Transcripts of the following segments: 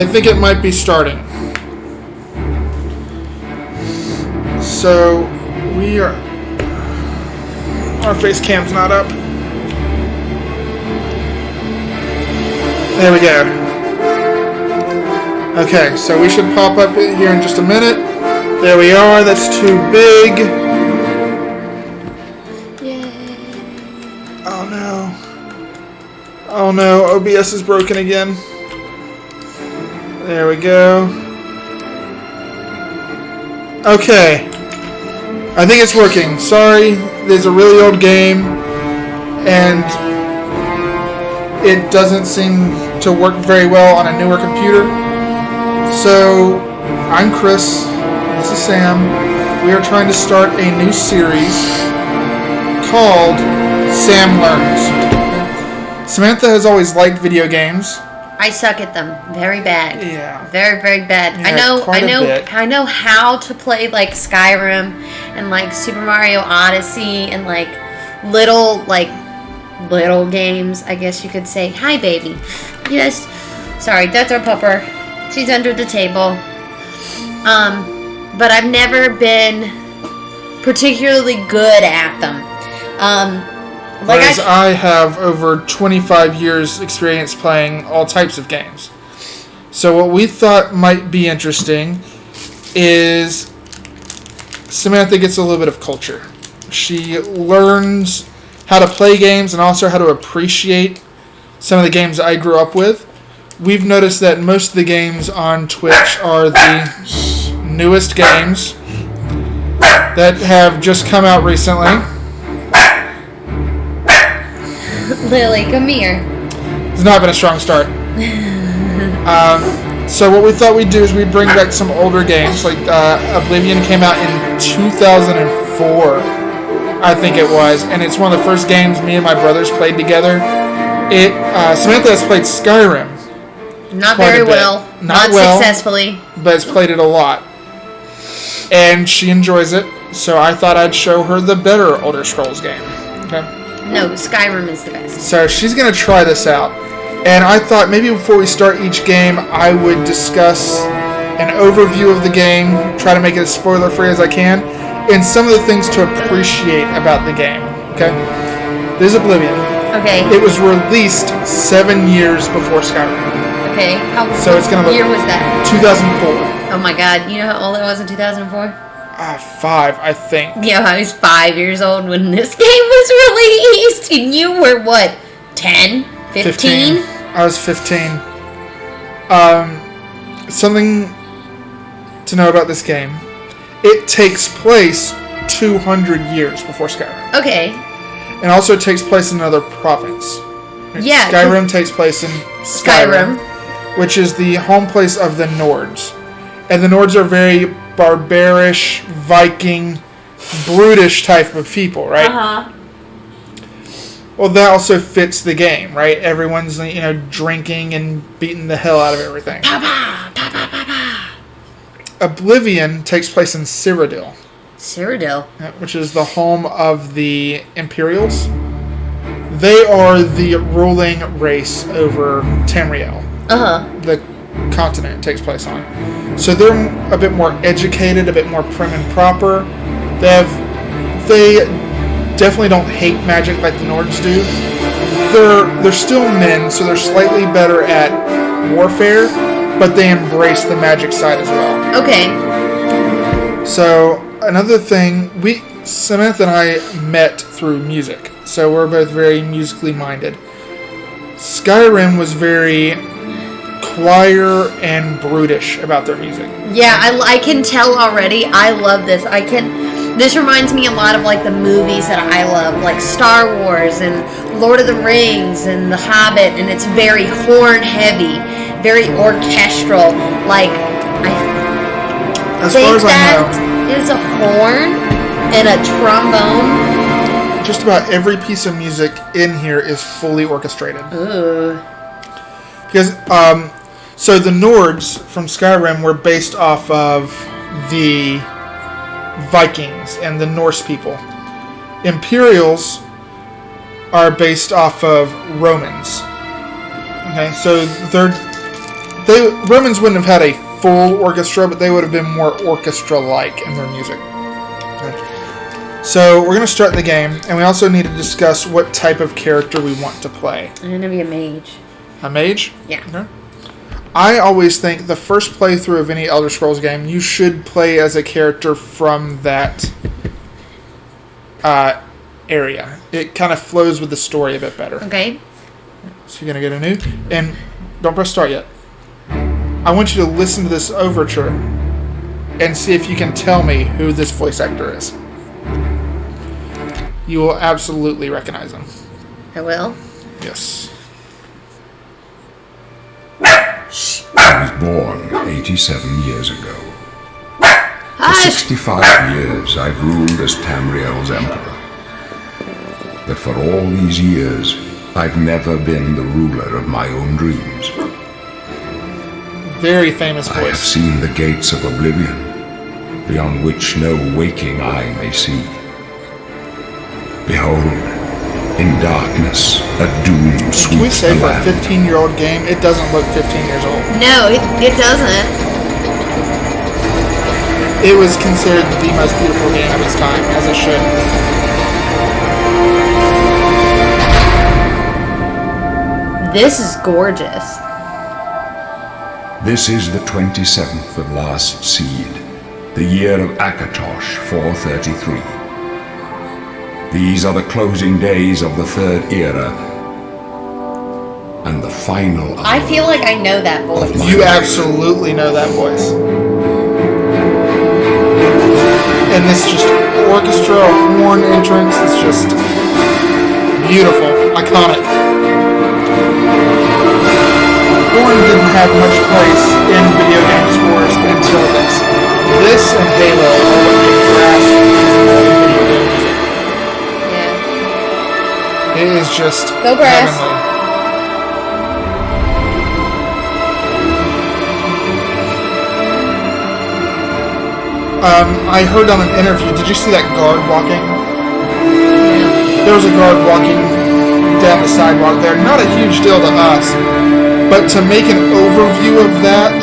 I think it might be starting. So, we are... Our face cam's not up. There we go. Okay, so we should pop up here in just a minute. There we are. That's too big. Yay. Oh no. Oh no, OBS is broken again. There we go. Okay. I think it's working. Sorry, there's a really old game, and it doesn't seem to work very well on a newer computer. So, I'm Chris. This is Sam. We are trying to start a new series called Sam Learns. Samantha has always liked video games. I suck at them very bad. Yeah. Very, very bad. Yeah, I know how to play like Skyrim and like Super Mario Odyssey and like little games, I guess you could say. Hi, baby. Yes. Sorry, that's our pupper. She's under the table. But I've never been particularly good at them. Whereas I have over 25 years experience playing all types of games. So what we thought might be interesting is Samantha gets a little bit of culture. She learns how to play games and also how to appreciate some of the games I grew up with. We've noticed that most of the games on Twitch are the newest games that have just come out recently. Lily, come here. It's not been a strong start. So what we thought we'd do is we'd bring back some older games. Like Oblivion came out in 2004, I think it was. And it's one of the first games me and my brothers played together. Samantha has played Skyrim. Not very well. Not successfully. But has played it a lot. And she enjoys it. So I thought I'd show her the better Elder Scrolls game. Okay. No, Skyrim is the best. So she's going to try this out. And I thought maybe before we start each game, I would discuss an overview of the game, try to make it as spoiler-free as I can, and some of the things to appreciate about the game. Okay? This is Oblivion. Okay. It was released 7 years before Skyrim. Okay. What year was that? 2004. Oh my god. You know how old I was in 2004? 5, I think. Yeah, I was 5 years old when this game was released. And you were what? 10? 15? I was 15. Something to know about this game. It takes place 200 years before Skyrim. Okay. And also it takes place in another province. Yeah. Skyrim takes place in Skyrim, which is the home place of the Nords. And the Nords are very barbarish, Viking, brutish type of people, right? Uh-huh. Well, that also fits the game, right? Everyone's, drinking and beating the hell out of everything. Oblivion takes place in Cyrodiil. Cyrodiil? Which is the home of the Imperials. They are the ruling race over Tamriel. Uh-huh. The continent it takes place on. So they're a bit more educated, a bit more prim and proper. They definitely don't hate magic like the Nords do. They're still men, so they're slightly better at warfare, but they embrace the magic side as well. Okay. So another thing, Samantha and I met through music, so we're both very musically minded. Skyrim was very choir and brutish about their music. Yeah, I can tell already. I love this. This reminds me a lot of like the movies that I love, like Star Wars and Lord of the Rings and The Hobbit, and it's very horn heavy, very orchestral. Like as far as I know, is a horn and a trombone. Just about every piece of music in here is fully orchestrated. Ooh. Because so the Nords from Skyrim were based off of the Vikings and the Norse people. Imperials are based off of Romans. Okay, so Romans wouldn't have had a full orchestra, but they would have been more orchestra-like in their music. So we're going to start the game, and we also need to discuss what type of character we want to play. I'm going to be a mage. A mage? Yeah. Okay. I always think the first playthrough of any Elder Scrolls game, you should play as a character from that area. It kind of flows with the story a bit better. Okay. So you're going to get a new... And don't press start yet. I want you to listen to this overture and see if you can tell me who this voice actor is. You will absolutely recognize him. I will? Yes. I was born 87 years ago. For 65 years I've ruled as Tamriel's emperor. But for all these years, I've never been the ruler of my own dreams. Very famous voice. I have seen the gates of Oblivion, beyond which no waking eye may see. Behold, in darkness, a doom sweeps Can we say the for a land. 15-year-old game, it doesn't look 15 years old. No, it doesn't. It was considered the most beautiful game of its time, as it should. This is gorgeous. This is the 27th of last seed, the year of Akatosh 433. These are the closing days of the third era, and the final hour. I feel like I know that voice. You absolutely know that voice. And this just orchestra, horn entrance is just beautiful, iconic. Horn didn't have much place in video game scores until this. This and Halo are what made brass music all the video game music. Yeah. It is just Go brass. heavenly. I heard on an interview, did you see that guard walking? There was a guard walking down the sidewalk there. Not a huge deal to us, but to make an overview of that,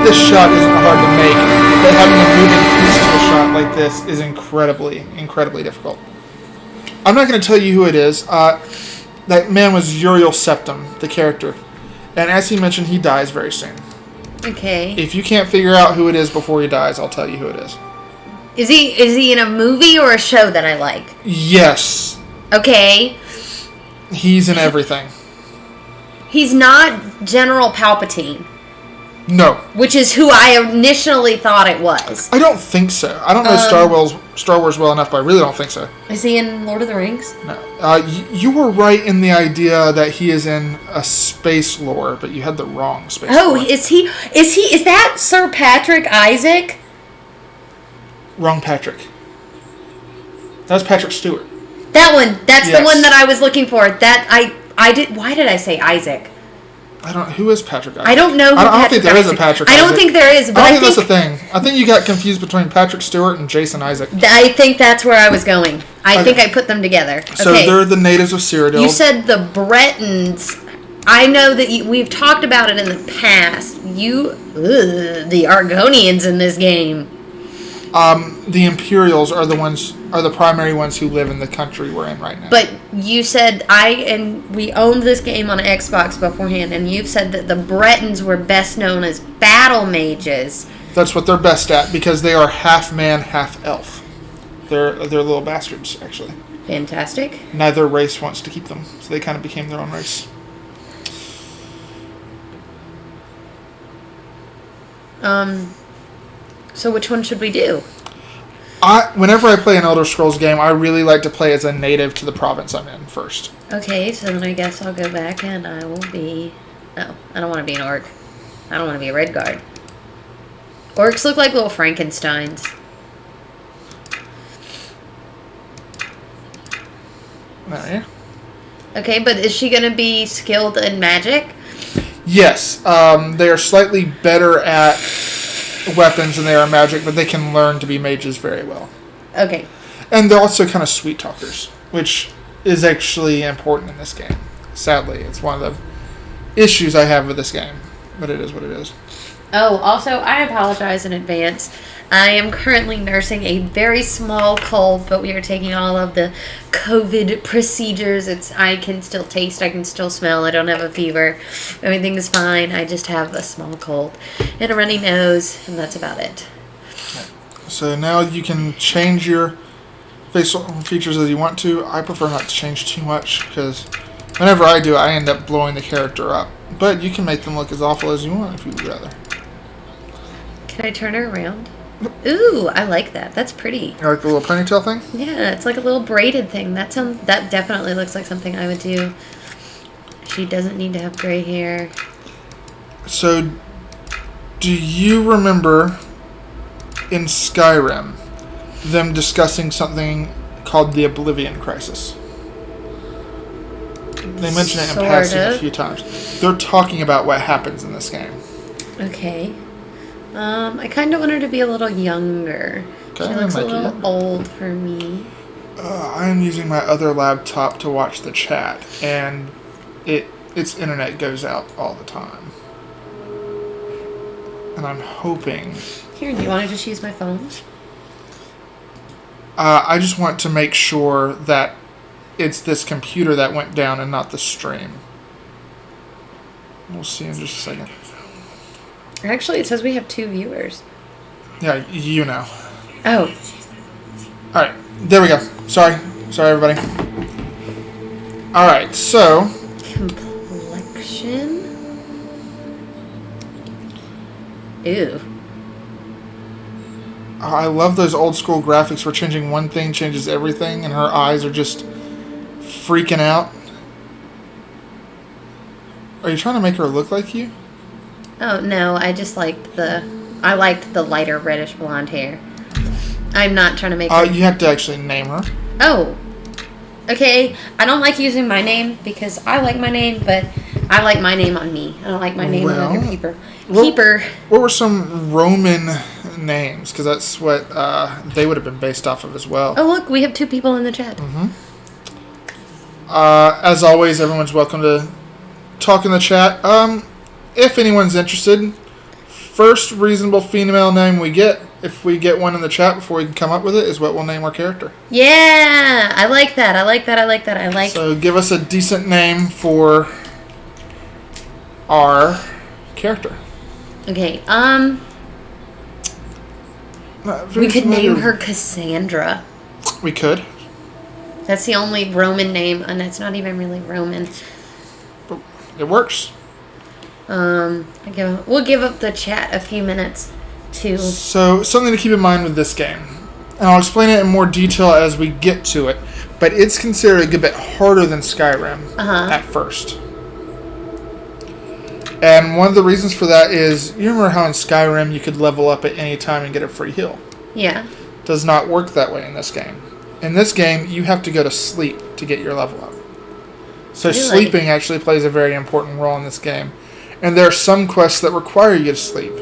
this shot isn't hard to make, but having a moving piece to a shot like this is incredibly, incredibly difficult. I'm not going to tell you who it is. That man was Uriel Septim, the character. And as he mentioned, he dies very soon. Okay. If you can't figure out who it is before he dies, I'll tell you who it is. Is he in a movie or a show that I like? Yes. Okay. He's in everything. He's not General Palpatine, No. which is who I initially thought it was. I don't think so. I don't know Star Wars well enough, but I really don't think so. Is he in Lord of the Rings? No. You were right in the idea that he is in a space lore, but you had the wrong space lore. Is that Sir Patrick Isaac? Wrong Patrick. That was Patrick Stewart. That one. That's Yes. the one that I was looking for. That I did. Why did I say Isaac? Who is Patrick Isaac? I don't know who I don't Patrick think there is a Isaac- Patrick I don't Isaac. think there is, but I I don't think think that's a thing. I think you got confused between Patrick Stewart and Jason Isaac. I think that's where I was going. I Okay. think I put them together. So Okay. they're the natives of Cyrodiil. You said the Bretons. I know that we've talked about it in the past. The Argonians in this game. The Imperials are the primary ones who live in the country we're in right now. But you said we owned this game on Xbox beforehand, and you've said that the Bretons were best known as battle mages. That's what they're best at because they are half man, half elf. They're little bastards, actually. Fantastic. Neither race wants to keep them, so they kind of became their own race. So which one should we do? Whenever I play an Elder Scrolls game, I really like to play as a native to the province I'm in first. Okay, so then I guess I'll go back and I will be... No, I don't want to be an orc. I don't want to be a red guard. Orcs look like little Frankensteins. There you Okay, but is she going to be skilled in magic? Yes, they are slightly better at weapons than they are magic, but they can learn to be mages very well. Okay. And they're also kind of sweet talkers, which is actually important in this game. Sadly, it's one of the issues I have with this game. But it is what it is. Oh, also, I apologize in advance. I am currently nursing a very small cold, but we are taking all of the COVID procedures. I can still taste, I can still smell, I don't have a fever. Everything is fine. I just have a small cold and a runny nose, and that's about it. So now you can change your facial features as you want to. I prefer not to change too much because whenever I do, I end up blowing the character up. But you can make them look as awful as you want if you'd rather. Can I turn her around? Ooh, I like that. That's pretty. You like the little ponytail thing? Yeah, it's like a little braided thing. That definitely looks like something I would do. She doesn't need to have gray hair. So, do you remember in Skyrim them discussing something called the Oblivion crisis? They mention it in passing a few times. They're talking about what happens in this game. Okay. I kind of want her to be a little younger. Okay, she looks a little old for me. I'm using my other laptop to watch the chat, and its internet goes out all the time. And I'm hoping... Here, do you want to just use my phone? I just want to make sure that it's this computer that went down and not the stream. We'll see in just a second. Actually, it says we have 2 viewers. Yeah, you know. Oh. Alright, there we go. Sorry, everybody. Alright, so... Complexion? Ew. I love those old school graphics where changing one thing changes everything, and her eyes are just freaking out. Are you trying to make her look like you? Oh, no, I just liked the lighter reddish blonde hair. I'm not trying to make her... You have to actually name her. Oh. Okay, I don't like using my name because I like my name, but I like my name on me. I don't like my name on other people. What were some Roman names? Because that's what they would have been based off of as well. Oh, look, we have 2 people in the chat. Mm-hmm. As always, everyone's welcome to talk in the chat. If anyone's interested, first reasonable female name we get, if we get one in the chat before we can come up with it, is what we'll name our character. Yeah, I like that. So give us a decent name for our character. Okay, we could name her Cassandra. We could. That's the only Roman name, and it's not even really Roman. But it works. We'll give up the chat a few minutes to... So, something to keep in mind with this game. And I'll explain it in more detail as we get to it. But it's considered a good bit harder than Skyrim at first. And one of the reasons for that is, you remember how in Skyrim you could level up at any time and get a free heal? Yeah. Does not work that way in this game. In this game, you have to go to sleep to get your level up. So really? Sleeping actually plays a very important role in this game. And there are some quests that require you to sleep.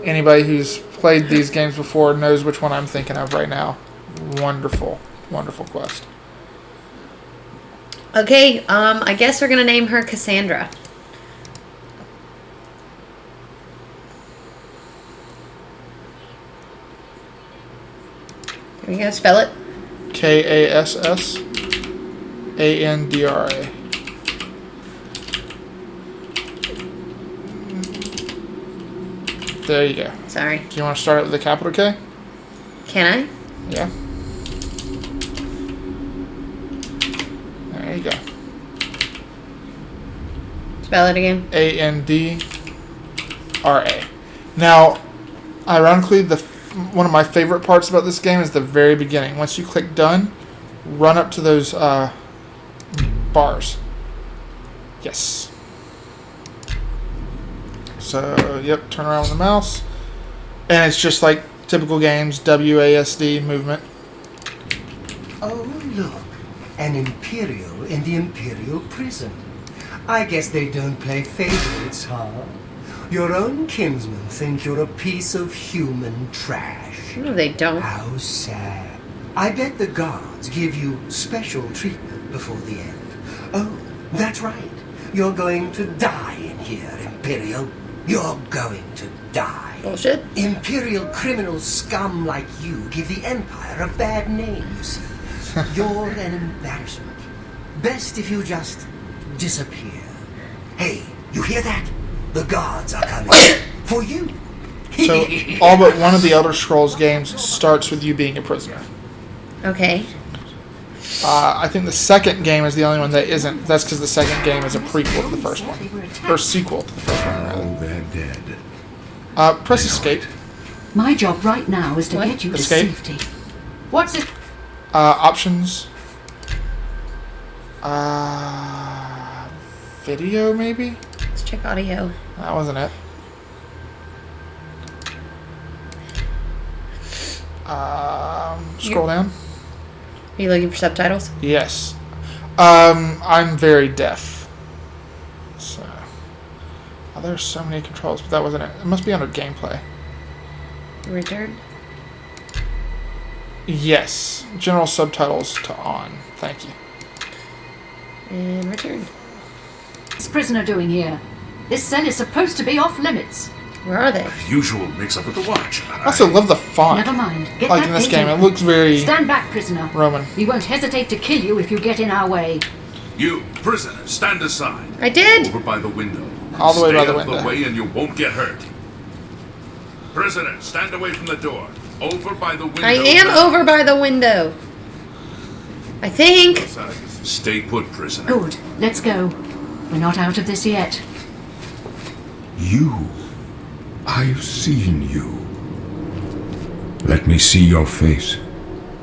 Anybody who's played these games before knows which one I'm thinking of right now. Wonderful, wonderful quest. Okay, I guess we're going to name her Cassandra. There we go, spell it. Kassandra. There you go. Sorry. Do you want to start it with a capital K? Can I? Yeah. There you go. Spell it again. Andra. Now, ironically, one of my favorite parts about this game is the very beginning. Once you click done, run up to those bars. Yes. So, yep, turn around with the mouse. And it's just like typical games, WASD movement. Oh, look. An Imperial in the Imperial prison. I guess they don't play favorites, huh? Your own kinsmen think you're a piece of human trash. No, they don't. How sad. I bet the guards give you special treatment before the end. Oh, that's right. You're going to die here, Imperial. You're going to die. Bullshit. Imperial criminal scum like you give the Empire a bad name, you see. You're an embarrassment. Best if you just disappear. Hey, you hear that? The guards are coming. For you. So, all but one of the Elder Scrolls games starts with you being a prisoner. Okay. I think the second game is the only one that isn't. That's because the second game is a prequel to the first one. Or sequel to the first one, rather. Oh, they're dead. Press escape. My job right now is to get you Escape. to safety. What's it? Options. Video, maybe? Let's check audio. That wasn't it. Scroll down. Are you looking for subtitles? Yes. I'm very deaf. So. Oh, there's so many controls, but that wasn't it. It must be under gameplay. Return. Yes. General subtitles to on. Thank you. And return. What's prisoner doing here? This cell is supposed to be off limits. Where are they? Usual mix-up with the watch. I also love the font. Never mind. Get Like that in this gate game, it open. looks very Stand back, prisoner. Roman. We won't hesitate to kill you if you get in our way. You, prisoner, stand aside. I did! Over by the window. All the way by Stay the out of window. the way and you won't get hurt. Prisoner, stand away from the door. Over by the window. I am now. over by the window. I think. Stay put, prisoner. Good. Let's go. We're not out of this yet. You. I've seen you. Let me see your face.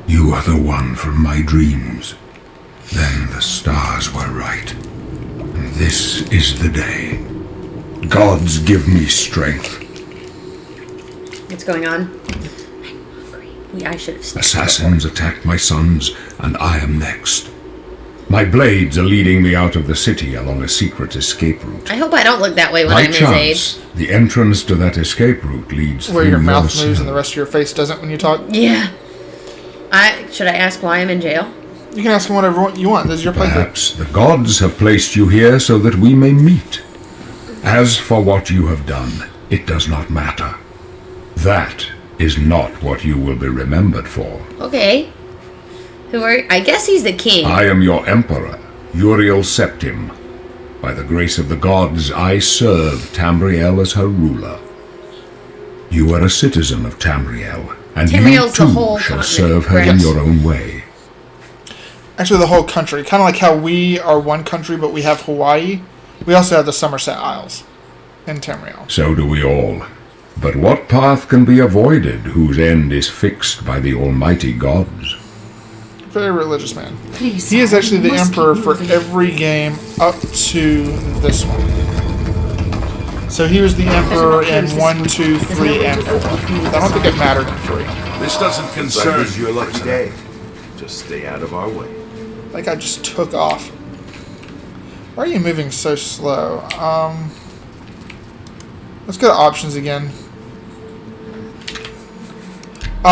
You are the one from my dreams. Then the stars were right. And this is the day. Gods give me strength. What's going on? I'm hungry. I should have stopped. Assassins attacked my sons, and I am next. My blades are leading me out of the city along a secret escape route. I hope I don't look that way when By I'm his age. chance, the entrance to that escape route leads Where through your mouth cell. moves and the rest of your face doesn't when you talk. Yeah. Should I ask why I'm in jail? You can ask him whatever you want. This is your playthrough. Perhaps the gods have placed you here so that we may meet. As for what you have done, it does not matter. That is not what you will be remembered for. Okay. Who are? I guess he's the king. I am your emperor, Uriel Septim. By the grace of the gods, I serve Tamriel as her ruler. You are a citizen of Tamriel, and Tamriel's you the whole too shall continent, serve her in correct? your own way. Actually, the whole country. Kind of like how we are one country, but we have Hawaii. We also have the Somerset Isles in Tamriel. So do we all. But what path can be avoided whose end is fixed by the almighty gods? Very religious man. Please. He is sir, actually we the must emperor keep for moving. every game up to this one. So he was the emperor in 1, 2, 3, and 4. I don't think it mattered in 3. This doesn't concern It's your lucky prisoner. day. Just stay out of our way. Like I just took off. Why are you moving so slow? Let's go to options again.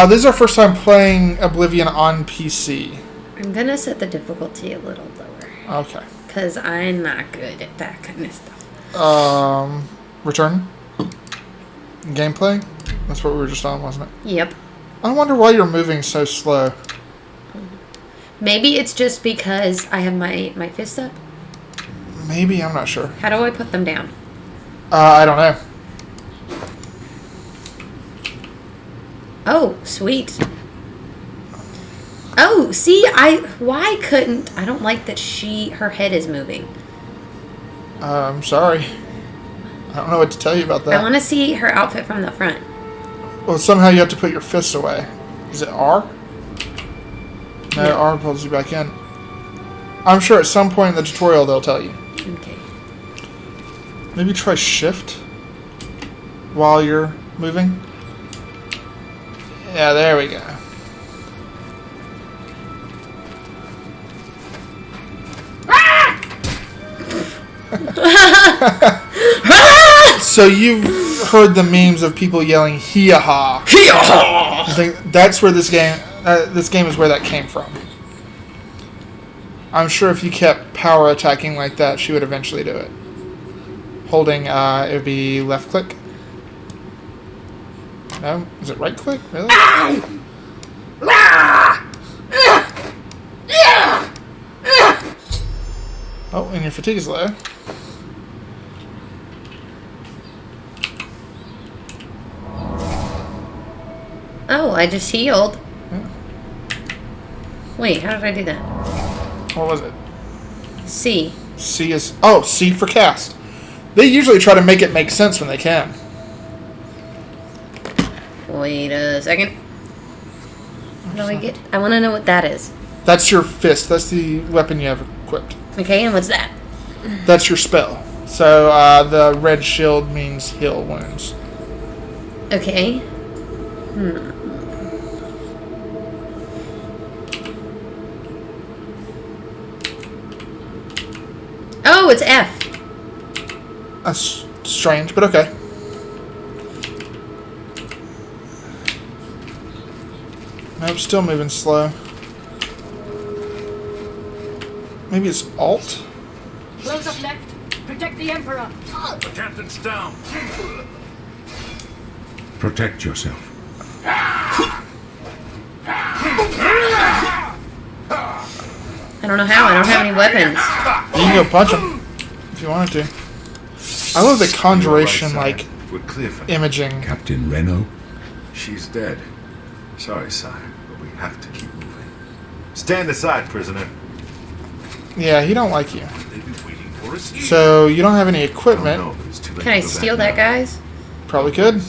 This is our first time playing Oblivion on PC. I'm gonna set the difficulty a little lower Okay. because I'm not good at that kind of stuff. Return. Gameplay. That's what we were just on, wasn't it? Yep. I wonder why you're moving so slow. Maybe it's just because I have my fist up. Maybe, I'm not sure. How do I put them down? I don't know. Oh, sweet. Oh, see, why couldn't I don't like that her head is moving. I'm sorry. I don't know what to tell you about I that. want to see her outfit from the front. Well, somehow you have to put your fists away. Is it R? No, Yeah. R pulls you back in. I'm sure at some point in the tutorial they'll tell you. Okay. Maybe try shift while you're moving. Yeah, there we go. So you've heard the memes of people yelling "hee-ha!" Hee-haw! I think that's where this game is where that came from. I'm sure if you kept power attacking like that, she would eventually do it. Holding, it would be left click. No? Is it right click? Really? Oh, and your fatigue is low. Oh, I just healed. Yeah. Wait, how did I do that? What was it? C. C is... Oh, C for cast. They usually try to make it make sense when they can. Wait a second. How do I get... I want to know what that is. That's your fist. That's the weapon you have equipped. Okay, and what's that? That's your spell. So, the red shield means heal wounds. Okay. Oh, it's F. That's strange, but okay. Nope, still moving slow. Maybe it's Alt? Close up left. Protect the Emperor. The captain's down. Protect yourself. I don't know how. I don't have any weapons. You can go punch him if you wanted to. I love the conjuration, like, We're clear for now. imaging. Captain Reno, She's dead. Sorry, sire, but we have to keep moving. Stand aside, prisoner. Yeah, he don't like you. They've been waiting for us here. So, you don't have any I don't equipment. know, but it's too late Can I to go steal back that, now. guys? Probably could.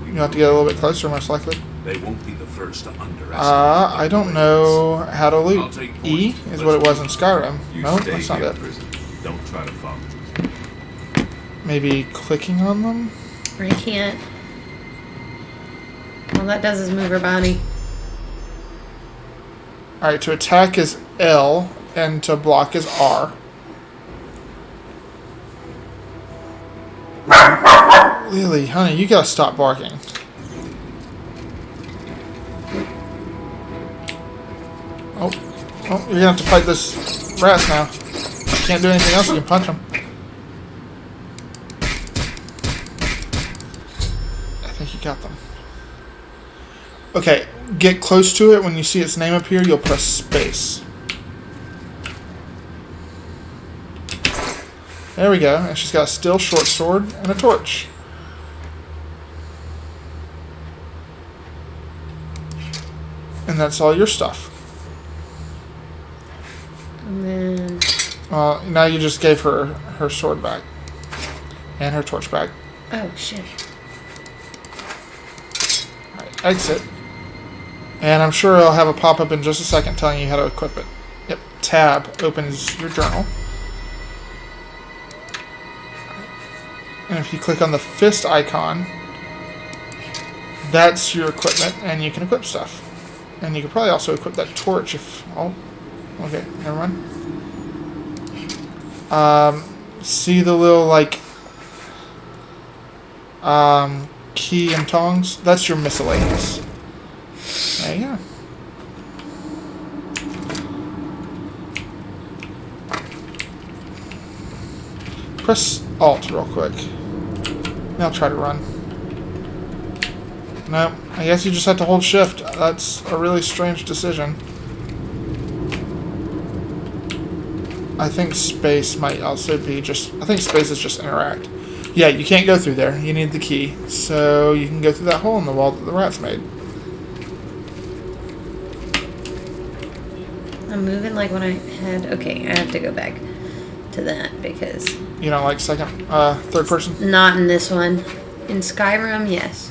You'll have to get a little bit closer, most likely. They won't be the first to underestimate. I don't know how to I'll loot. take point. E is what it was in Skyrim. You No, stay that's not here, it. prisoner. Don't try to follow. Maybe clicking on them? I can't. All that does is move her body. Alright, to attack is L, and to block is R. Lily, honey, you gotta stop barking. Oh, you're gonna have to fight this rat now. Can't do anything else, you can punch him. I think you got them. Okay, get close to it. When you see its name appear, you'll press space. There we go. And she's got a steel short sword and a torch. And that's all your stuff. And then... Well, now you just gave her her sword back. And her torch back. Oh, shit. Alright, exit. And I'm sure I'll have a pop-up in just a second telling you how to equip it. Yep, tab opens your journal. And if you click on the fist icon, that's your equipment, and you can equip stuff. And you can probably also equip that torch if... Oh, okay, never mind. See the little, like... key and tongs? That's your miscellaneous. There you go. Press Alt real quick. Now try to run. No, I guess you just have to hold Shift. That's a really strange decision. I think space might also be just... I think space is just interact. Yeah, you can't go through there. You need the key. So you can go through that hole in the wall that the rat's made. I'm moving like when I had... Okay, I have to go back to that because... You don't like third person? Not in this one. In Skyrim, yes.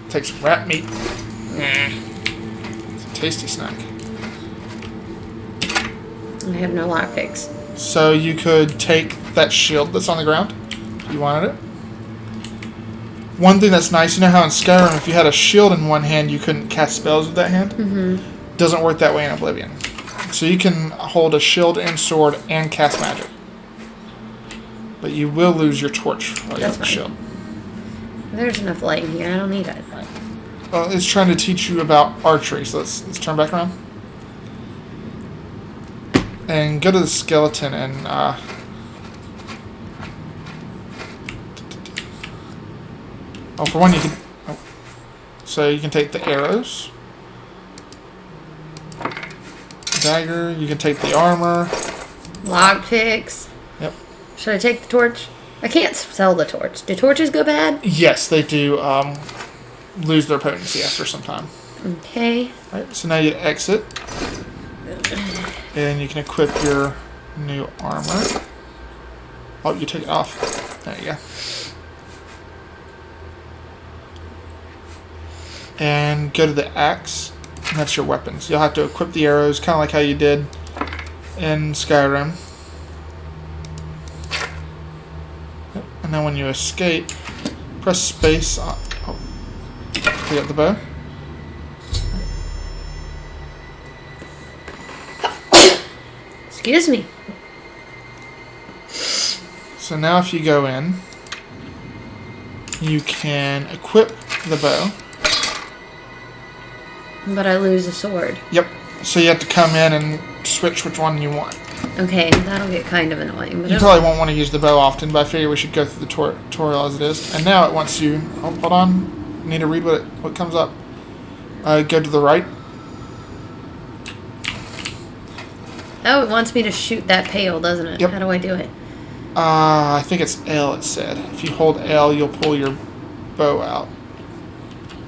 Take some rat meat. It's a tasty snack. I have no lockpicks. So you could take that shield that's on the ground. If you wanted it. One thing that's nice, you know how in Skyrim, if you had a shield in one hand, you couldn't cast spells with that hand? Mm-hmm. Doesn't work that way in Oblivion. So you can hold a shield and sword and cast magic. But you will lose your torch while you have the shield. There's enough light in here. I don't need it. Well, it's trying to teach you about archery, so let's turn back around. And go to the skeleton and oh, for one you can so you can take the arrows. Dagger, you can take the armor. Lockpicks. Yep. Should I take the torch? I can't sell the torch. Do torches go bad? Yes, they do lose their potency after some time. Okay. Alright, so now you exit. And you can equip your new armor. Oh, you take it off. There you go. And go to the axe. And that's your weapons. You'll have to equip the arrows, kind of like how you did in Skyrim. Yep. And then when you escape, press space. Oh, pick up the bow. Excuse me. So now if you go in, you can equip the bow. But I lose a sword. Yep. So you have to come in and switch which one you want. Okay, that'll get kind of annoying. But You probably won't want to use the bow often, but I figure we should go through the tutorial as it is. And now it wants you... Oh, hold on. Need to read what comes up. Go to the right. Oh, it wants me to shoot that pail, doesn't it? Yep. How do I do it? I think it's L, it said. If you hold L, you'll pull your bow out.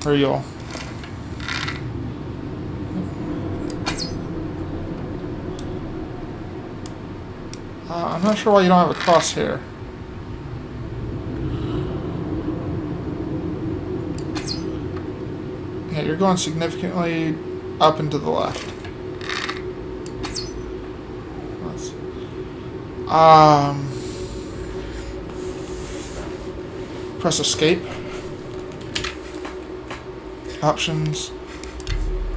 Or you'll... I'm not sure why you don't have a crosshair. Yeah, you're going significantly up and to the left. Press escape. Options.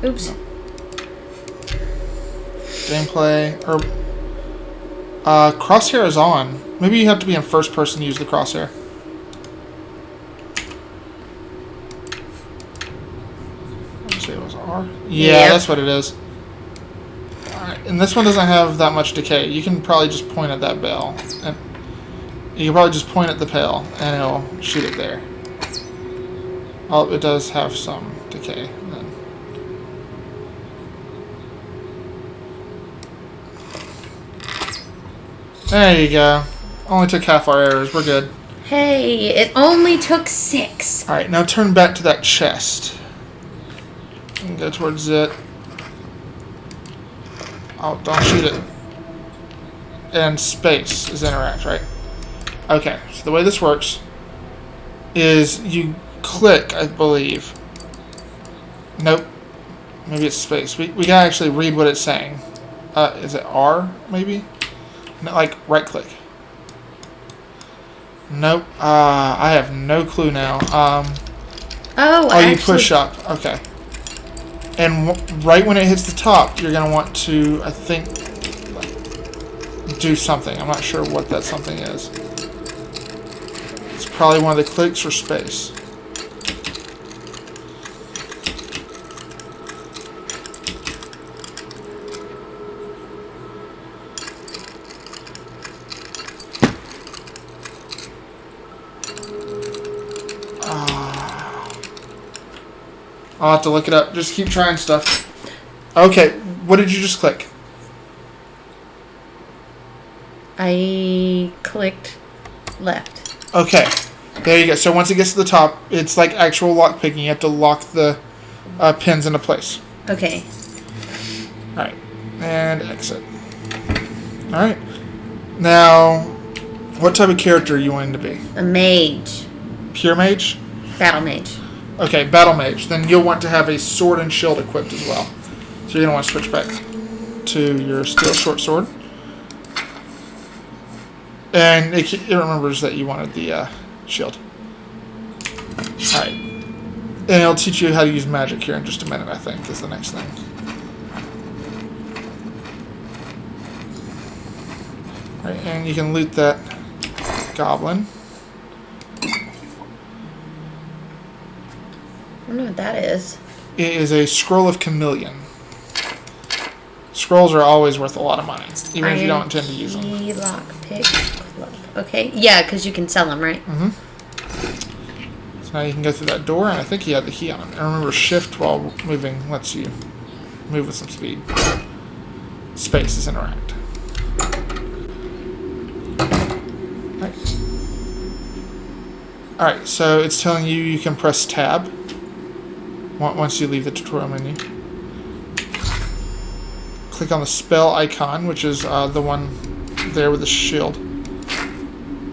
Oops. Gameplay. Or crosshair is on. Maybe you have to be in first person to use the crosshair. Let's see, it was R. Yeah, that's what it is. Alright, and this one doesn't have that much decay. You can probably just point at that bell. And you can probably just point at the pail and it'll shoot it there. Oh, it does have some decay then. There you go. Only took half our arrows. We're good. Hey, it only took 6. Alright, now turn back to that chest. And go towards it. Oh, don't shoot it. And space is interact, right? Okay, so the way this works is you click, I believe. Nope. Maybe it's space. We gotta actually read what it's saying. Is it R, maybe? No, like, right click. Nope. I have no clue now. You push up. Okay. And right when it hits the top, you're going to want to, I think, do something. I'm not sure what that something is. It's probably one of the clicks or space. I'll have to look it up. Just keep trying stuff. Okay, what did you just click? I clicked left. Okay, there you go. So once it gets to the top, it's like actual lock picking. You have to lock the pins into place. Okay. Alright, and exit. Alright. Now, what type of character are you wanting to be? A mage. Pure mage? Battle mage. Okay, battle mage. Then you'll want to have a sword and shield equipped as well. So you're going to want to switch back to your steel short sword. And it remembers that you wanted the shield. Alright. And it'll teach you how to use magic here in just a minute, I think, is the next thing. Alright, and you can loot that goblin. don't know what that is. It is a scroll of chameleon. Scrolls are always worth a lot of money, even if you don't intend to use them. Lockpick club. Okay, yeah, because you can sell them, right? Mm-hmm. So now you can go through that door, and I think he had the key on him. And remember, shift while moving lets you move with some speed. Space is interact. Alright, so it's telling you can press tab once you leave the tutorial menu. Click on the spell icon, which is the one there with the shield.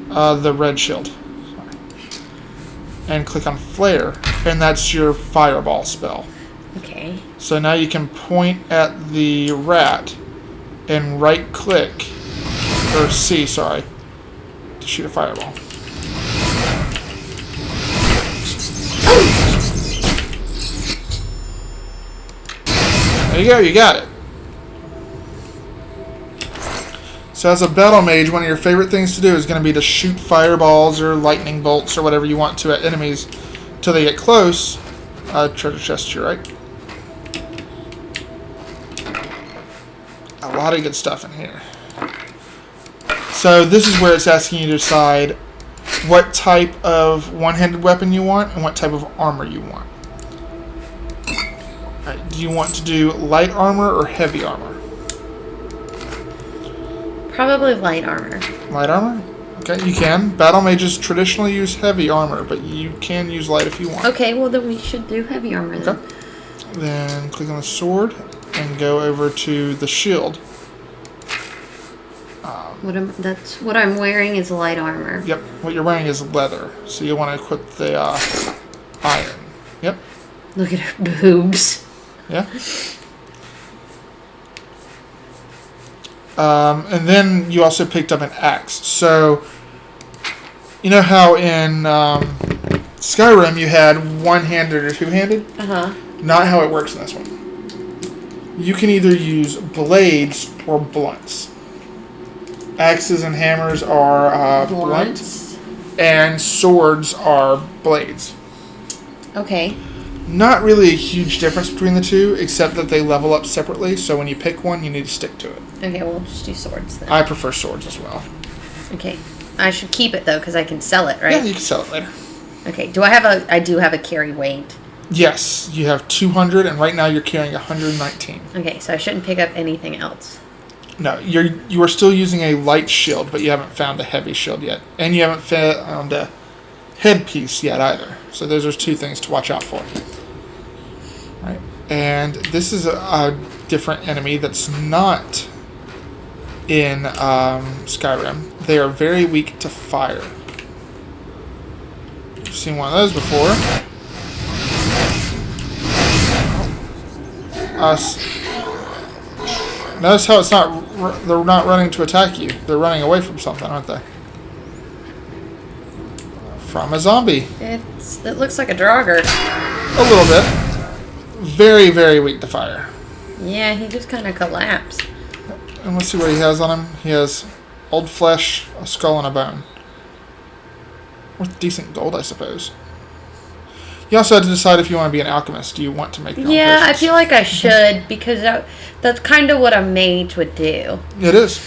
The red shield. Sorry. And click on flare, and that's your fireball spell. Okay. So now you can point at the rat and right click, or C, sorry, to shoot a fireball. There you go, you got it. So as a battle mage, one of your favorite things to do is going to be to shoot fireballs or lightning bolts or whatever you want to at enemies till they get close. Treasure chest to your right. A lot of good stuff in here. So this is where it's asking you to decide what type of one-handed weapon you want and what type of armor you want. Alright, do you want to do light armor or heavy armor? Probably light armor. Light armor? Okay, you can. Battle mages traditionally use heavy armor, but you can use light if you want. Okay, well then we should do heavy armor then. Okay. Then click on the sword and go over to the shield. That's what I'm wearing is light armor. Yep, what you're wearing is leather, so you want to equip the iron. Yep. Look at her boobs. Yeah. And then you also picked up an axe. So, you know how in Skyrim you had one-handed or two-handed? Uh-huh. Not how it works in this one. You can either use blades or blunts. Axes and hammers are blunt, and swords are blades. Okay. Not really a huge difference between the two, except that they level up separately, so when you pick one, you need to stick to it. Okay, we'll just do swords then. I prefer swords as well. Okay. I should keep it though, because I can sell it, right? Yeah, you can sell it later. Okay. I do have a carry weight. Yes, you have 200, and right now you're carrying 119. Okay, so I shouldn't pick up anything else. No, you are still using a light shield, but you haven't found a heavy shield yet. And you haven't found a headpiece yet either. So those are two things to watch out for. Right. And this is a different enemy that's not in Skyrim. They are very weak to fire. You've seen one of those before. Notice how it's not. They're not running to attack you. They're running away from something, aren't they? From a zombie. It looks like a Draugr. A little bit. Very, very weak to fire. Yeah, he just kind of collapsed. And let's see what he has on him. He has old flesh, a skull, and a bone. Worth decent gold, I suppose. You also have to decide if you want to be an alchemist. Do you want to make your own Yeah, I potions? feel like I should, because that's kind of what a mage would do. It is.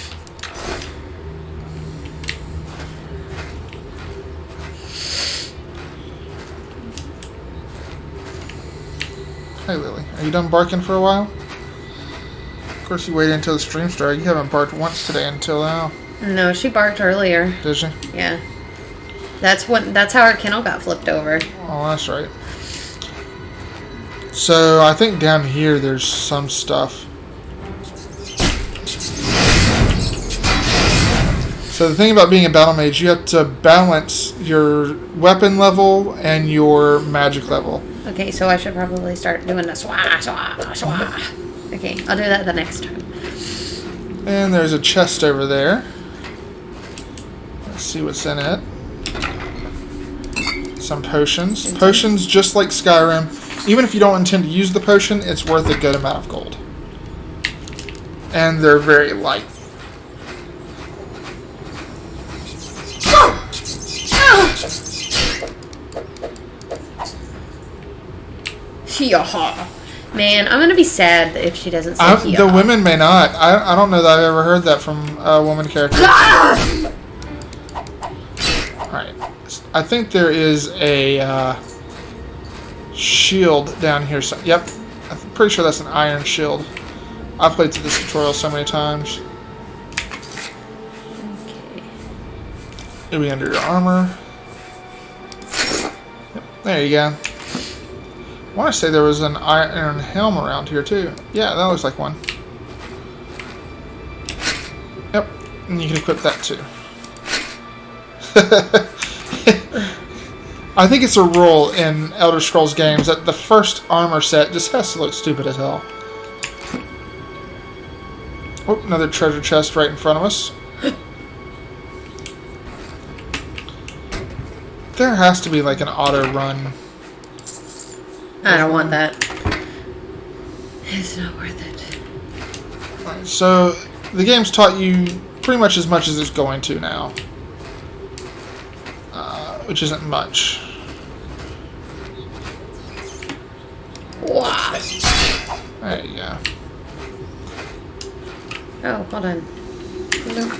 Hey, Lily. Are you done barking for a while? Of course, you waited until the stream started. You haven't barked once today until now. No, she barked earlier. Did she? Yeah. That's how our kennel got flipped over. Oh, that's right. So, I think down here there's some stuff. So the thing about being a battle mage, you have to balance your weapon level and your magic level. Okay, so I should probably start doing the swah, swah, swah. Okay, I'll do that the next time. And there's a chest over there. Let's see what's in it. Some potions. Potions, just like Skyrim, even if you don't intend to use the potion, it's worth a good amount of gold. And they're very light. Hee-haw. Man, I'm gonna be sad if she doesn't say hee-haw. The women may not. I don't know that I've ever heard that from a woman character. Alright. I think there is a shield down here. So, yep. I'm pretty sure that's an iron shield. I've played through this tutorial so many times. Okay. It'll be under your armor. Yep, there you go. I want to say there was an iron helm around here too. Yeah, that looks like one. Yep, and you can equip that too. I think it's a rule in Elder Scrolls games that the first armor set just has to look stupid as hell. Oh, another treasure chest right in front of us. There has to be like an auto run. I don't want that. It's not worth it. Right, so the game's taught you pretty much as it's going to now, which isn't much. Wow. There you go. Oh, hold on. Nope.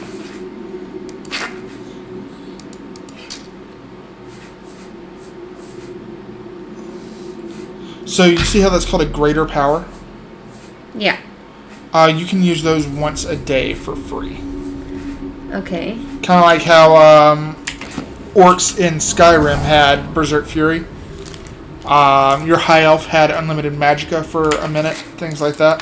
So you see how that's called a greater power? Yeah. You can use those once a day for free. Okay. Kind of like how orcs in Skyrim had Berserk Fury. Your high elf had unlimited magicka for a minute, things like that.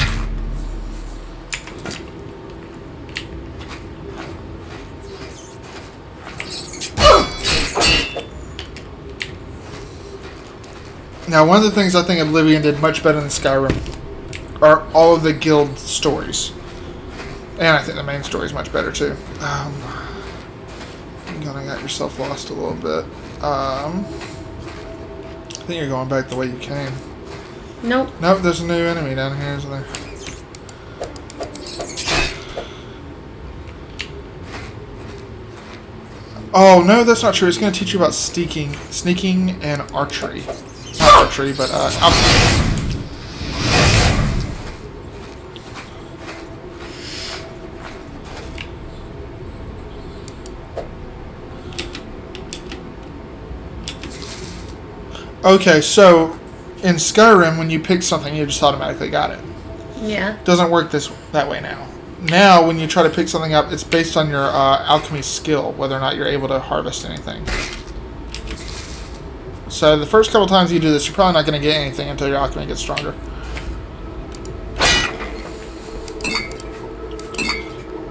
Now, one of the things I think Oblivion did much better than Skyrim are all of the guild stories. And I think the main story is much better, too. You kind of got yourself lost a little bit. I think you're going back the way you came. Nope. Nope, there's a new enemy down here, isn't there? Oh, no, that's not true. It's going to teach you about sneaking and archery. Not archery, but alchemy. Okay, so in Skyrim, when you pick something, you just automatically got it. Yeah. Doesn't work that way now. Now, when you try to pick something up, it's based on your alchemy skill, whether or not you're able to harvest anything. So the first couple times you do this, you're probably not going to get anything until your alchemy gets stronger.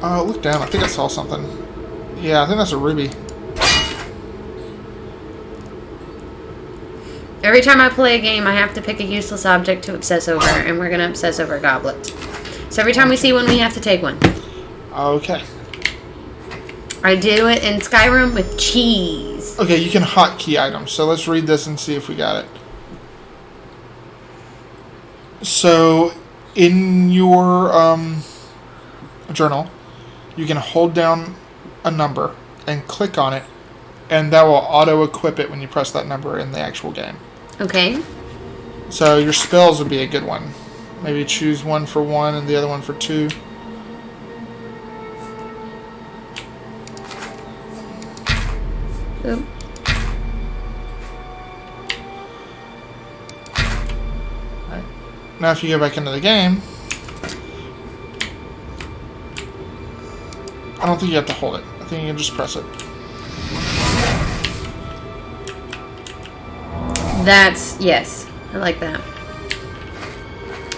Look down. I think I saw something. Yeah, I think that's a ruby. Every time I play a game, I have to pick a useless object to obsess over, and we're going to obsess over a goblet. So every time we see one, we have to take one. Okay. I do it in Skyrim with cheese. Okay, you can hotkey items. So let's read this and see if we got it. So in your journal, you can hold down a number and click on it, and that will auto-equip it when you press that number in the actual game. Okay. So your spells would be a good one. Maybe choose one for 1 and the other one for 2. Oop. Now if you go back into the game, I don't think you have to hold it. I think you can just press it. Yes. I like that.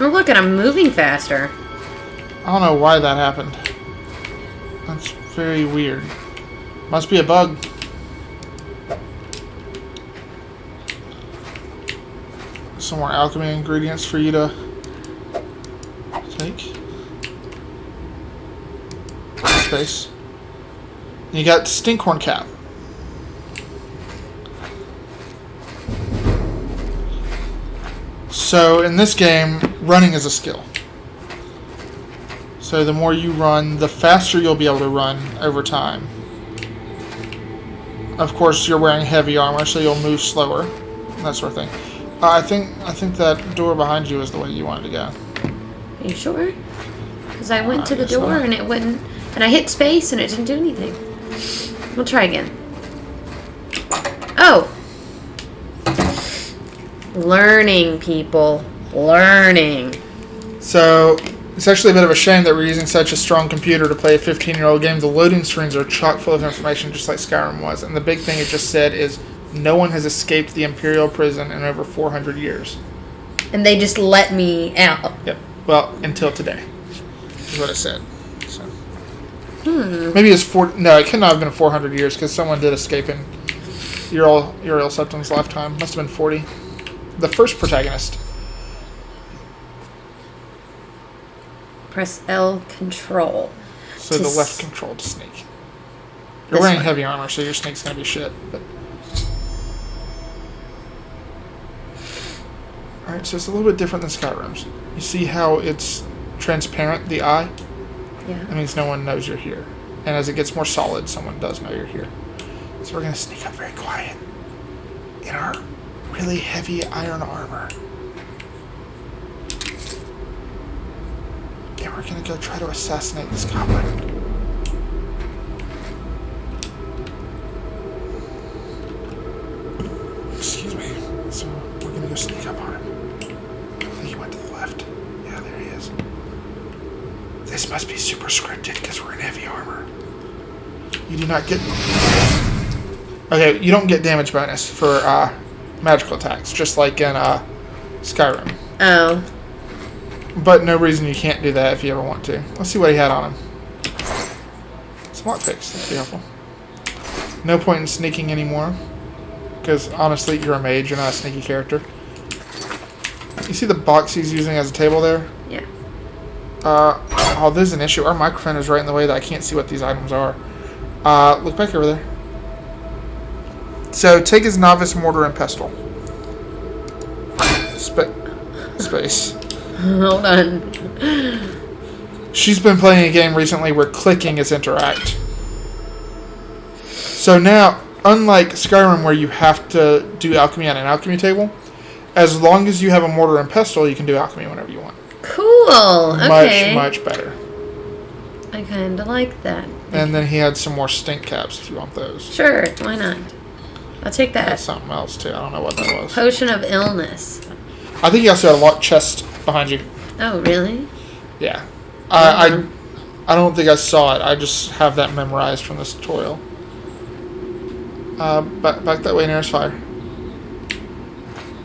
Oh, look, and I'm moving faster. I don't know why that happened. That's very weird. Must be a bug. Some more alchemy ingredients for you to take. Space. You got Stinkhorn Cap. So in this game, running is a skill. So the more you run, the faster you'll be able to run over time. Of course, you're wearing heavy armor, so you'll move slower, that sort of thing. I think that door behind you is the way you wanted to go. Are you sure? Because I went to the guess door not. and it wouldn't. And I hit space and it didn't do anything. We'll try again. Oh! Learning, people. Learning. So, it's actually a bit of a shame that we're using such a strong computer to play a 15-year-old game. The loading screens are chock full of information just like Skyrim was. And the big thing it just said is no one has escaped the Imperial prison in over 400 years. And they just let me out. Yep. Well, until today. Is what it said. So. Maybe it's no, it could not have been 400 years because someone did escape in Uriel Septim's lifetime. Must have been 40. The first protagonist. Press L control. So the left control to sneak. You're wearing heavy armor, so your sneak's gonna be shit. But alright, so it's a little bit different than Skyrim's. You see how it's transparent, the eye? Yeah. That means no one knows you're here. And as it gets more solid, someone does know you're here. So we're gonna sneak up very quiet in our really heavy iron armor. And we're gonna go try to assassinate this goblin. Excuse me. So we're gonna go sneak up on him. I think he went to the left. Yeah, there he is. This must be super scripted because we're in heavy armor. You do not get... Okay, you don't get damage bonus for magical attacks, just like in Skyrim. Oh. But no reason you can't do that if you ever want to. Let's see what he had on him. Some lockpicks. That'd be helpful. No point in sneaking anymore. Because honestly, you're a mage. You're not a sneaky character. You see the box he's using as a table there? Yeah. Oh, there's an issue. Our microphone is right in the way that I can't see what these items are. Look back over there. So, take his novice mortar and pestle. Space. Hold on. She's been playing a game recently where clicking is interact. So now, unlike Skyrim where you have to do alchemy on an alchemy table, as long as you have a mortar and pestle, you can do alchemy whenever you want. Cool. Okay. Much better. I kind of like that. And then he had some more stink caps if you want those. Sure, why not? I'll take that. That's something else too. I don't know what that was. Potion of illness. I think he also had a locked chest behind you. Oh, really? Yeah. I don't think I saw it. I just have that memorized from this tutorial. Back that way nearest fire.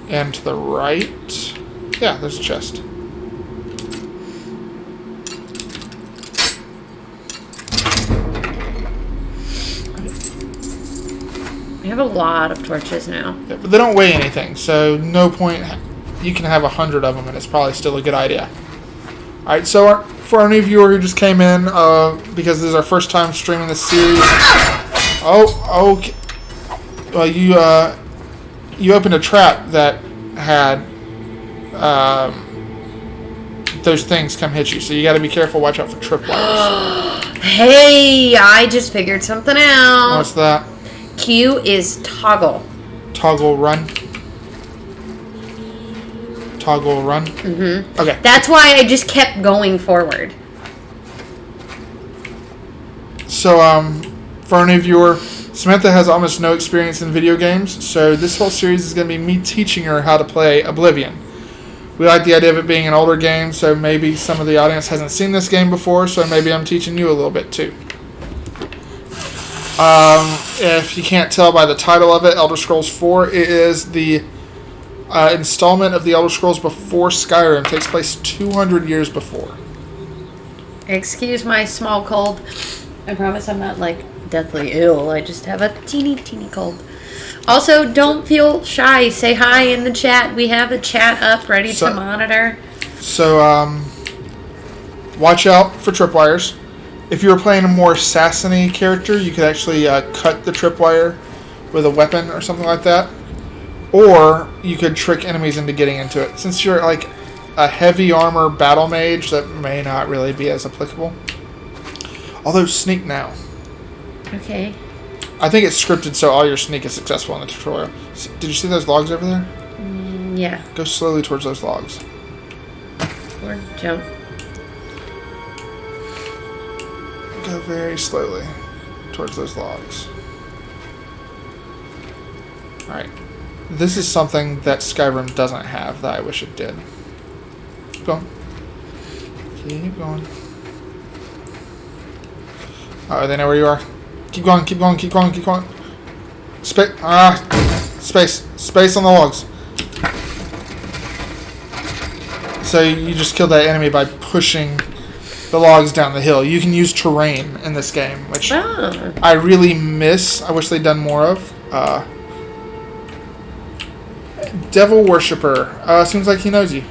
And to the right. Yeah, there's a chest. We have a lot of torches now. Yeah, but they don't weigh anything, so no point. You can have 100 of them, and it's probably still a good idea. All right, so for our new viewer who just came in, because this is our first time streaming this series. Oh, okay. Well, you opened a trap that had those things come hit you, so you got to be careful. Watch out for tripwires. Hey, I just figured something out. What's that? Q is toggle. Toggle run. Toggle run. Mm-hmm. Okay. That's why I just kept going forward. So, for our new viewer, Samantha has almost no experience in video games, so this whole series is going to be me teaching her how to play Oblivion. We like the idea of it being an older game, so maybe some of the audience hasn't seen this game before, so maybe I'm teaching you a little bit too. If you can't tell by the title of it, Elder Scrolls 4, it is the installment of the Elder Scrolls before Skyrim. It takes place 200 years before. Excuse my small cold. I promise I'm not, deathly ill. I just have a teeny cold. Also, don't feel shy. Say hi in the chat. We have a chat up ready to monitor. So, watch out for tripwires. If you were playing a more assassin-y character, you could actually cut the tripwire with a weapon or something like that. Or you could trick enemies into getting into it. Since you're a heavy armor battle mage, that may not really be as applicable. Although sneak now. Okay. I think it's scripted so all your sneak is successful in the tutorial. Did you see those logs over there? Yeah. Go slowly towards those logs. Or jump. Go very slowly towards those logs. Alright. This is something that Skyrim doesn't have that I wish it did. Keep going. Keep going. Oh, they know where you are. Keep going, keep going, keep going, keep going. Space. Space on the logs. So you just killed that enemy by pushing the logs down the hill. You can use terrain in this game, which I really miss. I wish they'd done more of. Devil Worshipper. Seems like he knows you.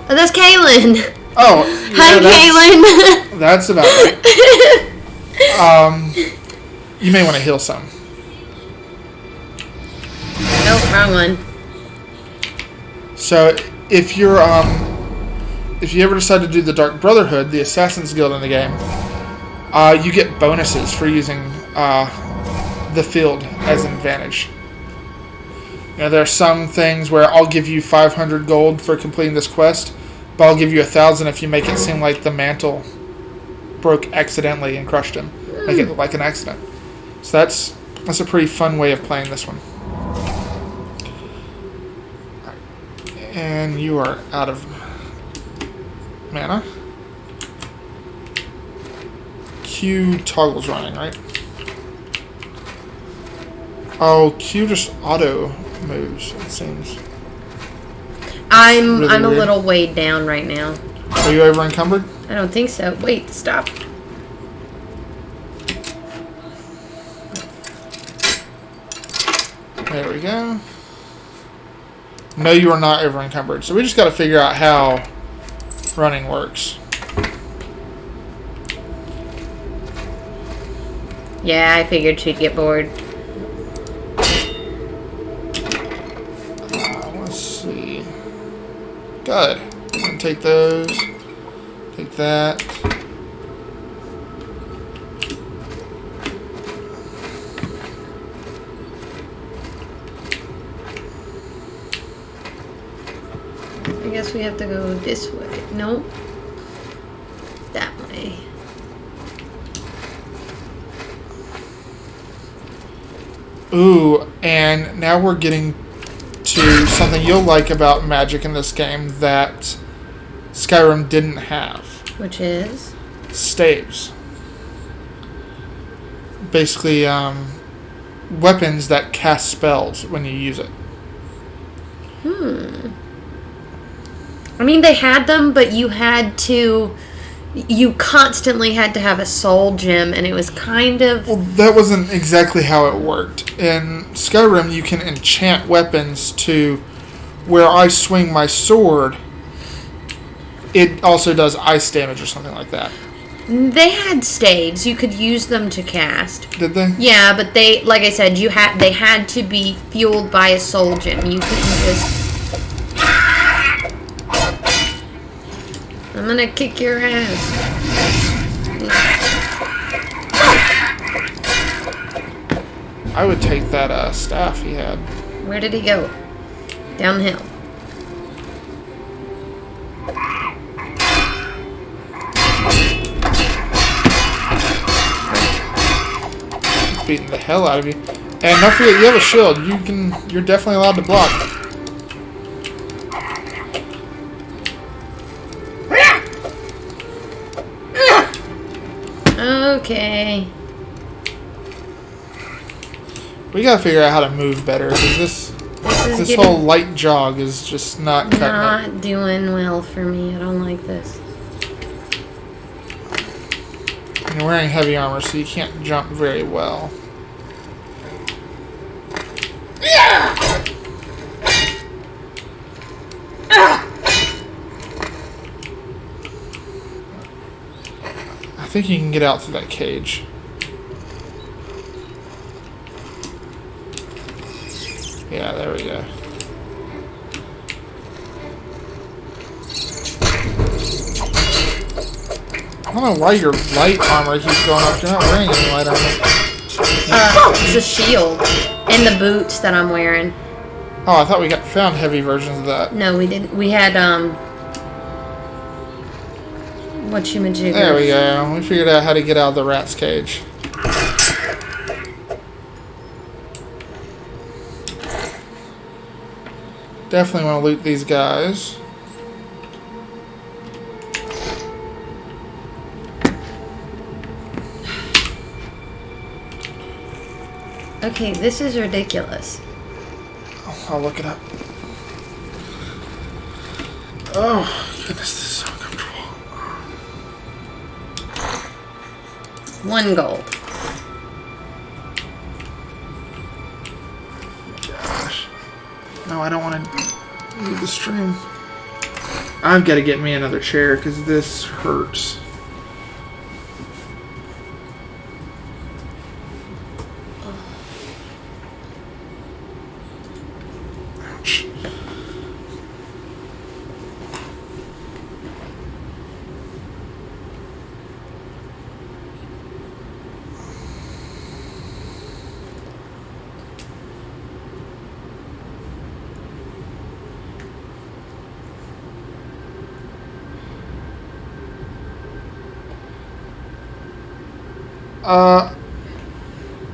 Oh, that's Kaylin. Oh, yeah, hi, Kaylin. That's about it. You may want to heal some. Nope, wrong one. So, if you're if you ever decide to do the Dark Brotherhood, the Assassin's Guild in the game, you get bonuses for using the field as an advantage. You know, there are some things where I'll give you 500 gold for completing this quest, but I'll give you 1,000 if you make it seem like the mantle broke accidentally and crushed him. Make it look like an accident. So that's a pretty fun way of playing this one. And you are out of mana. Q toggle's running, right? Oh, Q just auto moves, it seems. I'm really a weird. little weighed down right now. Are you over encumbered? I don't think so. Wait, stop. There we go. No, you are not over encumbered. So we just got to figure out how running works. Yeah, I figured she'd get bored. Let's see. Good. And take those. Take that. I guess we have to go this way. Nope. That way. Ooh, and now we're getting to something you'll like about magic in this game that Skyrim didn't have. Which is? Staves. Basically, weapons that cast spells when you use it. I mean, they had them, but you constantly had to have a soul gem, and it was kind of... Well, that wasn't exactly how it worked. In Skyrim, you can enchant weapons to where I swing my sword, it also does ice damage or something like that. They had staves. You could use them to cast. Did they? Yeah, but they, like I said, they had to be fueled by a soul gem. You couldn't just... I'm gonna kick your ass. I would take that staff he had. Where did he go? Down the hill. Beating the hell out of you. And don't forget, you have a shield. You're definitely allowed to block. Okay. We gotta figure out how to move better, because this whole light jog is just not cutting it. Not doing well for me. I don't like this. You're wearing heavy armor, so you can't jump very well. I think you can get out through that cage. Yeah, there we go. I don't know why your light armor keeps going up. You're not wearing any light armor. It's a shield. And the boots that I'm wearing. Oh, I thought we found heavy versions of that. No, we didn't. We had, whatchamajigger. There we go. We figured out how to get out of the rat's cage. Definitely want to loot these guys. Okay, this is ridiculous. I'll look it up. Oh, goodness, this is so uncomfortable. 1 gold. Gosh. No, I don't want to leave the stream. I've got to get me another chair because this hurts. Ouch.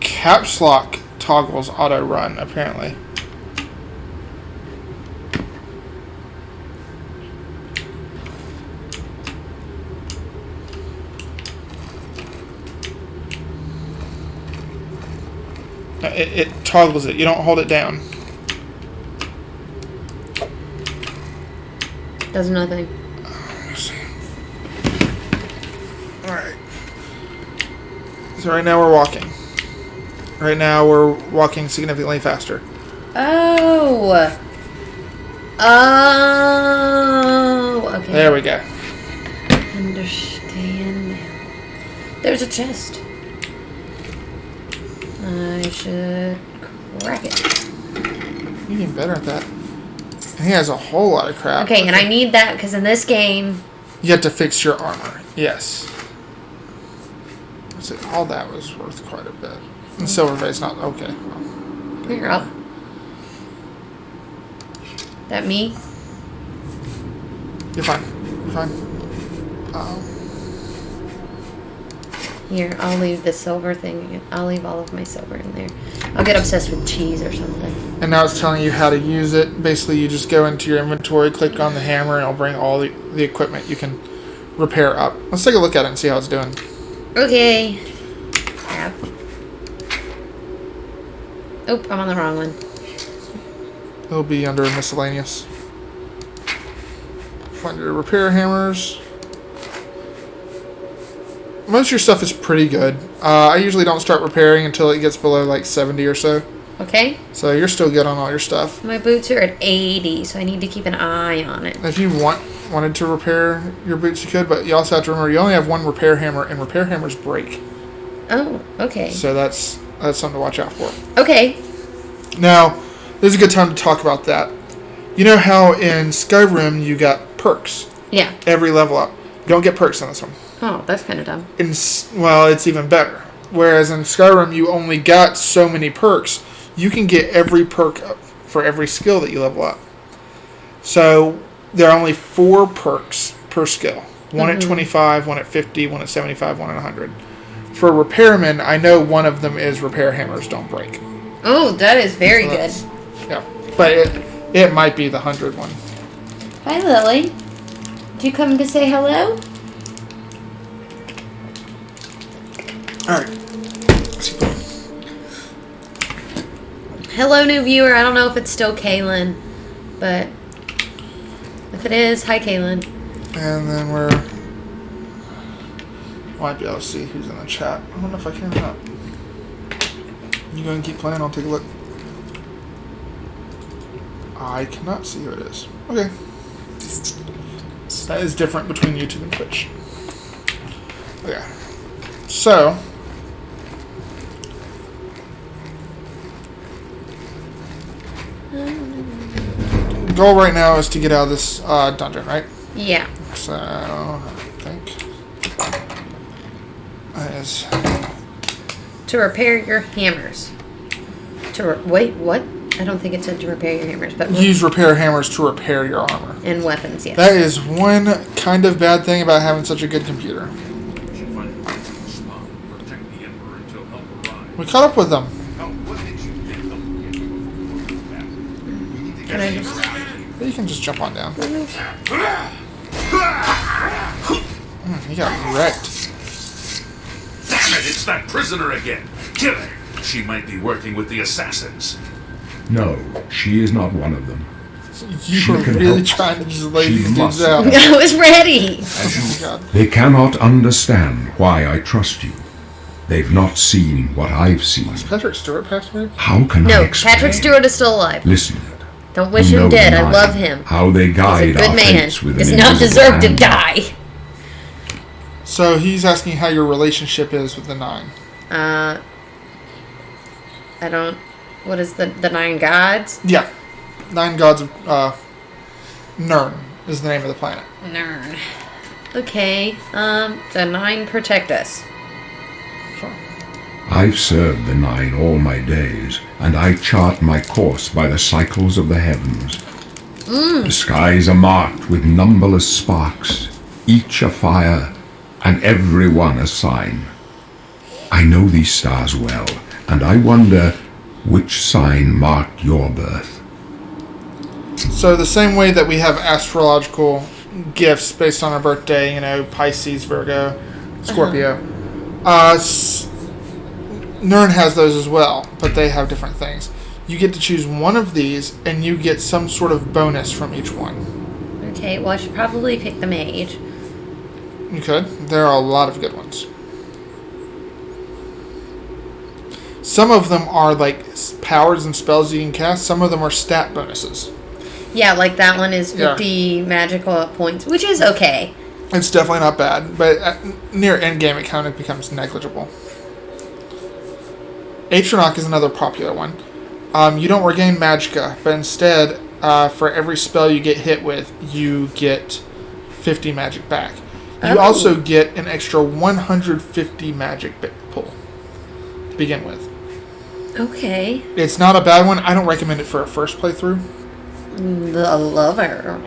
Caps lock toggles auto run, apparently. It toggles it. You don't hold it down. Does nothing. Alright. So right now we're walking. Right now we're walking significantly faster. Oh. Oh. Okay. There we go. Understand now. There's a chest. I should crack it. You're getting better at that. And he has a whole lot of crap. Okay, and I need that because in this game... You have to fix your armor. Yes. So all that was worth quite a bit. And Silverface not... Okay. Well, Here, up. That me? you're fine. You're fine. Here, I'll leave the silver thing. I'll leave all of my silver in there. I'll get obsessed with cheese or something. And now it's telling you how to use it. Basically, you just go into your inventory, click on the hammer, and it'll bring all the equipment you can repair up. Let's take a look at it and see how it's doing. Okay. Crap. Oop, I'm on the wrong one. It'll be under miscellaneous. Find your repair hammers. Most of your stuff is pretty good. I usually don't start repairing until it gets below like 70 or so. Okay. So you're still good on all your stuff. My boots are at 80, so I need to keep an eye on it. If you wanted to repair your boots, you could, but you also have to remember you only have one repair hammer, and repair hammers break. Oh, okay. So that's something to watch out for. Okay. Now, this is a good time to talk about that. You know how in Skyrim you got perks Yeah. every level up. You don't get perks in this one. Oh, that's kind of dumb. Well, it's even better. Whereas in Skyrim you only got so many perks. You can get every perk for every skill that you level up. So there are only 4 perks per skill. One at 25, one at 50, one at 75, one at 100. For repairmen, I know one of them is repair hammers don't break. Oh, that is very good. Yeah, but it might be the 100 one. Hi, Lily. Did you come to say hello? Alright. Hello, new viewer. I don't know if it's still Kaylin, but if it is, hi, Kaylin. And then we're... Might be able to see who's in the chat. I wonder if I can or not. You go and keep playing, I'll take a look. I cannot see who it is. Okay. That is different between YouTube and Twitch. Okay. So... goal right now is to get out of this dungeon, right? Yeah. So, I think that is... To repair your hammers. Wait, what? I don't think it said to repair your hammers, but use repair hammers to repair your armor. And weapons, yes. That is one kind of bad thing about having such a good computer. We caught up with them. Can I just... You can just jump on down. He got wrecked. Damn it, it's that prisoner again. Kill her. She might be working with the assassins. No, she is not one of them. You were really trying to just lay these dudes out. I was ready. Oh my God. They cannot understand why I trust you. They've not seen what I've seen. Is Patrick Stewart passed away? How can I No, explain? Patrick Stewart is still alive. Listen. Don't wish you know him dead. the I nine, love him. How they He's guide a good our man. fates with Does an not invisible deserve to hand. die. So he's asking how your relationship is with the Nine. I don't... What is the 9 gods? Yeah. 9 gods of... Nern is the name of the planet. Nern. Okay, the 9 protect us. Sure. I've served the 9 all my days, and I chart my course by the cycles of the heavens. The skies are marked with numberless sparks, each a fire, and every one a sign. I know these stars well, and I wonder which sign marked your birth. So the same way that we have astrological gifts based on our birthday, Pisces, Virgo, Scorpio, Nern has those as well, but they have different things. You get to choose one of these, and you get some sort of bonus from each one. Okay, well I should probably pick the mage. You could. There are a lot of good ones. Some of them are like powers and spells you can cast. Some of them are stat bonuses. Yeah, like that one is 50 magical points, which is okay. It's definitely not bad, but near endgame it kind of becomes negligible. Atronach is another popular one. You don't regain magicka, but instead, for every spell you get hit with, you get 50 magic back. You also get an extra 150 magic pull to begin with. Okay. It's not a bad one. I don't recommend it for a first playthrough. The lover.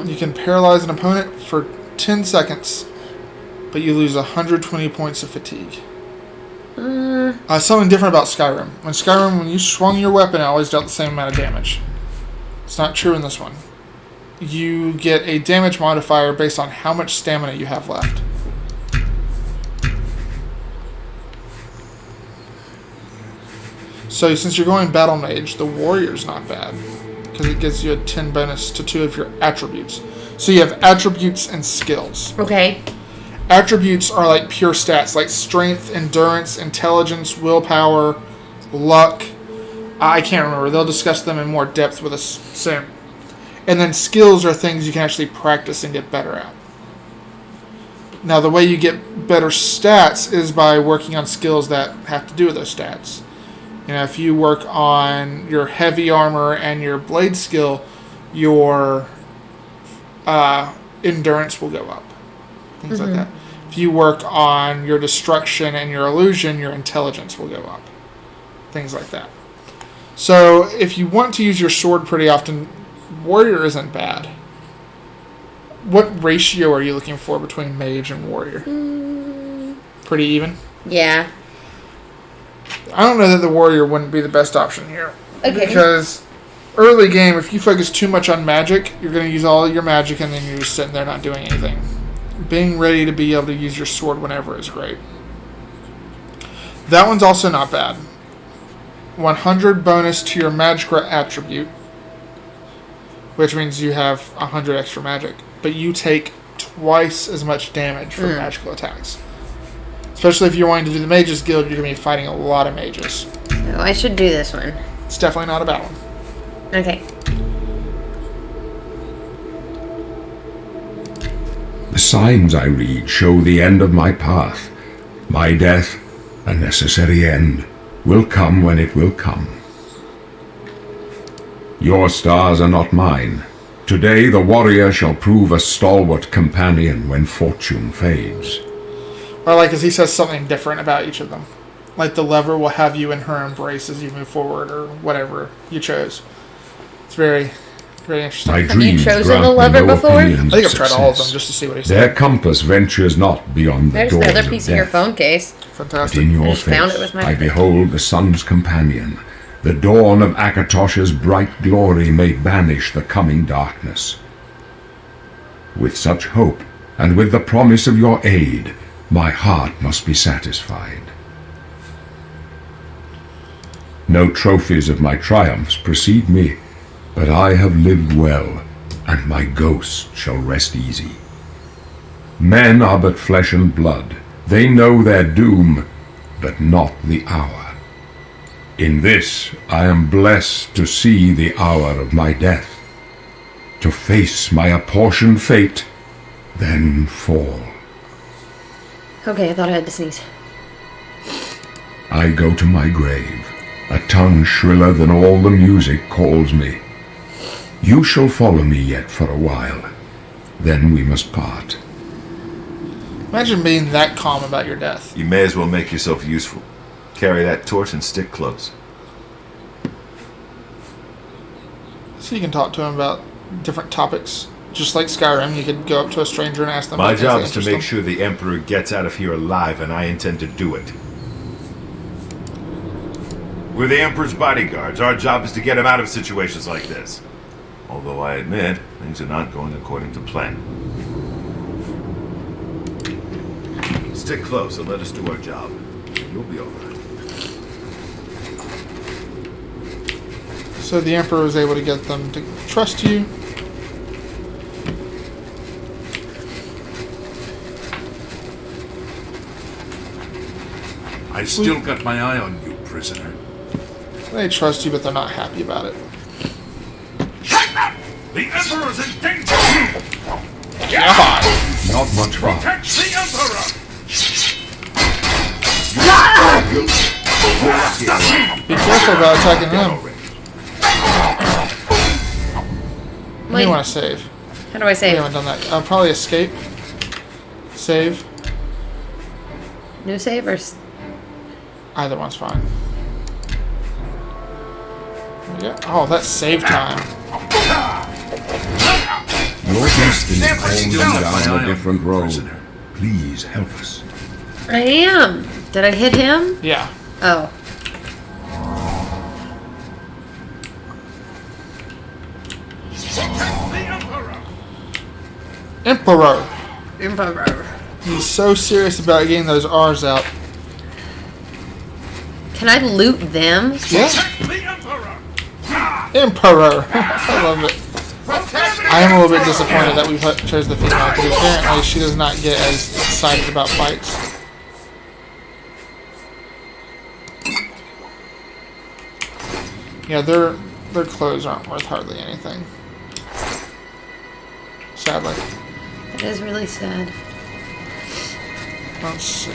You can paralyze an opponent for 10 seconds, but you lose 120 points of fatigue. Something different about Skyrim. When you swung your weapon, it always dealt the same amount of damage. It's not true in this one. You get a damage modifier based on how much stamina you have left. So since you're going Battle Mage, the Warrior's not bad, because it gives you a 10 bonus to 2 of your attributes. So you have attributes and skills. Okay. Attributes are like pure stats, like strength, endurance, intelligence, willpower, luck. I can't remember. They'll discuss them in more depth with us soon. And then skills are things you can actually practice and get better at. Now, the way you get better stats is by working on skills that have to do with those stats. If you work on your heavy armor and your blade skill, your endurance will go up. Things like that. If you work on your destruction and your illusion, your intelligence will go up. Things like that. So, if you want to use your sword pretty often, Warrior isn't bad. What ratio are you looking for between Mage and Warrior? Pretty even? Yeah. I don't know that the Warrior wouldn't be the best option here. Okay. Because early game, if you focus too much on magic, you're going to use all your magic and then you're just sitting there not doing anything. Being ready to be able to use your sword whenever is great. That one's also not bad. 100 bonus to your Magicka attribute, which means you have 100 extra magic, but you take twice as much damage from magical attacks. Especially if you're wanting to do the Mages Guild, you're going to be fighting a lot of mages. Oh, I should do this one. It's definitely not a bad one. Okay. The signs I read show the end of my path. My death, a necessary end, will come when it will come. Your stars are not mine. Today the warrior shall prove a stalwart companion when fortune fades. What I like is he says something different about each of them. like the lever will have you in her embrace as you move forward, or whatever you chose. It's very, very interesting. My Have you dreams chosen grant a me lever no before? opinions I think of I've tried all of them success. just to see what he Their said. compass ventures not beyond the There's doors the other of piece of your death. phone case. But Fantastic. in I your just found it face, with my I finger. behold the sun's companion. The dawn of Akatosh's bright glory may banish the coming darkness. With such hope, and with the promise of your aid, my heart must be satisfied. No trophies of my triumphs precede me, but I have lived well, and my ghost shall rest easy. Men are but flesh and blood. They know their doom, but not the hour. In this, I am blessed to see the hour of my death, to face my apportioned fate, then fall. Okay, I thought I had to sneeze. I go to my grave. A tongue shriller than all the music calls me. You shall follow me yet for a while. Then we must part. Imagine being that calm about your death. You may as well make yourself useful. Carry that torch and stick close. So you can talk to him about different topics. Just like Skyrim, you could go up to a stranger and ask them My about things job that is to interest make them. sure the Emperor gets out of here alive, and I intend to do it. We're the Emperor's bodyguards. Our job is to get him out of situations like this. Although I admit, things are not going according to plan. Stick close and let us do our job. You'll be all right. So the Emperor was able to get them to trust you. I still got my eye on you, prisoner. They trust you, but they're not happy about it. The Emperor's in danger! Not much fun. Protect the Emperor! Be careful about attacking them. What do Wait, you want to save? how do I We save? haven't done that. Probably escape. Save. New save or... Either one's fine. There we go. Oh, that's save time. Your destiny calls you got my eye down on a different you, road. prisoner. Please help us. I am. Did I hit him? Yeah. Oh. Protect the Emperor! Emperor. Emperor. He's so serious about getting those R's out. Can I loot them? Yeah. Protect the Emperor! Emperor. I love it. I am a little bit disappointed that we chose the female because apparently she does not get as excited about fights. Yeah, their clothes aren't worth hardly anything. Sadly. That is really sad. Let's see.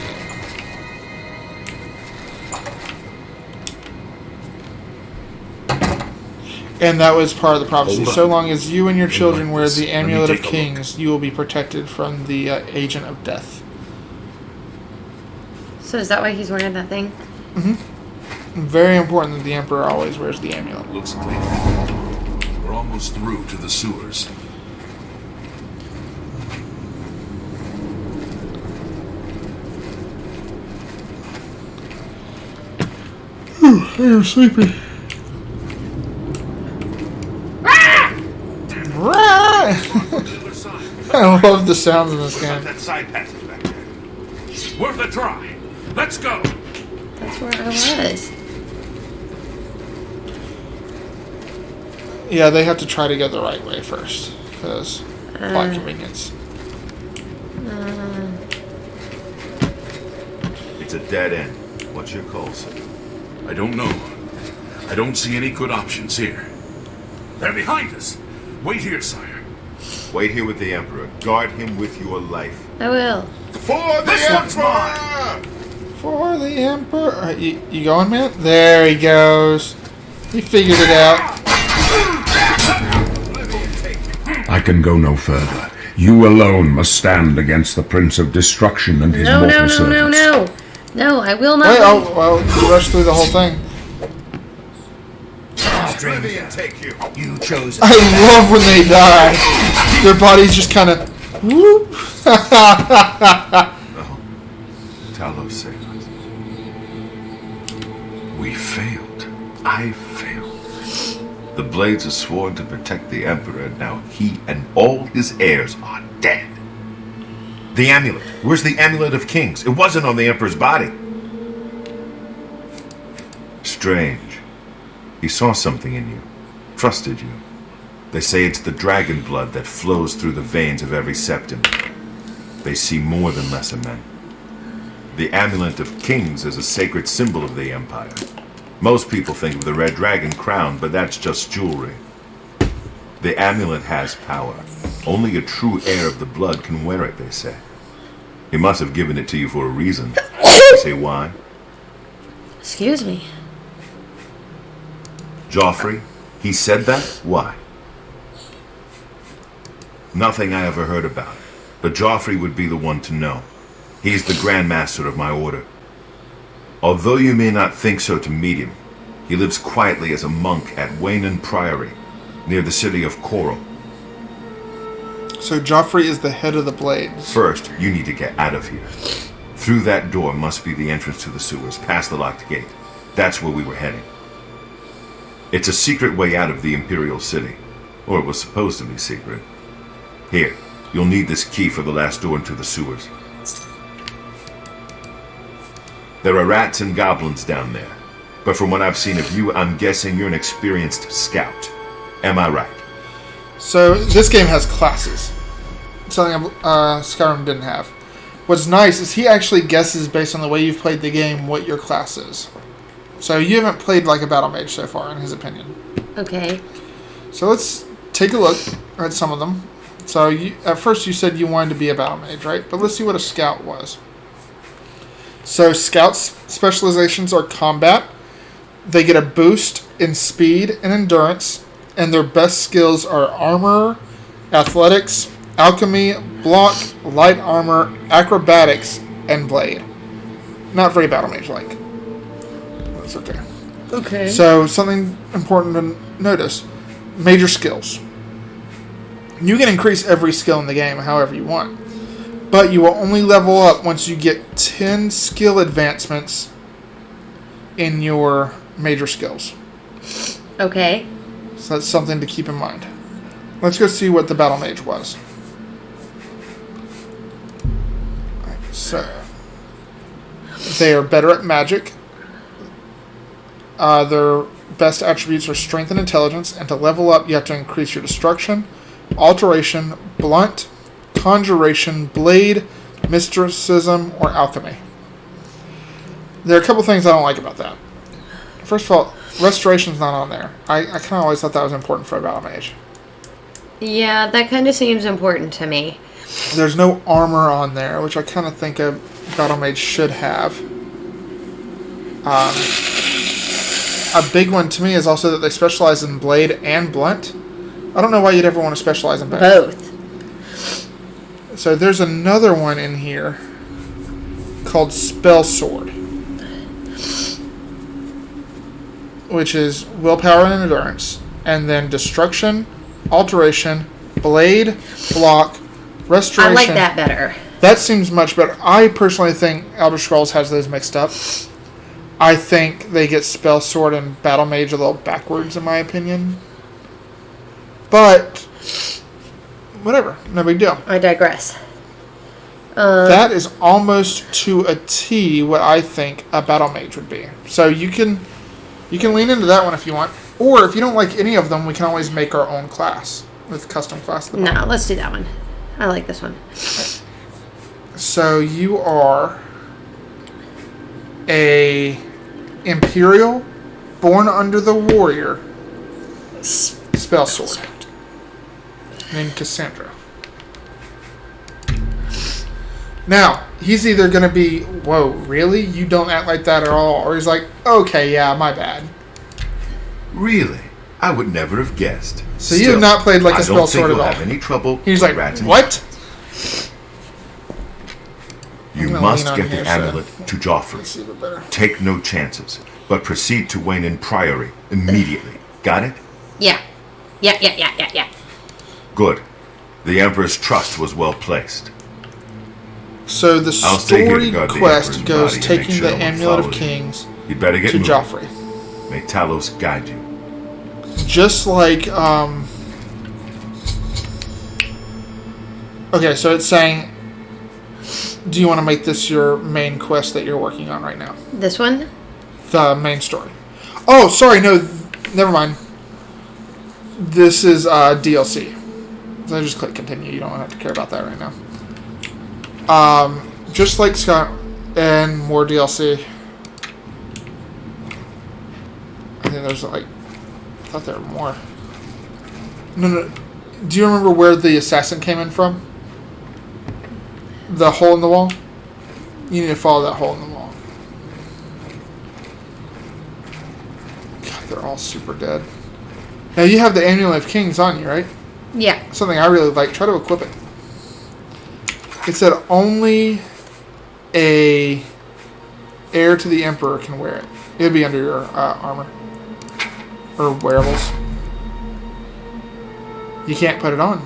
And that was part of the prophecy. Hold on. So long as you and your children wear this. the Let me Amulet of take a look. Kings, you will be protected from the Agent of Death. So is that why he's wearing that thing? Very important that the Emperor always wears the amulet. Looks clean. We're almost through to the sewers. I'm sleepy. Other side. I love the sounds in this Got game. that side passage back there. Worth a try. Let's go. That's where I was. Yeah, they have to try to go the right way first, because plot convenience. It's a dead end. What's your call, sir? I don't know. I don't see any good options here. They're behind us. Wait here, sire. Wait here with the Emperor. Guard him with your life. I will. For the This one's Emperor! For the Emperor. You going, man? There he goes. He figured it out. I can go no further. You alone must stand against the Prince of Destruction and his No, mortal no, no, no, servants. no. No, I will not. Wait, oh, well, you rushed through the whole thing. Oblivion take you. You chose I love when they die. Their bodies just kind of... whoop. Talos saved us. We failed. I failed. The Blades are sworn to protect the Emperor, and now he and all his heirs are dead. The amulet. Where's the amulet of kings? It wasn't on the Emperor's body. Strange. He saw something in you. Trusted you. They say it's the dragon blood that flows through the veins of every septim. They see more than lesser men. The amulet of kings is a sacred symbol of the Empire. Most people think of the red dragon crown, but that's just jewelry. The amulet has power. Only a true heir of the blood can wear it, they say. He must have given it to you for a reason. Say why? Excuse me. Joffrey? He said that? Why? Nothing I ever heard about it, but Joffrey would be the one to know. He's the Grand Master of my order. Although you may not think so to meet him, he lives quietly as a monk at Waynon Priory, near the city of Coral. So Joffrey is the head of the Blades. First, you need to get out of here. Through that door must be the entrance to the sewers, past the locked gate. That's where we were heading. It's a secret way out of the Imperial City. Or it was supposed to be secret. Here, you'll need this key for the last door into the sewers. There are rats and goblins down there. But from what I've seen of you, I'm guessing you're an experienced scout. Am I right? So this game has classes. Something Skyrim didn't have. What's nice is he actually guesses based on the way you've played the game what your class is. So you haven't played like a battle mage so far, in his opinion. Okay. So let's take a look at some of them. So at first you said you wanted to be a battle mage, right? But let's see what a scout was. So scouts' specializations are combat. They get a boost in speed and endurance, and their best skills are armor, athletics, alchemy, block, light armor, acrobatics, and blade. Not very battle mage-like. That's okay. Okay. So something important to notice. Major skills. You can increase every skill in the game however you want. But you will only level up once you get 10 skill advancements in your major skills. Okay. So that's something to keep in mind. Let's go see what the battle mage was. So, they are better at magic. Their best attributes are strength and intelligence, and to level up you have to increase your destruction, alteration, blunt, conjuration, blade, mysticism, or alchemy. There are a couple things I don't like about that. First of all, restoration's not on there. I kind of always thought that was important for a battle mage. Yeah, that kind of seems important to me. There's no armor on there, which I kind of think a battle mage should have. A big one to me is also that they specialize in blade and blunt. I don't know why you'd ever want to specialize in both. Both. So there's another one in here called Spell Sword, which is willpower and endurance, and then destruction, alteration, blade, block, restoration. I like that better. That seems much better. I personally think Elder Scrolls has those mixed up. I think they get Spell Sword and Battle Mage a little backwards, in my opinion. But whatever, no big deal. I digress. That is almost to a T what I think a battle mage would be. So you can lean into that one if you want, or if you don't like any of them, we can always make our own class with custom class. No, let's do that one. I like this one. So you are a Imperial, born under the warrior, spell sword, named Cassandra. Now, he's either going to be, whoa, really? You don't act like that at all? Or he's like, okay, yeah, my bad. Really? I would never have guessed. So you have not played like a spell sword at all. I don't think you'll have any trouble. He's like, rats and what? You I'm gonna must lean on get here, the so amulet to Joffrey. let's see a bit better. Take no chances, but proceed to Wayne Priory immediately. Got it? Yeah. Yeah. Good. The Emperor's trust was well placed. So the I'll stay here to story guard the quest Emperor's goes body and taking make sure the no one Amulet of follows you. Kings You'd better get to moving. Joffrey. May Talos guide you. Just like, okay, so it's saying, do you want to make this your main quest that you're working on right now? This one? The main story. Oh, sorry, no, never mind. This is DLC. So I just click continue. You don't have to care about that right now. Just like Scott and more DLC. I think there's like, I thought there were more. No. Do you remember where the assassin came in from? The hole in the wall? You need to follow that hole in the wall. God, they're all super dead. Now you have the Amulet of Kings on you, right? Yeah. Something I really like. Try to equip it. It said only a heir to the Emperor can wear it. It would be under your armor. Or wearables. You can't put it on.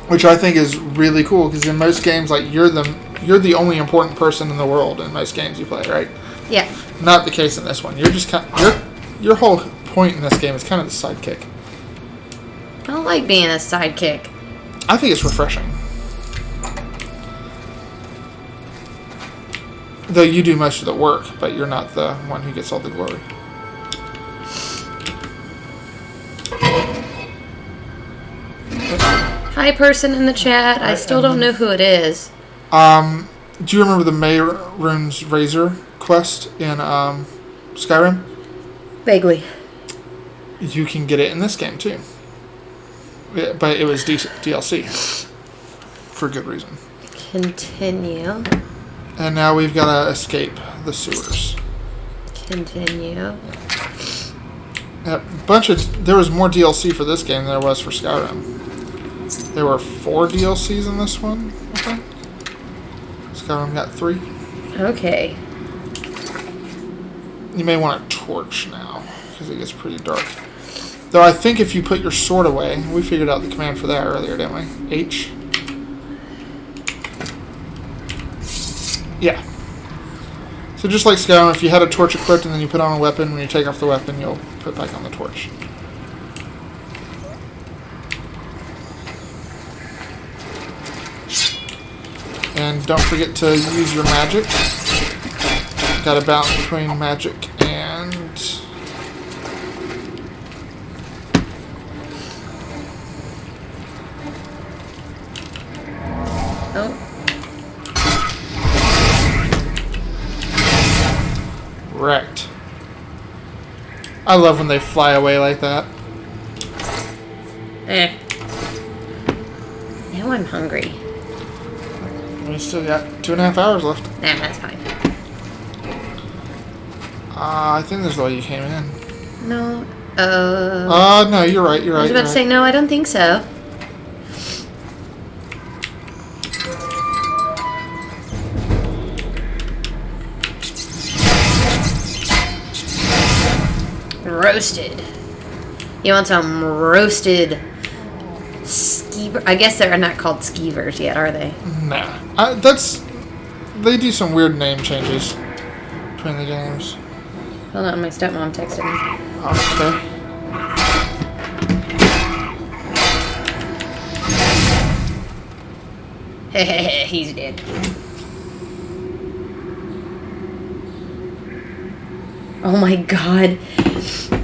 Which I think is really cool, because in most games, like, you're the only important person in the world in most games you play, right? Yeah. Not the case in this one. You're just kind of, your whole point in this game is kind of the sidekick. I don't like being a sidekick. I think it's refreshing. Though you do most of the work, but you're not the one who gets all the glory. Hi, person in the chat. I still don't know who it is. Do you remember the Mayrune's Razor quest in Skyrim? Vaguely. You can get it in this game too. Yeah, but it was DLC. For good reason. Continue. And now we've got to escape the sewers. Continue. There was more DLC for this game than there was for Skyrim. There were 4 DLCs in this one, I think. Skyrim got 3. Okay. You may want a torch now, because it gets pretty dark. Though I think if you put your sword away, we figured out the command for that earlier, didn't we? H. Yeah. So just like Skyrim, if you had a torch equipped and then you put on a weapon, when you take off the weapon, you'll put back on the torch. And don't forget to use your magic. Got to balance between magic and... Oh. Wrecked. I love when they fly away like that. Now I'm hungry. We still got 2.5 hours left. Nah, that's fine. I think this is the way you came in. No. No, you're right. I was about to say, no, I don't think so. Roasted. You want some roasted skeever? I guess they're not called skeevers yet, are they? Nah. They do some weird name changes between the games. Hold on, my stepmom texted me. Okay. He's dead. Oh my god.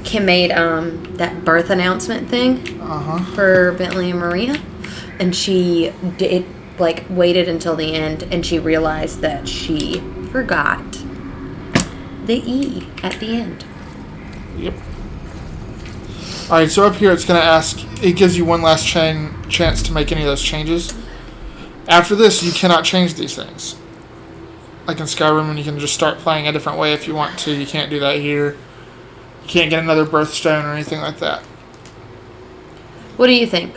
Kim made that birth announcement thing for Bentley and Maria. And she did, like, waited until the end and she realized that she forgot the E at the end. Yep. Alright, so up here it's going to ask, it gives you one last chance to make any of those changes. After this, you cannot change these things. Like in Skyrim, and you can just start playing a different way if you want to. You can't do that here. You can't get another birthstone or anything like that. What do you think?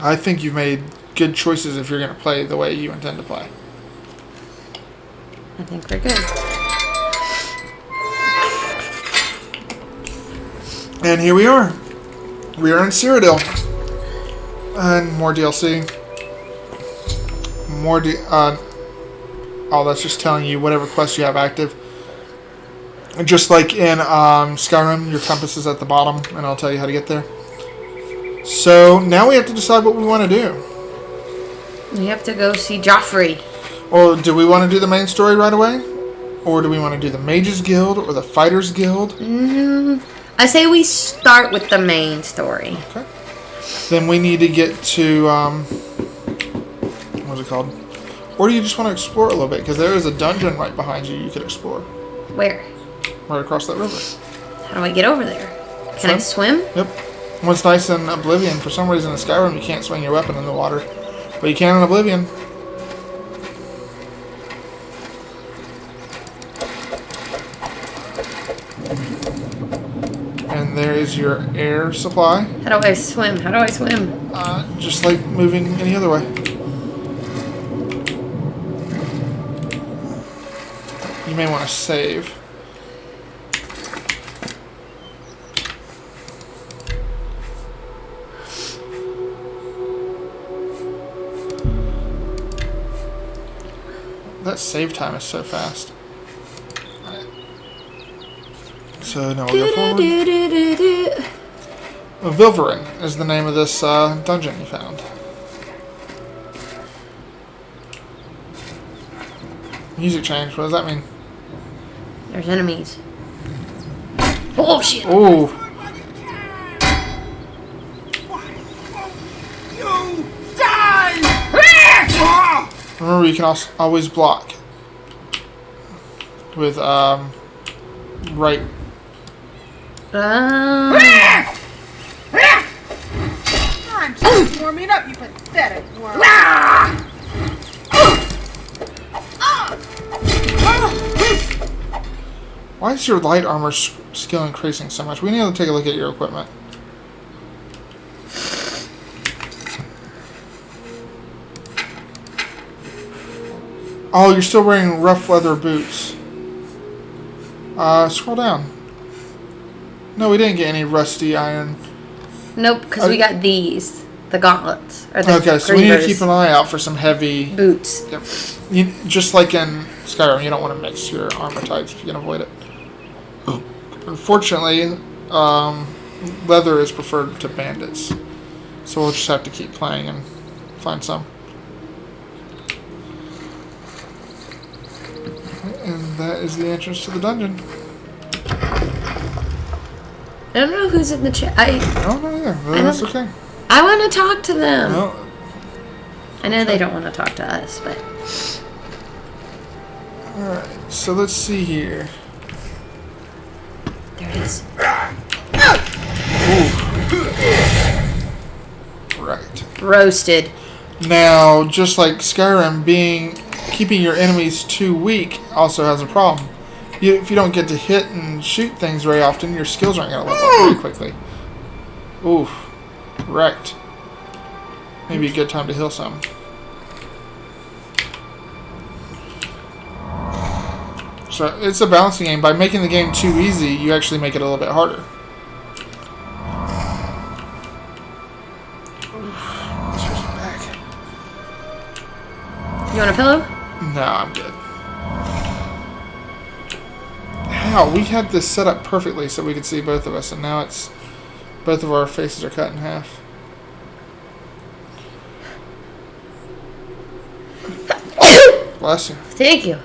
I think you've made good choices if you're going to play the way you intend to play. I think we're good. And here we are. We are in Cyrodiil. And more DLC. Oh, that's just telling you whatever quest you have active. And just like in Skyrim, your compass is at the bottom, and I'll tell you how to get there. So now we have to decide what we want to do. We have to go see Joffrey. Or do we want to do the main story right away? Or do we want to do the Mages Guild or the Fighters Guild? I say we start with the main story. Okay. Then we need to get to, what's it called? Or do you just want to explore a little bit? Because there is a dungeon right behind you could explore. Where? Right across that river. How do I get over there? Can I swim? Yep. What's nice in Oblivion, for some reason in Skyrim you can't swing your weapon in the water. But you can in Oblivion. And there is your air supply. How do I swim? How do I swim? Just like moving any other way. You may want to save. That save time is so fast. Right. So now we'll go forward. Vilverin is the name of this dungeon you found. Music change, what does that mean? There's enemies. Oh shit! Ooh. You die! Remember, you can also always block with right. I'm just warming up, you pathetic worm. Why is your light armor skill increasing so much? We need to take a look at your equipment. Oh, you're still wearing rough leather boots. Scroll down. No, we didn't get any rusty iron. Nope, because we got these. The gauntlets. Or the Okay, so we need to grievers. keep an eye out for some heavy Boots. Yep. Just like in Skyrim, you don't want to mix your armor types if you can avoid it. Unfortunately, leather is preferred to bandits. So we'll just have to keep playing and find some. And that is the entrance to the dungeon. I don't know who's in the chat. I don't know either, but that's okay. I want to talk to them. Well, I know they don't want to talk to us, but... Alright, so let's see here. There it is. Right. Roasted. Now, just like Skyrim, keeping your enemies too weak also has a problem. If you don't get to hit and shoot things very often, your skills aren't going to level up very quickly. Ooh, wrecked. Maybe a good time to heal some. So it's a balancing game. By making the game too easy, you actually make it a little bit harder. You want a pillow? No, I'm good. How? We had this set up perfectly so we could see both of us, and now it's... both of our faces are cut in half. Bless you. Thank you.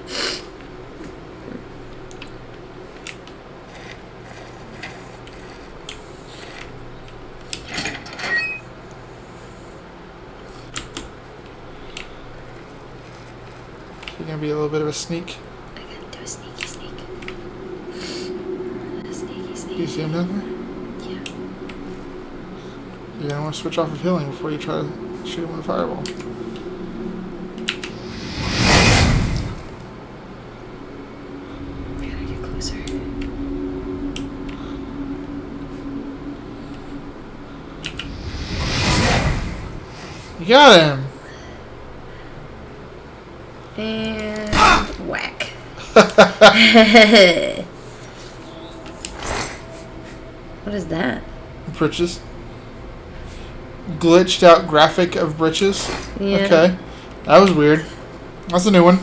You're gonna be a little bit of a sneak. I gotta do a sneaky sneak. A sneaky sneak. You see him down there? Yeah. You're gonna want to switch off of healing before you try to shoot him with a fireball. I gotta get closer. You got him! And whack. What is that? Britches. Glitched out graphic of britches. Yeah. Okay. That was weird. That's a new one.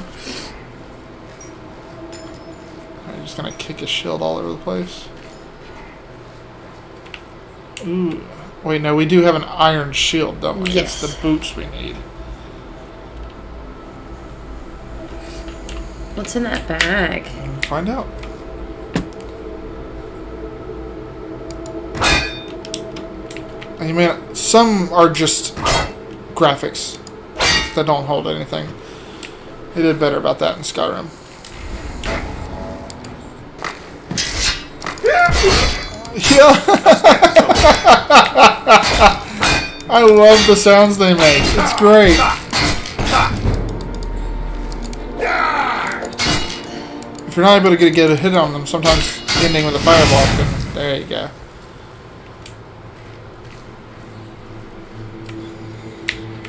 I'm just gonna kick his shield all over the place. Ooh. Wait, no, we do have an iron shield, don't we? Yes. It's the boots we need. What's in that bag? Find out. And you may some are just graphics that don't hold anything. They did better about that in Skyrim. Yeah. I love the sounds they make. It's great. If you're not able to get a hit on them, sometimes ending with a fireball can... There you go.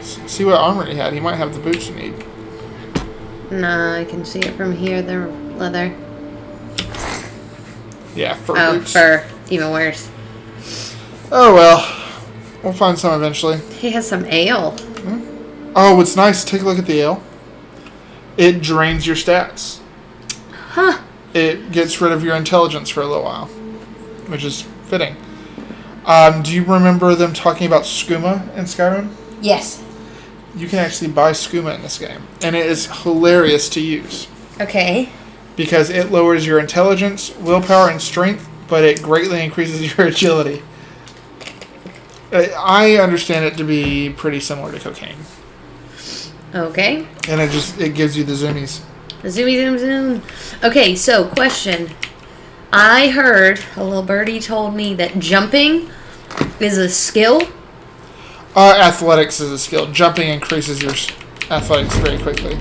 See what armor he had. He might have the boots you need. Nah, I can see it from here. They're leather. Yeah, fur boots. Fur. Even worse. Oh well. We'll find some eventually. He has some ale. Oh, what's nice, take a look at the ale. It drains your stats. Huh. It gets rid of your intelligence for a little while. Which is fitting. Do you remember them talking about skooma in Skyrim? Yes. You can actually buy skooma in this game. And it is hilarious to use. Okay. Because it lowers your intelligence, willpower, and strength, but it greatly increases your agility. I understand it to be pretty similar to cocaine. Okay. And it gives you the zoomies. Zoomy zoom zoom. Okay, so question. I heard, a little birdie told me that jumping is a skill. Athletics is a skill. Jumping increases your athletics very quickly.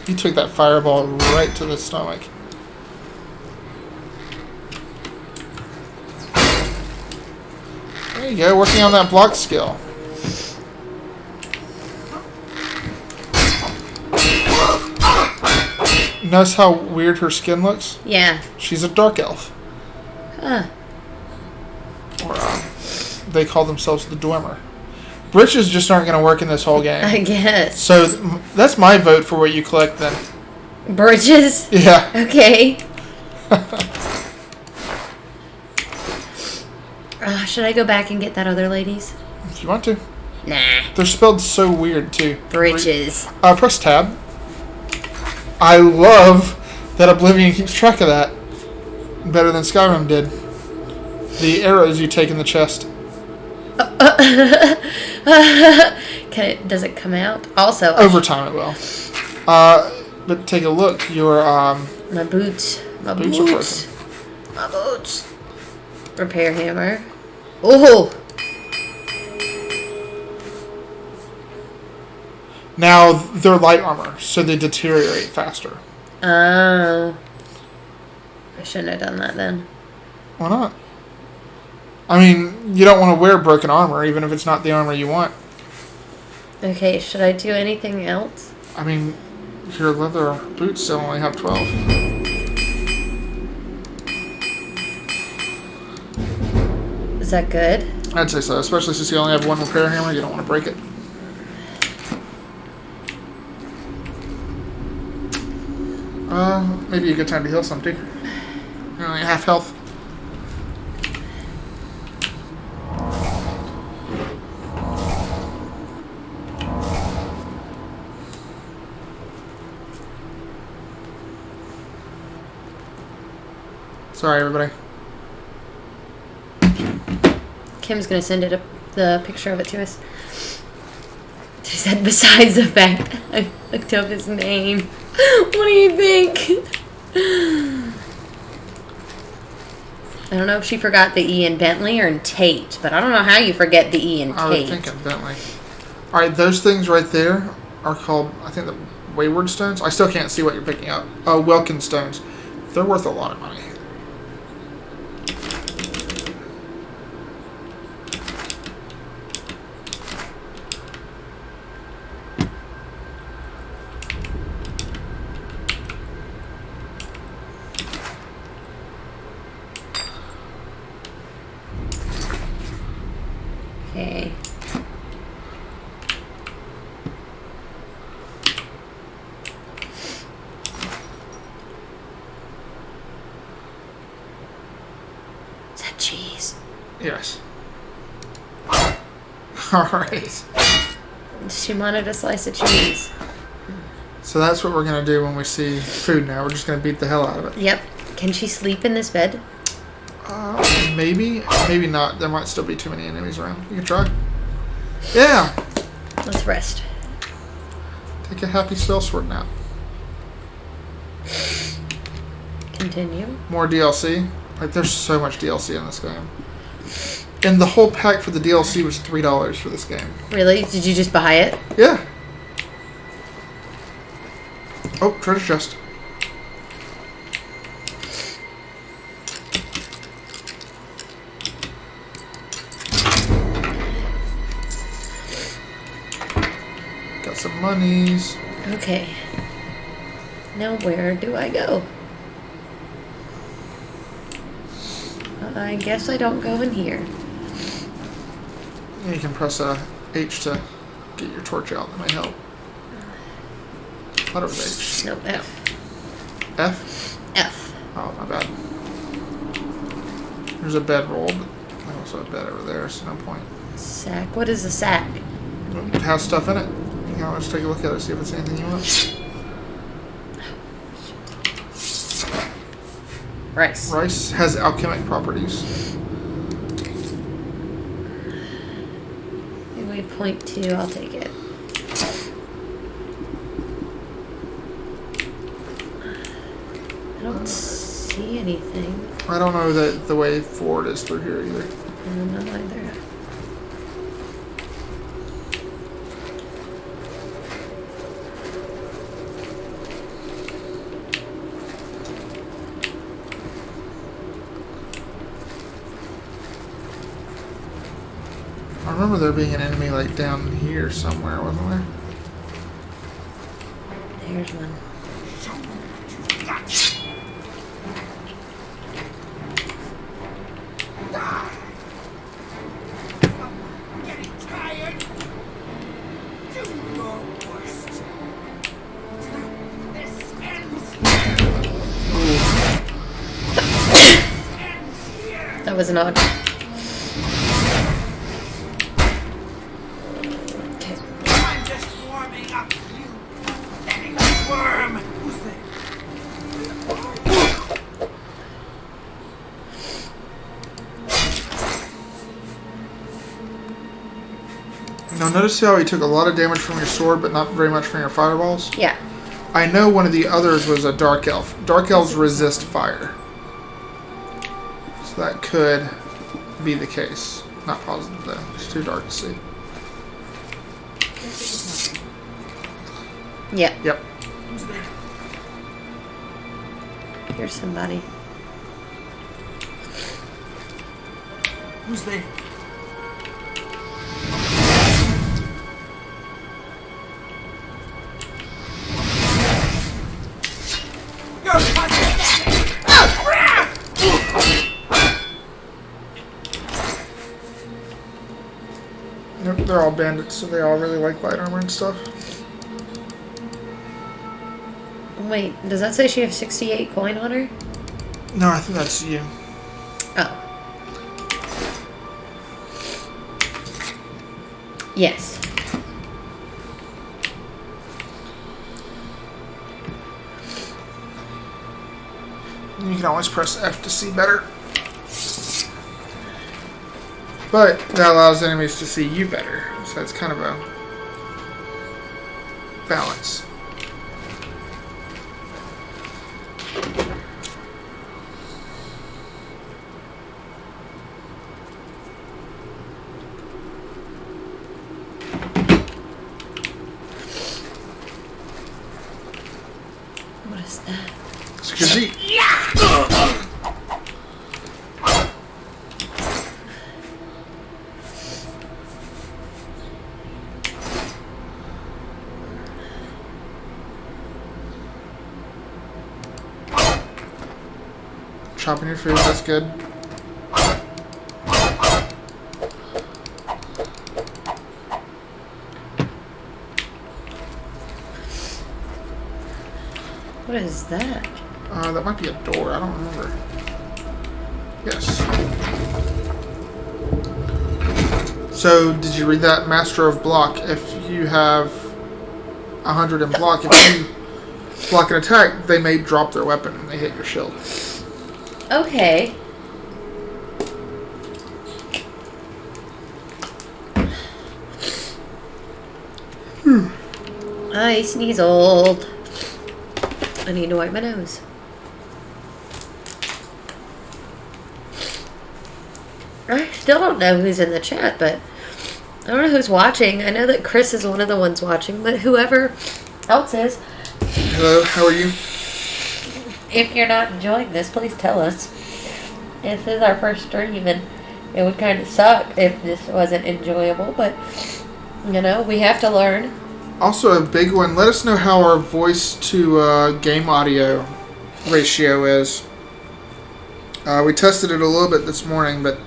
He took that fireball right to the stomach. There you go, working on that block skill. Notice how weird her skin looks? Yeah. She's a dark elf. Huh. Or they call themselves the Dwemer. Britches just aren't going to work in this whole game. I guess. So that's my vote for what you collect then. Bridges? Yeah. Okay. Should I go back and get that other lady's? If you want to. Nah. They're spelled so weird too. Bridges. Press tab. I love that Oblivion keeps track of that. Better than Skyrim did. The arrows you take in the chest. Does it come out? Also, Over time it will. But take a look. Your my boots. My boots boots. are broken. My boots. Repair hammer. Oh. Now they're light armor, so they deteriorate faster. Oh. I shouldn't have done that then. Why not? I mean, you don't want to wear broken armor, even if it's not the armor you want. Okay, should I do anything else? I mean, your leather boots still only have 12. Is that good? I'd say so, especially since you only have one repair hammer, you don't want to break it. Maybe a good time to heal some too. You're only half health. Sorry, everybody. Kim's gonna send the picture of it to us. She said, besides the fact I looked up his name. What do you think? I don't know if she forgot the E in Bentley or in Tate, but I don't know how you forget the E in Tate. I was thinking Bentley. Alright, those things right there are called, I think, the Wayward Stones. I still can't see what you're picking up. Welkin Stones. They're worth a lot of money. Okay. Is that cheese? Yes. Alright. She wanted a slice of cheese. So that's what we're going to do when we see food now. We're just going to beat the hell out of it. Yep. Can she sleep in this bed? Maybe. Maybe not. There might still be too many enemies around. You can try. Yeah. Let's rest. Take a happy spell sword nap. Continue. More DLC. Like, there's so much DLC in this game. And the whole pack for the DLC was $3 for this game. Really? Did you just buy it? Yeah. Oh, treasure chest. Got some monies. Okay. Now where do I go? I guess I don't go in here. You can press H to get your torch out. That might help. I thought it was H. No, F. F? F. Oh, my bad. There's a bed roll, but there's also a bed over there, so no point. Sack. What is a sack? It has stuff in it. You know, let's take a look at it, see if it's anything you want. Rice. Rice has alchemic properties. Anyway, 0.2, I'll take it. I don't see anything. I don't know that the way forward is through here either. I don't know either. I remember there being an enemy like down here somewhere, wasn't there? There's one. That was an odd. Okay. I'm just warming up, you pathetic worm. Who's there? Now notice how he took a lot of damage from your sword, but not very much from your fireballs? Yeah. I know one of the others was a dark elf. Dark elves resist fire. So that could be the case. Not positive though. It's too dark to see. Yeah. Yep. Who's there? Here's somebody. Who's there? Yep, they're all bandits, so they all really like light armor and stuff. Wait, does that say she has 68 coin on her? No, I think that's you. Oh. Yes. You can always press F to see better. But that allows enemies to see you better. So it's kind of a balance. What is that? It's a good beat. Chopping your food, that's good. is that? That might be a door. I don't remember. Yes. So, did you read that? Master of Block. If you have 100 in block, if you block an attack, they may drop their weapon and they hit your shield. Okay. I sneeze old. I need to wipe my nose. I still don't know who's in the chat, but I don't know who's watching. I know that Chris is one of the ones watching, but whoever else is. Hello, how are you? If you're not enjoying this, please tell us. This is our first stream, and it would kind of suck if this wasn't enjoyable, but, you know, we have to learn. Also, a big one, let us know how our voice to game audio ratio is. We tested it a little bit this morning, but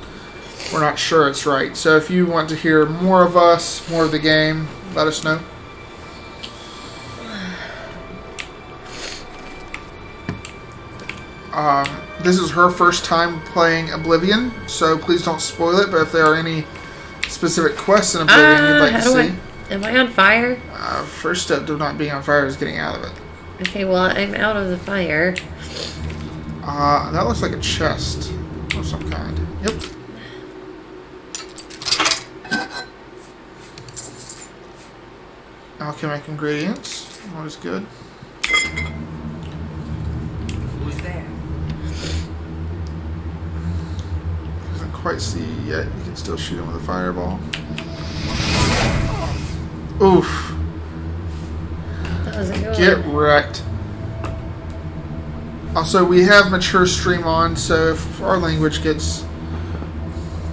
we're not sure it's right. So if you want to hear more of us, more of the game, let us know. This is her first time playing Oblivion, so please don't spoil it, but if there are any specific quests in Oblivion you'd like to see. Am I on fire? First step to not being on fire is getting out of it. Okay, well, I'm out of the fire. That looks like a chest of some kind. Yep. Alchemic ingredients. Always good. Who's there? Doesn't quite see yet. You can still shoot him with a fireball. Oof. That was a good Get one. wrecked. Also, we have mature stream on, so if our language gets...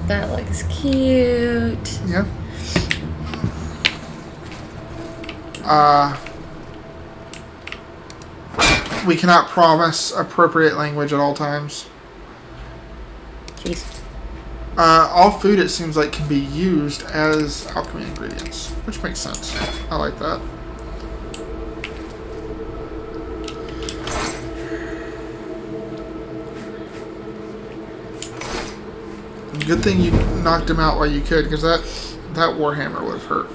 That looks cute. Yeah. We cannot promise appropriate language at all times. Jeez. All food, it seems like, can be used as alchemy ingredients, which makes sense. I like that. Good thing you knocked him out while you could, because that warhammer would have hurt.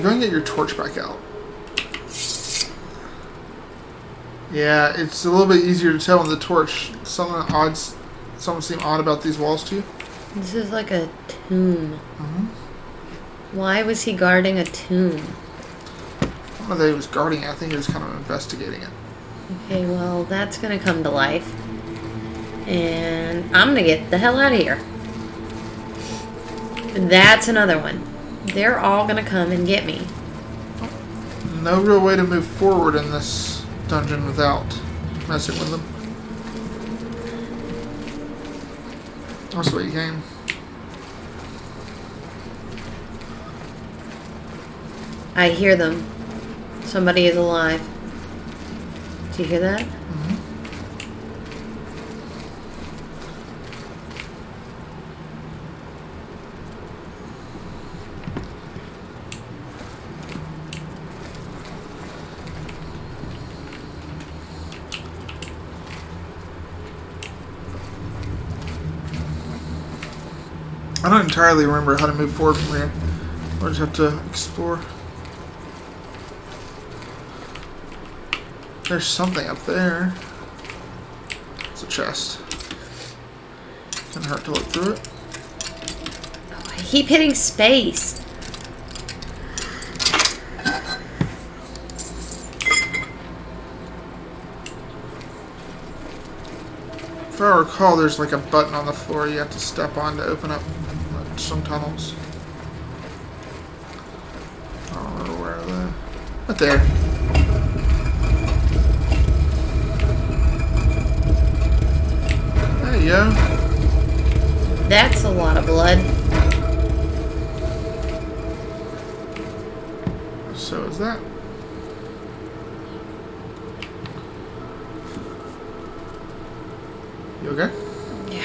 Go and get your torch back out. Yeah, it's a little bit easier to tell in the torch. Something seem odd about these walls to you? This is like a tomb. Why was he guarding a tomb? I don't know that he was guarding it. I think he was kind of investigating it. Okay, well, that's gonna come to life. And I'm gonna get the hell out of here. And that's another one. They're all gonna come and get me. No real way to move forward in this dungeon without messing with them. That's the way you came. I hear them. Somebody is alive. Do you hear that? I don't entirely remember how to move forward from here. I'll just have to explore. There's something up there. It's a chest. Doesn't hurt to look through it. Oh, I keep hitting space. If I recall, there's like a button on the floor you have to step on to open up some tunnels. I don't remember where they're. Right there. There you go. That's a lot of blood. So is that. You okay? Yeah.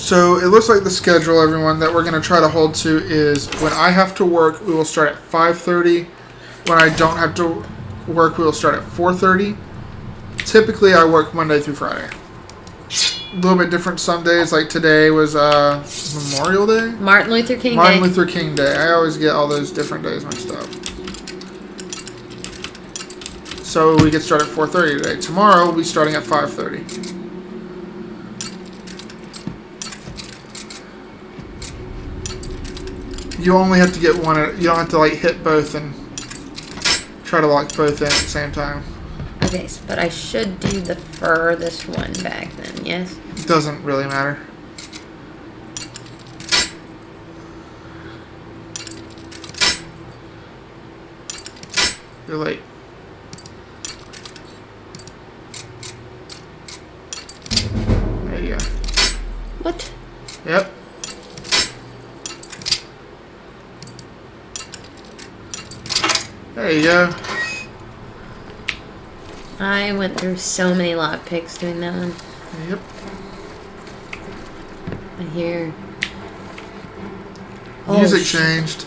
So it looks like the schedule, everyone, that we're going to try to hold to is when I have to work, we will start at 5:30. When I don't have to work, we will start at 4:30. Typically, I work Monday through Friday. A little bit different some days, like today was Memorial Day? Martin Luther King Day. Martin Luther King Day. I always get all those different days mixed up. So we get started at 4:30 today. Tomorrow we'll be starting at 5:30. You only have to get one. You don't have to like hit both and try to lock both in at the same time. Okay, but I should do the furthest one back then, yes? It doesn't really matter. You're late. There you go. What? Yep. There you go. I went through so many lockpicks doing that one. Yep. I hear... Music changed.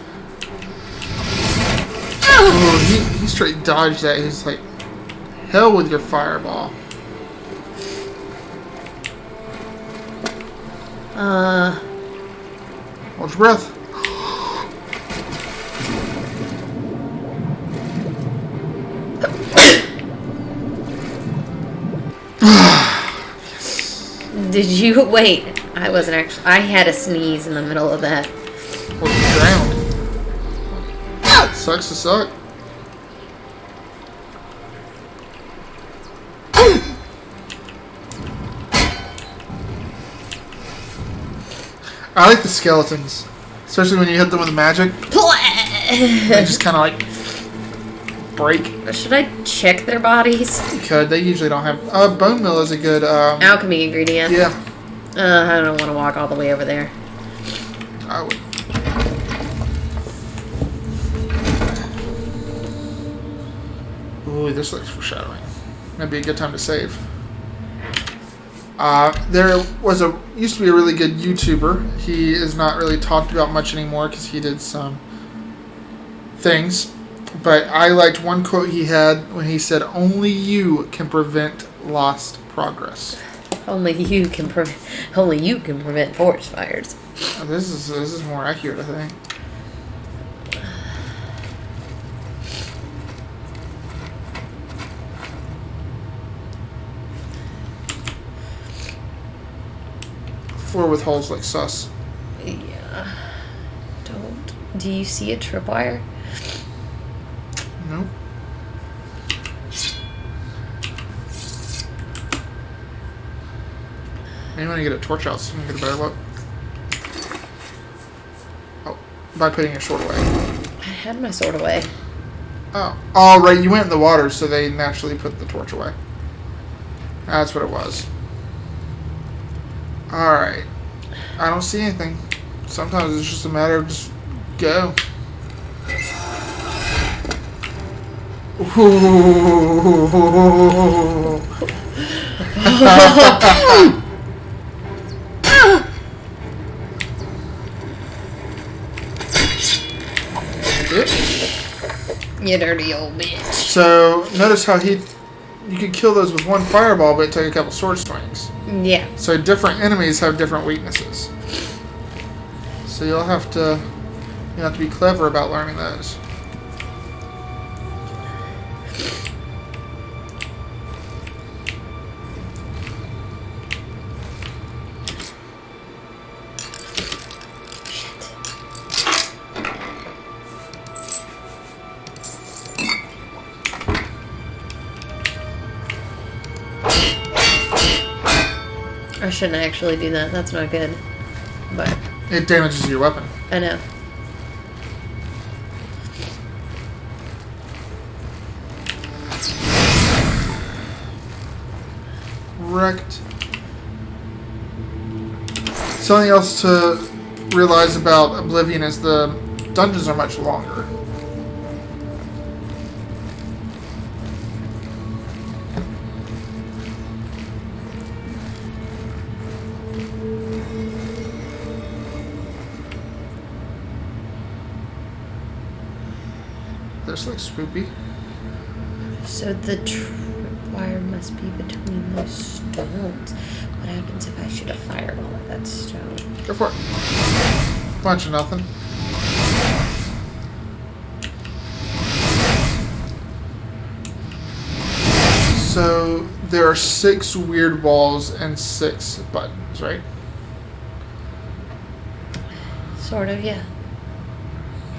Oh, he straight dodged that. He's like, hell with your fireball. Hold your breath. Did you wait? I wasn't actually. I had a sneeze in the middle of that. Hold the ground. It sucks to suck. I like the skeletons, especially when you hit them with magic. They just kind of like break. Should I check their bodies? You could. They usually don't have. Bone meal is a good. Alchemy ingredient. Yeah. I don't want to walk all the way over there. I would. Ooh, this looks foreshadowing. That'd be a good time to save. There was used to be a really good YouTuber. He is not really talked about much anymore because he did some things. But I liked one quote he had when he said, "Only you can prevent lost progress." Only you can prevent forest fires. This is more accurate, I think. Floor with holes like sus. Yeah. Don't. Do you see a tripwire? Nope. Maybe when I get a torch out so I can get a better look. Oh, by putting your sword away. I had my sword away. Oh. Oh, right, you went in the water, so they naturally put the torch away. That's what it was. Alright. I don't see anything. Sometimes it's just a matter of just go. Ooh. You dirty old bitch. So, notice how you could kill those with one fireball, but it took a couple sword swings. Yeah. So different enemies have different weaknesses. So you'll have to be clever about learning those. I shouldn't actually do that. That's not good. But It damages your weapon. I know. Wrecked. Something else to realize about Oblivion is the dungeons are much longer. This looks spoopy. So the tripwire must be between those stones. What happens if I shoot a fireball at that stone? Go for it. Bunch of nothing. So there are 6 weird walls and 6 buttons, right? Sort of, yeah.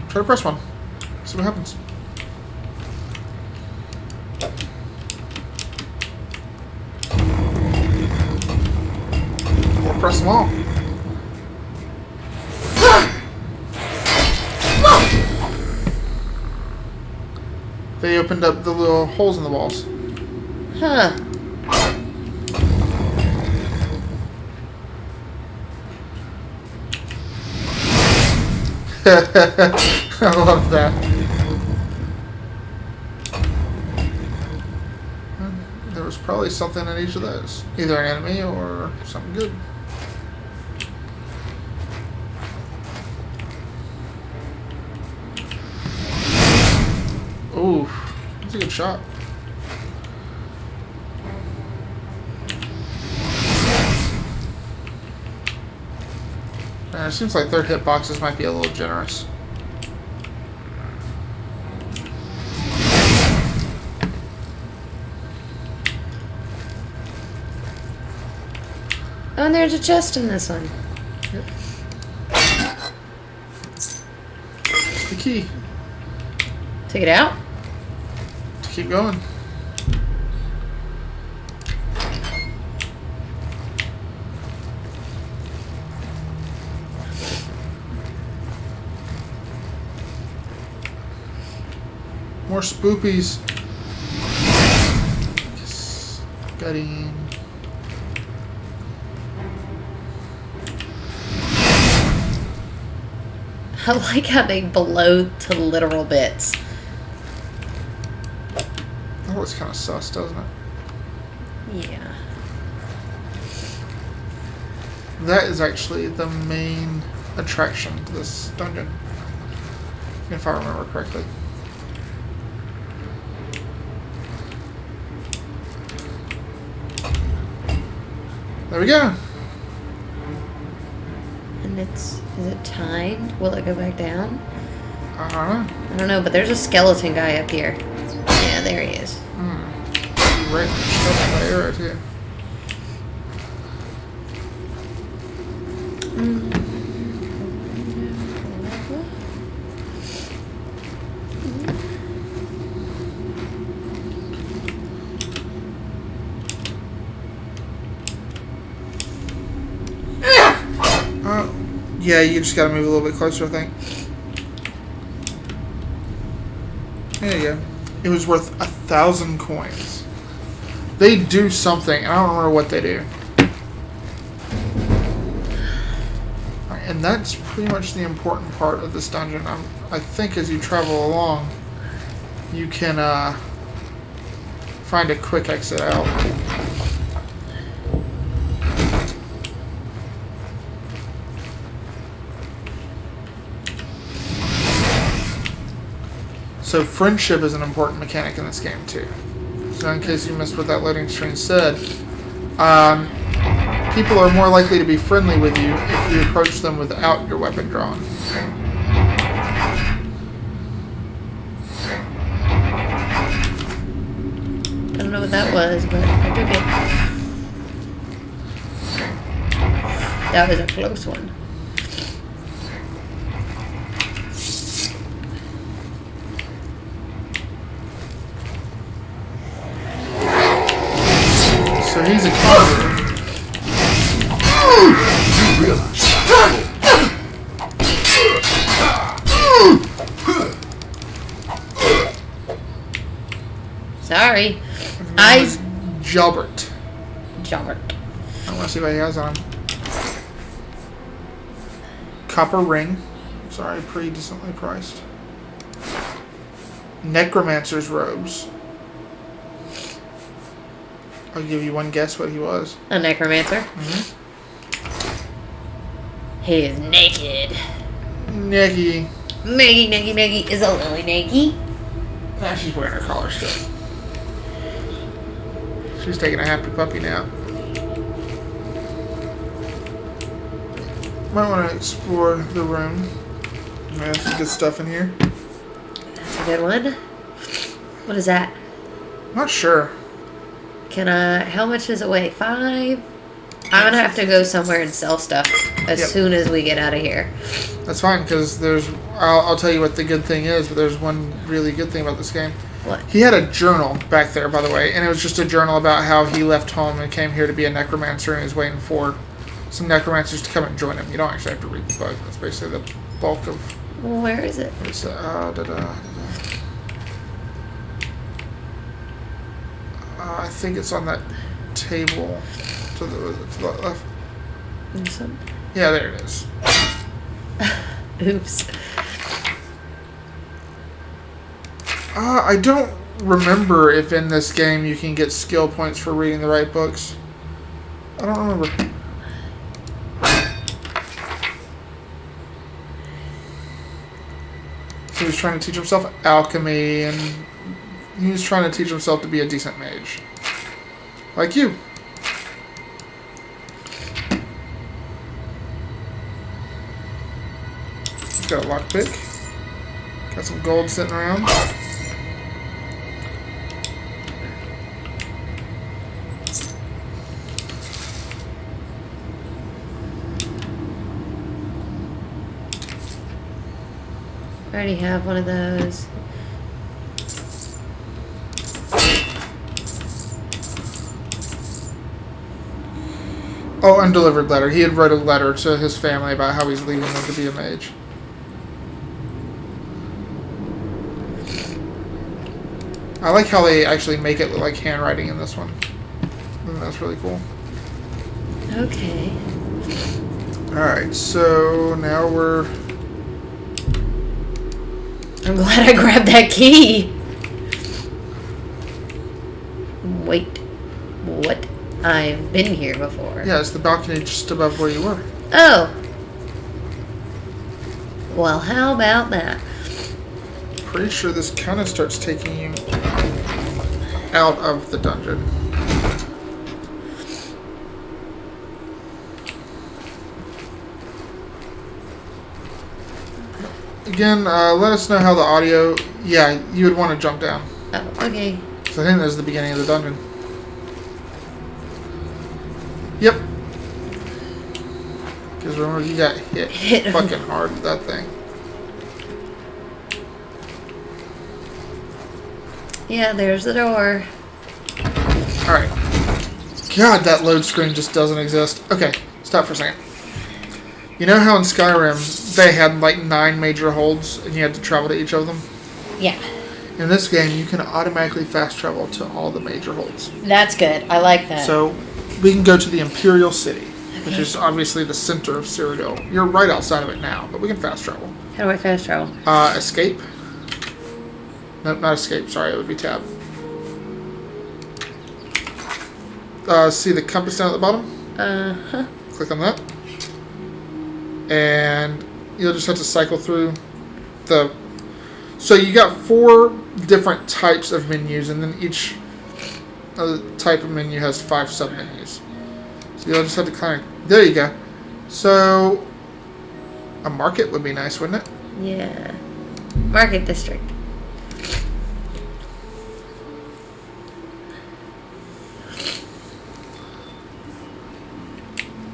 Try to press one. See what happens. Or press them all. They opened up the little holes in the walls. Huh. I love that. There was probably something in each of those. Either an enemy or something good. Ooh, that's a good shot. It seems like their hitboxes might be a little generous. Oh, and there's a chest in this one. Yep. It's the key. Take it out? To keep going. More spoopies. Yes. Gutting. I like how they blow to literal bits. That looks kind of sus, doesn't it? Yeah. That is actually the main attraction to this dungeon, if I remember correctly. There we go. And is it timed? Will it go back down? I don't know. I don't know, but there's a skeleton guy up here. Yeah, there he is. Right, shot by arrow too. Yeah, you just gotta move a little bit closer, I think. There you go. It was worth 1,000 coins. They do something, and I don't remember what they do. And that's pretty much the important part of this dungeon. I think as you travel along, you can find a quick exit out. So friendship is an important mechanic in this game too. So in case you missed what that loading screen said, people are more likely to be friendly with you if you approach them without your weapon drawn. I don't know what that was, but I took it. That was a close one. So he's a conjurer. You realize Sorry. Jalbert. Jalbert. I want to see what he has on him. Copper ring. Sorry, pretty decently priced. Necromancer's robes. I'll give you one guess what he was. A necromancer? Mm-hmm. He is naked. Neggy. Maggie is a lily Maggie. Nah, she's wearing her collar still. She's taking a happy puppy nap. Might want to explore the room. There's some good stuff in here. That's a good one. What is that? Not sure. How much does it weigh? 5? I'm gonna have to go somewhere and sell stuff as soon as we get out of here. That's fine, because I'll tell you what the good thing is, but there's one really good thing about this game. What? He had a journal back there, by the way, and it was just a journal about how he left home and came here to be a necromancer, and he's waiting for some necromancers to come and join him. You don't actually have to read the book. That's basically the bulk of... Where is it? It's, I think it's on that table to the left. Yeah, there it is. Oops. I don't remember if in this game you can get skill points for reading the right books. I don't remember. So he was trying to teach himself alchemy, and he was trying to teach himself to be a decent mage. Like you. Got a lockpick. Got some gold sitting around. I already have one of those. Oh, undelivered letter. He had wrote a letter to his family about how he's leaving them to be a mage. I like how they actually make it look like handwriting in this one. I think that's really cool. Okay. Alright, so now we're... I'm glad I grabbed that key. Wait. What? I've been here before. Yeah, it's the balcony just above where you were. Oh. Well, how about that? Pretty sure this kind of starts taking you out of the dungeon. Again, let us know how the audio... Yeah, you would want to jump down. Oh, okay. So I think that's the beginning of the dungeon. Yep. Because remember, you got hit fucking hard with that thing. Yeah, there's the door. Alright. God, that load screen just doesn't exist. Okay, stop for a second. You know how in Skyrim, they had like 9 major holds, and you had to travel to each of them? Yeah. In this game, you can automatically fast travel to all the major holds. That's good. I like that. So, we can go to the Imperial City, which is obviously the center of Cyrodiil. You're right outside of it now, but we can fast travel. How do I fast travel? Escape. No, not escape. Sorry, it would be tab. See the compass down at the bottom? Uh-huh. Click on that. And you'll just have to cycle through the... So you got 4 different types of menus, and then each type of menu has 5 sub-menus. So you'll just have to kind of... There you go. So a market would be nice, wouldn't it? Yeah. Market district.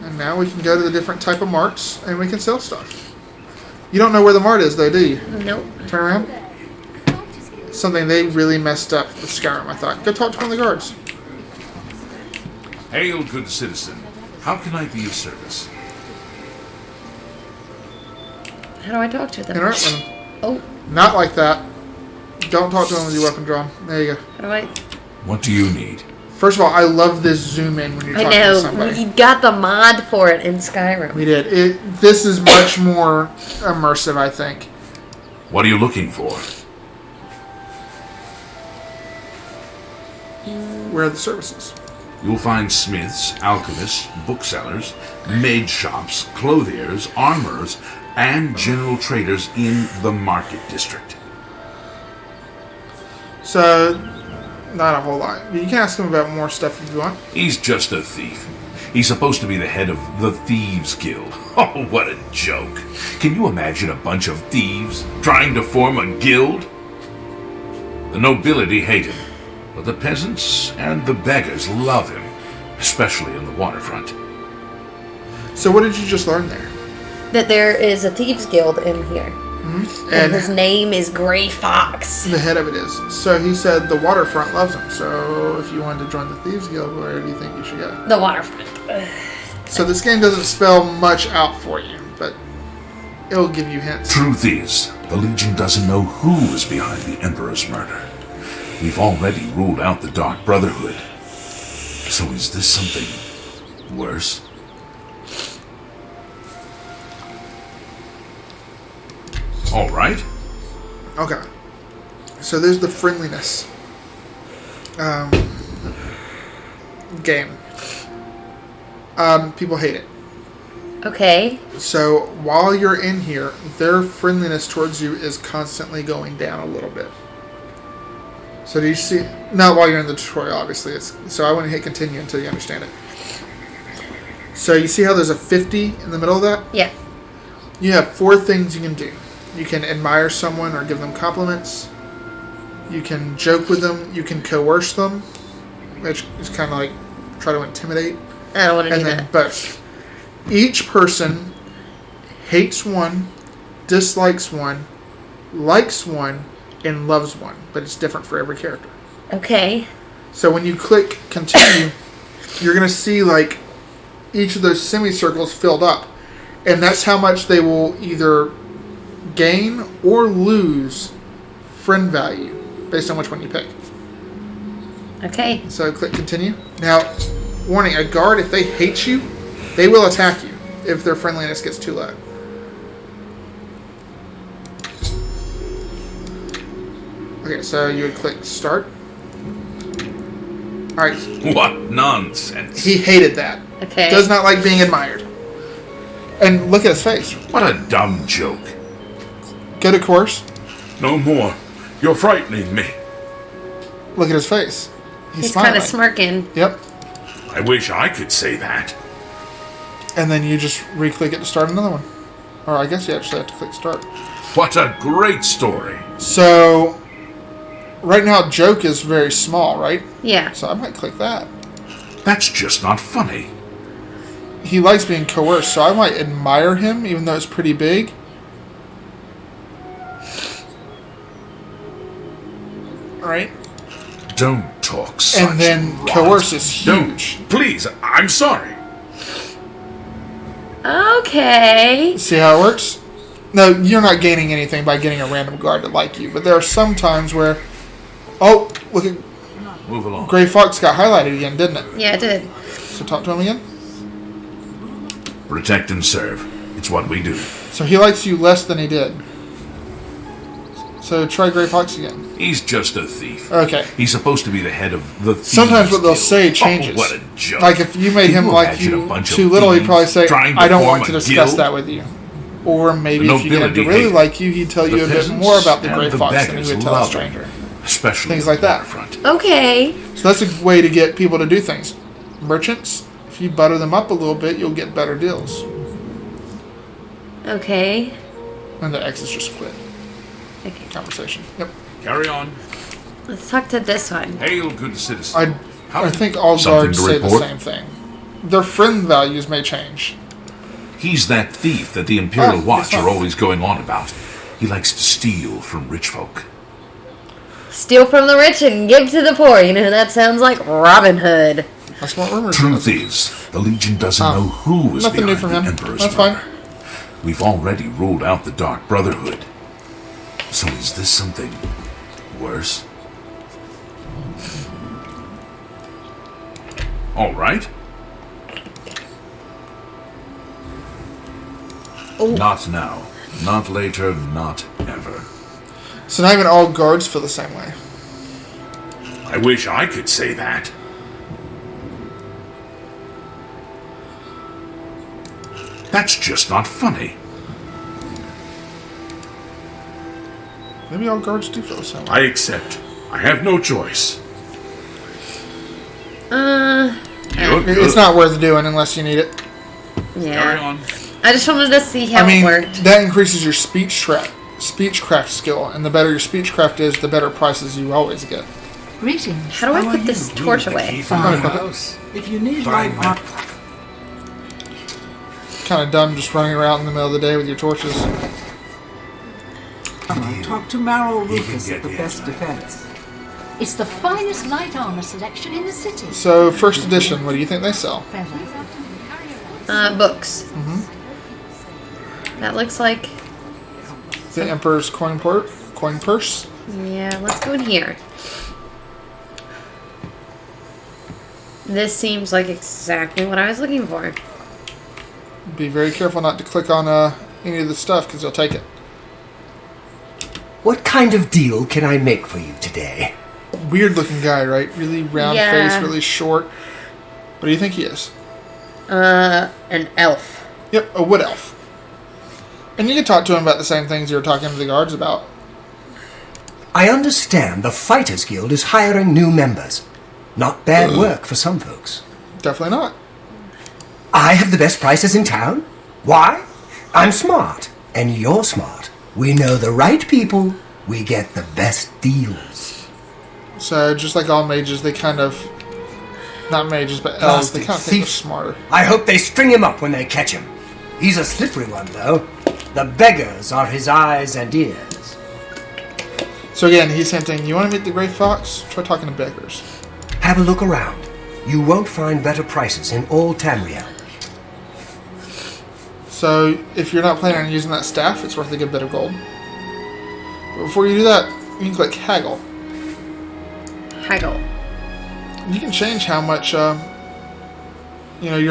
And now we can go to the different type of marts, and we can sell stuff. You don't know where the mart is, though, do you? Nope. Turn around. Something they really messed up with Skyrim, I thought. Go talk to one of the guards. Hail, good citizen. How can I be of service? How do I talk to them? Interact with them. Oh. Not like that. Don't talk to them with your weapon drawn. There you go. How do I... What do you need? First of all, I love this zoom in when you're I talking to know. somebody. We got the mod for it in Skyrim. We did. This is much more immersive, I think. What are you looking for? Where are the services? You'll find smiths, alchemists, booksellers, maid shops, clothiers, armorers, and general traders in the market district. So, not a whole lot. You can ask him about more stuff if you want. He's just a thief. He's supposed to be the head of the Thieves Guild. Oh, what a joke. Can you imagine a bunch of thieves trying to form a guild? The nobility hate him, but the peasants and the beggars love him, especially in the waterfront. So what did you just learn there? That there is a thieves guild in here. Mm-hmm. And his name is Gray Fox. The head of it is. So he said the waterfront loves him. So if you wanted to join the Thieves Guild, where do you think you should go? The waterfront. So this game doesn't spell much out for you, but it'll give you hints. Truth is, the Legion doesn't know who is behind the Emperor's murder. We've already ruled out the Dark Brotherhood. So is this something worse? All right. Okay. So there's the friendliness game. People hate it. Okay. So while you're in here, their friendliness towards you is constantly going down a little bit. So do you see? Not while you're in the tutorial, obviously. So I want to hit continue until you understand it. So you see how there's a 50 in the middle of that? Yeah. You have 4 things you can do. You can admire someone or give them compliments. You can joke with them. You can coerce them, which is kind of like try to intimidate. I don't want to do And then that. both. Each person hates one, dislikes one, likes one, and loves one. But it's different for every character. Okay. So when you click continue, you're going to see like each of those semicircles filled up. And that's how much they will either gain or lose friend value based on which one you pick. Okay. So click continue. Now, warning, a guard, if they hate you, they will attack you if their friendliness gets too low. Okay, so you would click start. Alright. What nonsense. He hated that. Okay. Does not like being admired. And look at his face. What a dumb joke. Go to course. No more. You're frightening me. Look at his face. He's smiling. kind of smirking. Yep. I wish I could say that. And then you just re-click it to start another one. Or I guess you actually have to click start. What a great story. So, right now joke is very small, right? Yeah. So I might click that. That's just not funny. He likes being coerced, so I might admire him, even though it's pretty big. Right? Don't talk such And then rot. coerce is huge. Don't. Please, I'm sorry. Okay. See how it works? No, you're not gaining anything by getting a random guard to like you, but there are some times where... Oh, look at... Move along. Gray Fox got highlighted again, didn't it? Yeah, it did. So talk to him again. Protect and serve. It's what we do. So he likes you less than he did. So try Gray Fox again. He's just a thief. Okay. He's supposed to be the head of the Thieves Sometimes what they'll Guild. say changes. Oh, what a joke. Like if you made Can him like imagine you a bunch of too little, he'd thieves probably say, trying to I don't form want to a discuss guild? that with you. Or maybe The if you get him to nobility really hate like you, he'd tell The you a bit peasants more about the and Gray the Fox than he beggars would tell a love stranger. him, especially Things in like the that. waterfront. Okay. So that's a way to get people to do things. Merchants, if you butter them up a little bit, you'll get better deals. Okay. And the X is just quit. Okay. Conversation. Yep. Carry on. Let's talk to this one. Hail, good citizen. I think all Something guards to say the report? same thing. Their friend values may change. He's that thief that the Imperial Oh, Watch yes, are sir. always going on about. He likes to steal from rich folk. Steal from the rich and give to the poor. You know, that sounds like Robin Hood. That's what rumors Truth are. is, the Legion doesn't know who is Nothing new behind from the him. Emperor's That's murder. fine. We've already ruled out the Dark Brotherhood. So is this something worse? All right. Oh. Not now. Not later. Not ever. So not even all guards feel the same way. I wish I could say that. That's just not funny. Maybe all guards do feel the same way. I accept. I have no choice. It's not worth doing unless you need it. Carry Yeah. on. I just wanted to see how I mean, it worked. that increases your speechcraft skill, and the better your speechcraft is, the better prices you always get. Greetings. How do I put this torch away? If you need light, Kind of dumb just running around in the middle of the day with your torches. talk to Marrow Rufus at the best defense. It's the finest light armor selection in the city. So, first edition, what do you think they sell? Books. That looks like... The Emperor's coin purse? Yeah, let's go in here. This seems like exactly what I was looking for. Be very careful not to click on any of the stuff, because they'll take it. What kind of deal can I make for you today? Weird looking guy, right? Really round Yeah. face, really short. What do you think he is? An elf. Yep, a wood elf. And you can talk to him about the same things you were talking to the guards about. I understand the Fighters Guild is hiring new members. Not bad work for some folks. Definitely not. I have the best prices in town. Why? I'm smart, and you're smart. We know the right people. We get the best deals. So, just like all mages, they kind of... Not mages, but elves, they Blasted kind of think they're thief. smarter. I hope they string him up when they catch him. He's a slippery one, though. The beggars are his eyes and ears. So again, he's hinting, you want to meet the Grey Fox? Try talking to beggars. Have a look around. You won't find better prices in all Tamriel. So, if you're not planning on using that staff, it's worth a good bit of gold. But before you do that, you can click Haggle. Haggle. You can change how much, you're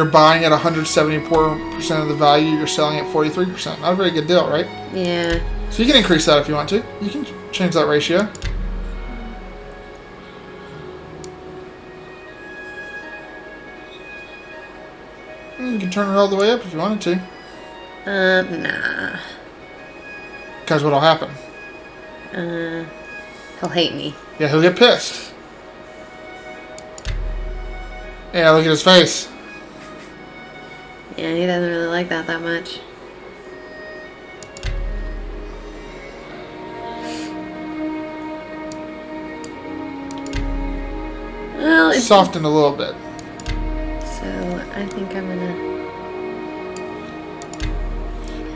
buying at 174% of the value, you're selling at 43%. Not a very good deal, right? Yeah. So you can increase that if you want to. You can change that ratio. You can turn it all the way up if you wanted to. Nah. Because what'll happen? He'll hate me. Yeah, he'll get pissed. Yeah, look at his face. Yeah, he doesn't really like that much. Well, it's... Softened a little bit. So, I think I'm gonna...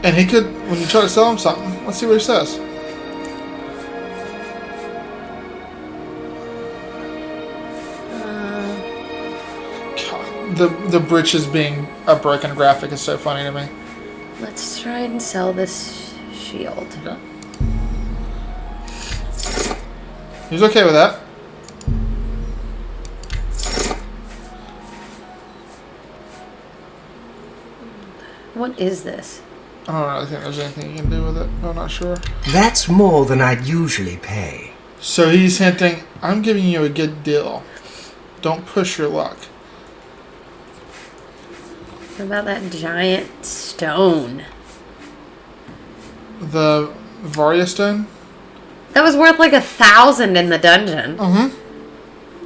And he could, when you try to sell him something, let's see what he says. God, the britches being a broken graphic is so funny to me. Let's try and sell this shield. Okay. He's okay with that. What is this? I don't really think there's anything you can do with it. I'm not sure. That's more than I'd usually pay. So he's hinting, I'm giving you a good deal. Don't push your luck. What about that giant stone? The Varia Stone? That was worth like 1,000 in the dungeon.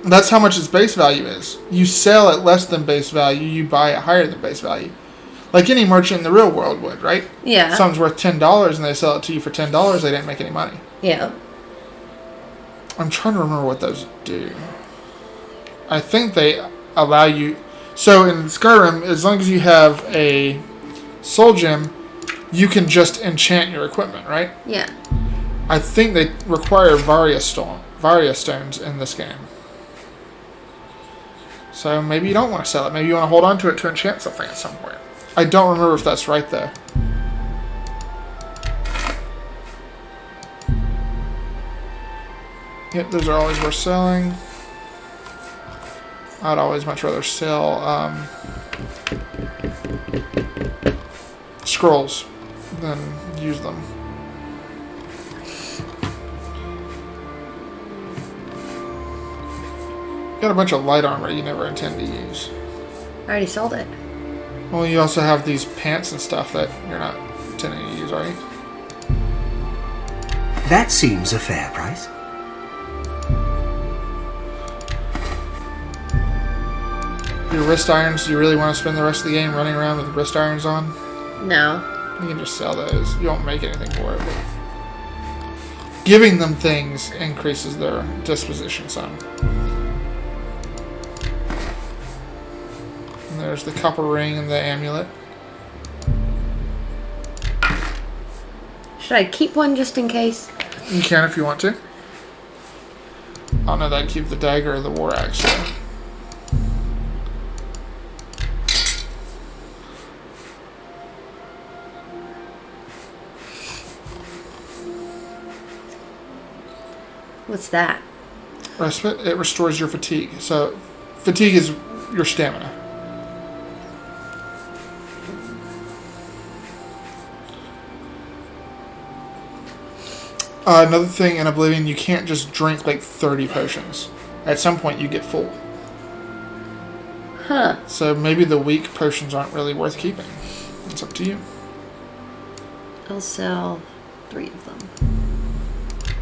That's how much its base value is. You sell at less than base value, you buy at higher than base value. Like any merchant in the real world would, right? Yeah. Something's worth $10 and they sell it to you for $10, they didn't make any money. Yeah. I'm trying to remember what those do. I think they allow you... So in Skyrim, as long as you have a soul gem, you can just enchant your equipment, right? Yeah. I think they require Varia stones in this game. So maybe you don't want to sell it. Maybe you want to hold on to it to enchant something at some point. I don't remember if that's right, though. Yep, those are always worth selling. I'd always much rather sell scrolls than use them. Got a bunch of light armor you never intend to use. I already sold it. Well, you also have these pants and stuff that you're not intending to use, are you? That seems a fair price. Your wrist irons, do you really want to spend the rest of the game running around with wrist irons on? No. You can just sell those. You won't make anything for it, but giving them things increases their disposition some. And there's the copper ring and the amulet. Should I keep one just in case? You can if you want to. I don't know that I'd keep the dagger or the war axe. So. What's that? Respite, it restores your fatigue. So, fatigue is your stamina. Another thing in Oblivion, you can't just drink like 30 potions. At some point, you get full. Huh. So maybe the weak potions aren't really worth keeping. It's up to you. I'll sell 3 of them.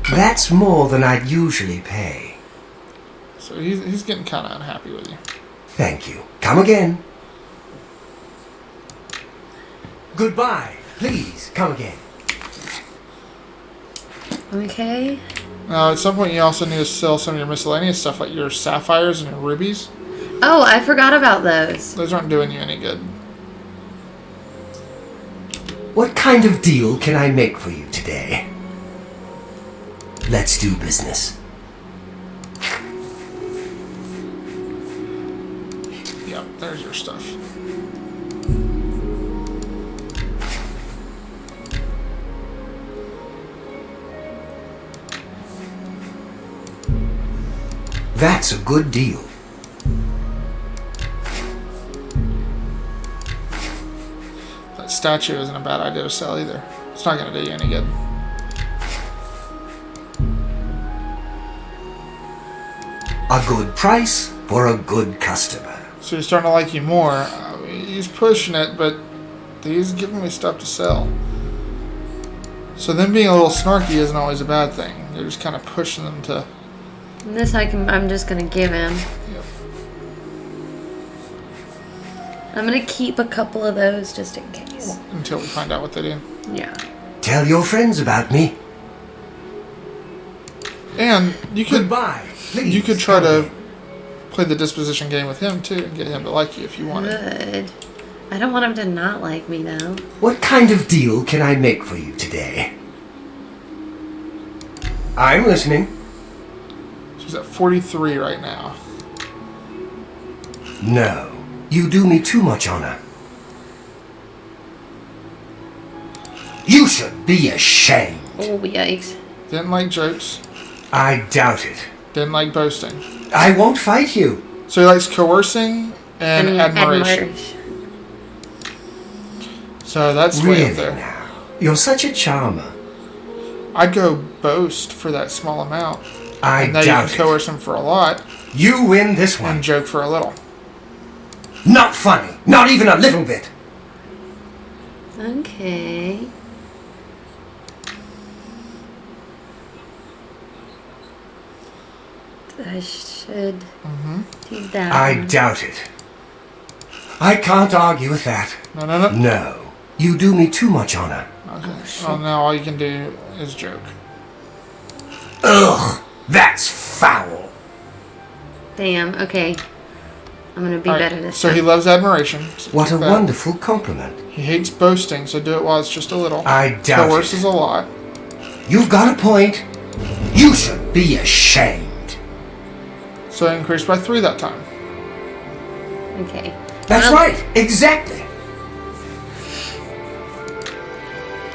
That's more than I'd usually pay. So he's getting kind of unhappy with you. Thank you. Come again. Goodbye. Please, come again. Okay. At some point, you also need to sell some of your miscellaneous stuff, like your sapphires and your rubies. Oh, I forgot about those. Those aren't doing you any good. What kind of deal can I make for you today? Let's do business. Yep, there's your stuff. That's a good deal. That statue isn't a bad idea to sell either. It's not going to do you any good. A good price for a good customer. So he's starting to like you more. He's pushing it, but he's giving me stuff to sell. So them being a little snarky isn't always a bad thing. You're just kind of pushing them to... And this I'm just gonna give him. Yep. I'm gonna keep a couple of those just in case. Until we find out what they do. Yeah. Tell your friends about me. And you could... Goodbye. Please, you could try to play the disposition game with him too and get him to like you if you wanted. Good. I don't want him to not like me though. What kind of deal can I make for you today? I'm listening. She's at 43 right now. No. You do me too much honor. You should be ashamed. Oh, yikes. Didn't like jokes. I doubt it. Didn't like boasting. I won't fight you. So he likes coercing and admiration. So that's way Really up there. now? You're such a charmer. I'd go boast for that small amount. I and now you doubt can it. coerce him for a lot You win this one. and joke for a little. Not funny. Not even a little bit. Okay. I should do that. I doubt it. I can't argue with that. No. No. You do me too much honor. Okay. Well, now all you can do is joke. Ugh. That's foul. Damn, okay. I'm gonna be All right, better this so time. he loves admiration. So What a keep that. wonderful compliment. He hates boasting, so do it while it's just a little. I doubt Coerces it. a lot. You've got a point. You should be ashamed. So increase by 3 that time. Okay. That's Well, right. Exactly.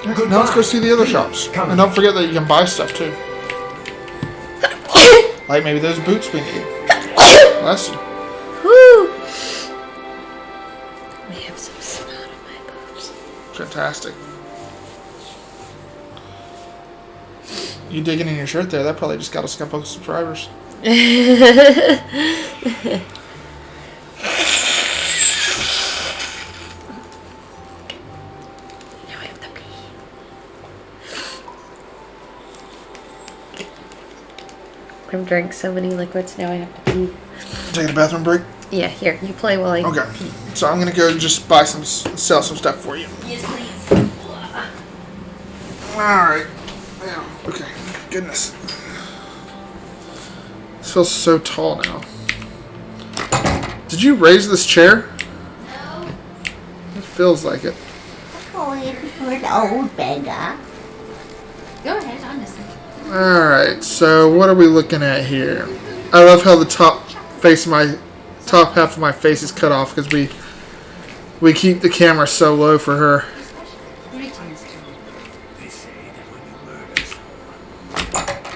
Goodbye. Now let's go see the other Please, shops. come. And don't forget that you can buy stuff too. Like maybe those boots we need. Bless you. Woo! I have some snot on my boobs. Fantastic. You digging in your shirt there, that probably just got us a couple of subscribers. Now I have to pee. I've drank so many liquids, now I have to pee. Taking a bathroom break. Yeah, here, you play while I Okay. pee. So I'm gonna go just buy sell some stuff for you. Yes, please. Alright. Okay. Goodness. This feels so tall now. Did you raise this chair? No. It feels like it. Going for the old beggar. Go ahead, I'm listening. Alright, so what are we looking at here? I love how the top half of my face is cut off because we keep the camera so low for her. Greetings. They say that when you murder someone,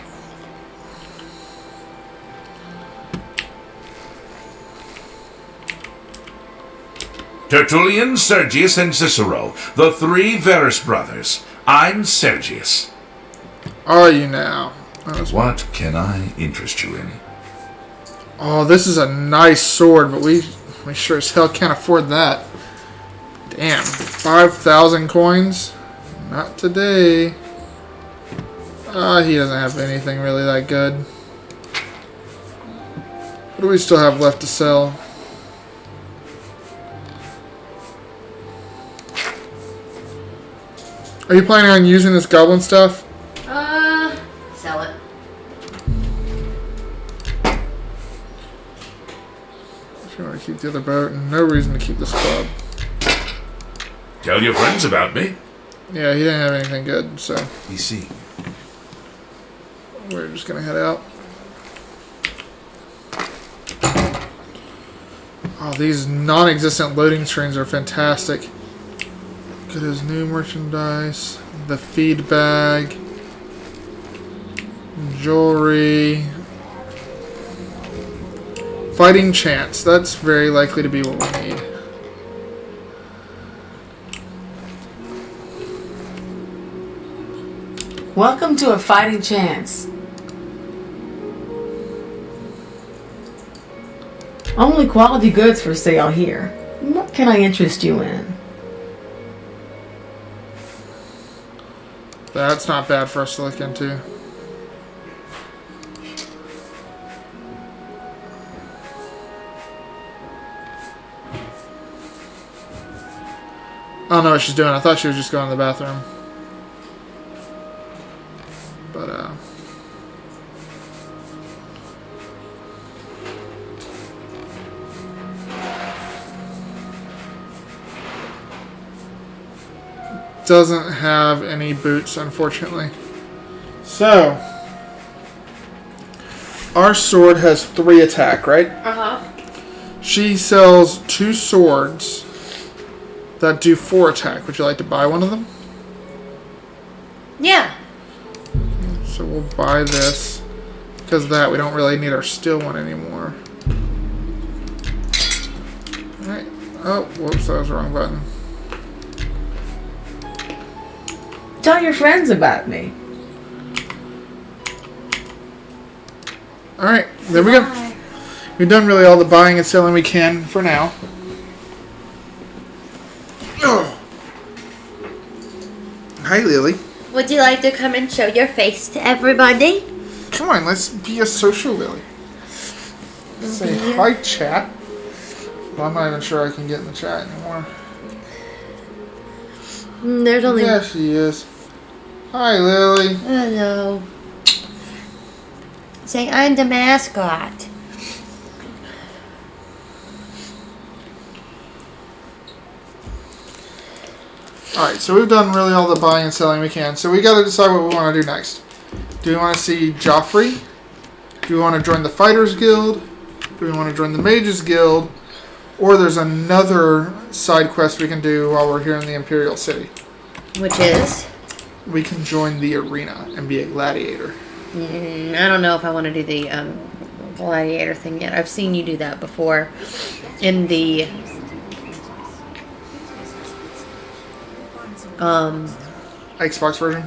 Tertullian, Sergius, and Cicero, the three Verus brothers. I'm Sergius. Are you now? What can I interest you in? Oh, this is a nice sword, but we sure as hell can't afford that. Damn, 5,000 coins? Not today. He doesn't have anything really that good. What do we still have left to sell? Are you planning on using this goblin stuff? Sell it. If you want to keep the other boat, no reason to keep this club. Tell your friends about me. Yeah, he didn't have anything good, so We see. we're just gonna head out. Oh, these non-existent loading screens are fantastic. Look at his new merchandise, the feed bag, jewelry, fighting chance. That's very likely to be what we need. Welcome to a fighting chance. Only quality goods for sale here. What can I interest you in? That's not bad for us to look into. I don't know what she's doing. I thought she was just going to the bathroom. But, doesn't have any boots, unfortunately. So, our sword has 3 attack, right? Uh-huh. She sells 2 swords that do 4 attack. Would you like to buy one of them? Yeah. So we'll buy this. Because of that, we don't really need our steel one anymore. Alright. Oh, whoops, that was the wrong button. Tell your friends about me. Alright, there we go. We've done really all the buying and selling we can for now. Oh. Hi, Lily. Would you like to come and show your face to everybody? Come on, let's be a social Lily. Say hi, chat. Well, I'm not even sure I can get in the chat anymore. There's only... Yeah, she is. Hi, Lily. Hello. Say, I'm the mascot. Alright, so we've done really all the buying and selling we can. So we gotta decide what we want to do next. Do we want to see Joffrey? Do we want to join the Fighters Guild? Do we want to join the Mages Guild? Or there's another side quest we can do while we're here in the Imperial City. Which is? We can join the arena and be a gladiator. I don't know if I want to do the gladiator thing yet. I've seen you do that before in the Xbox version?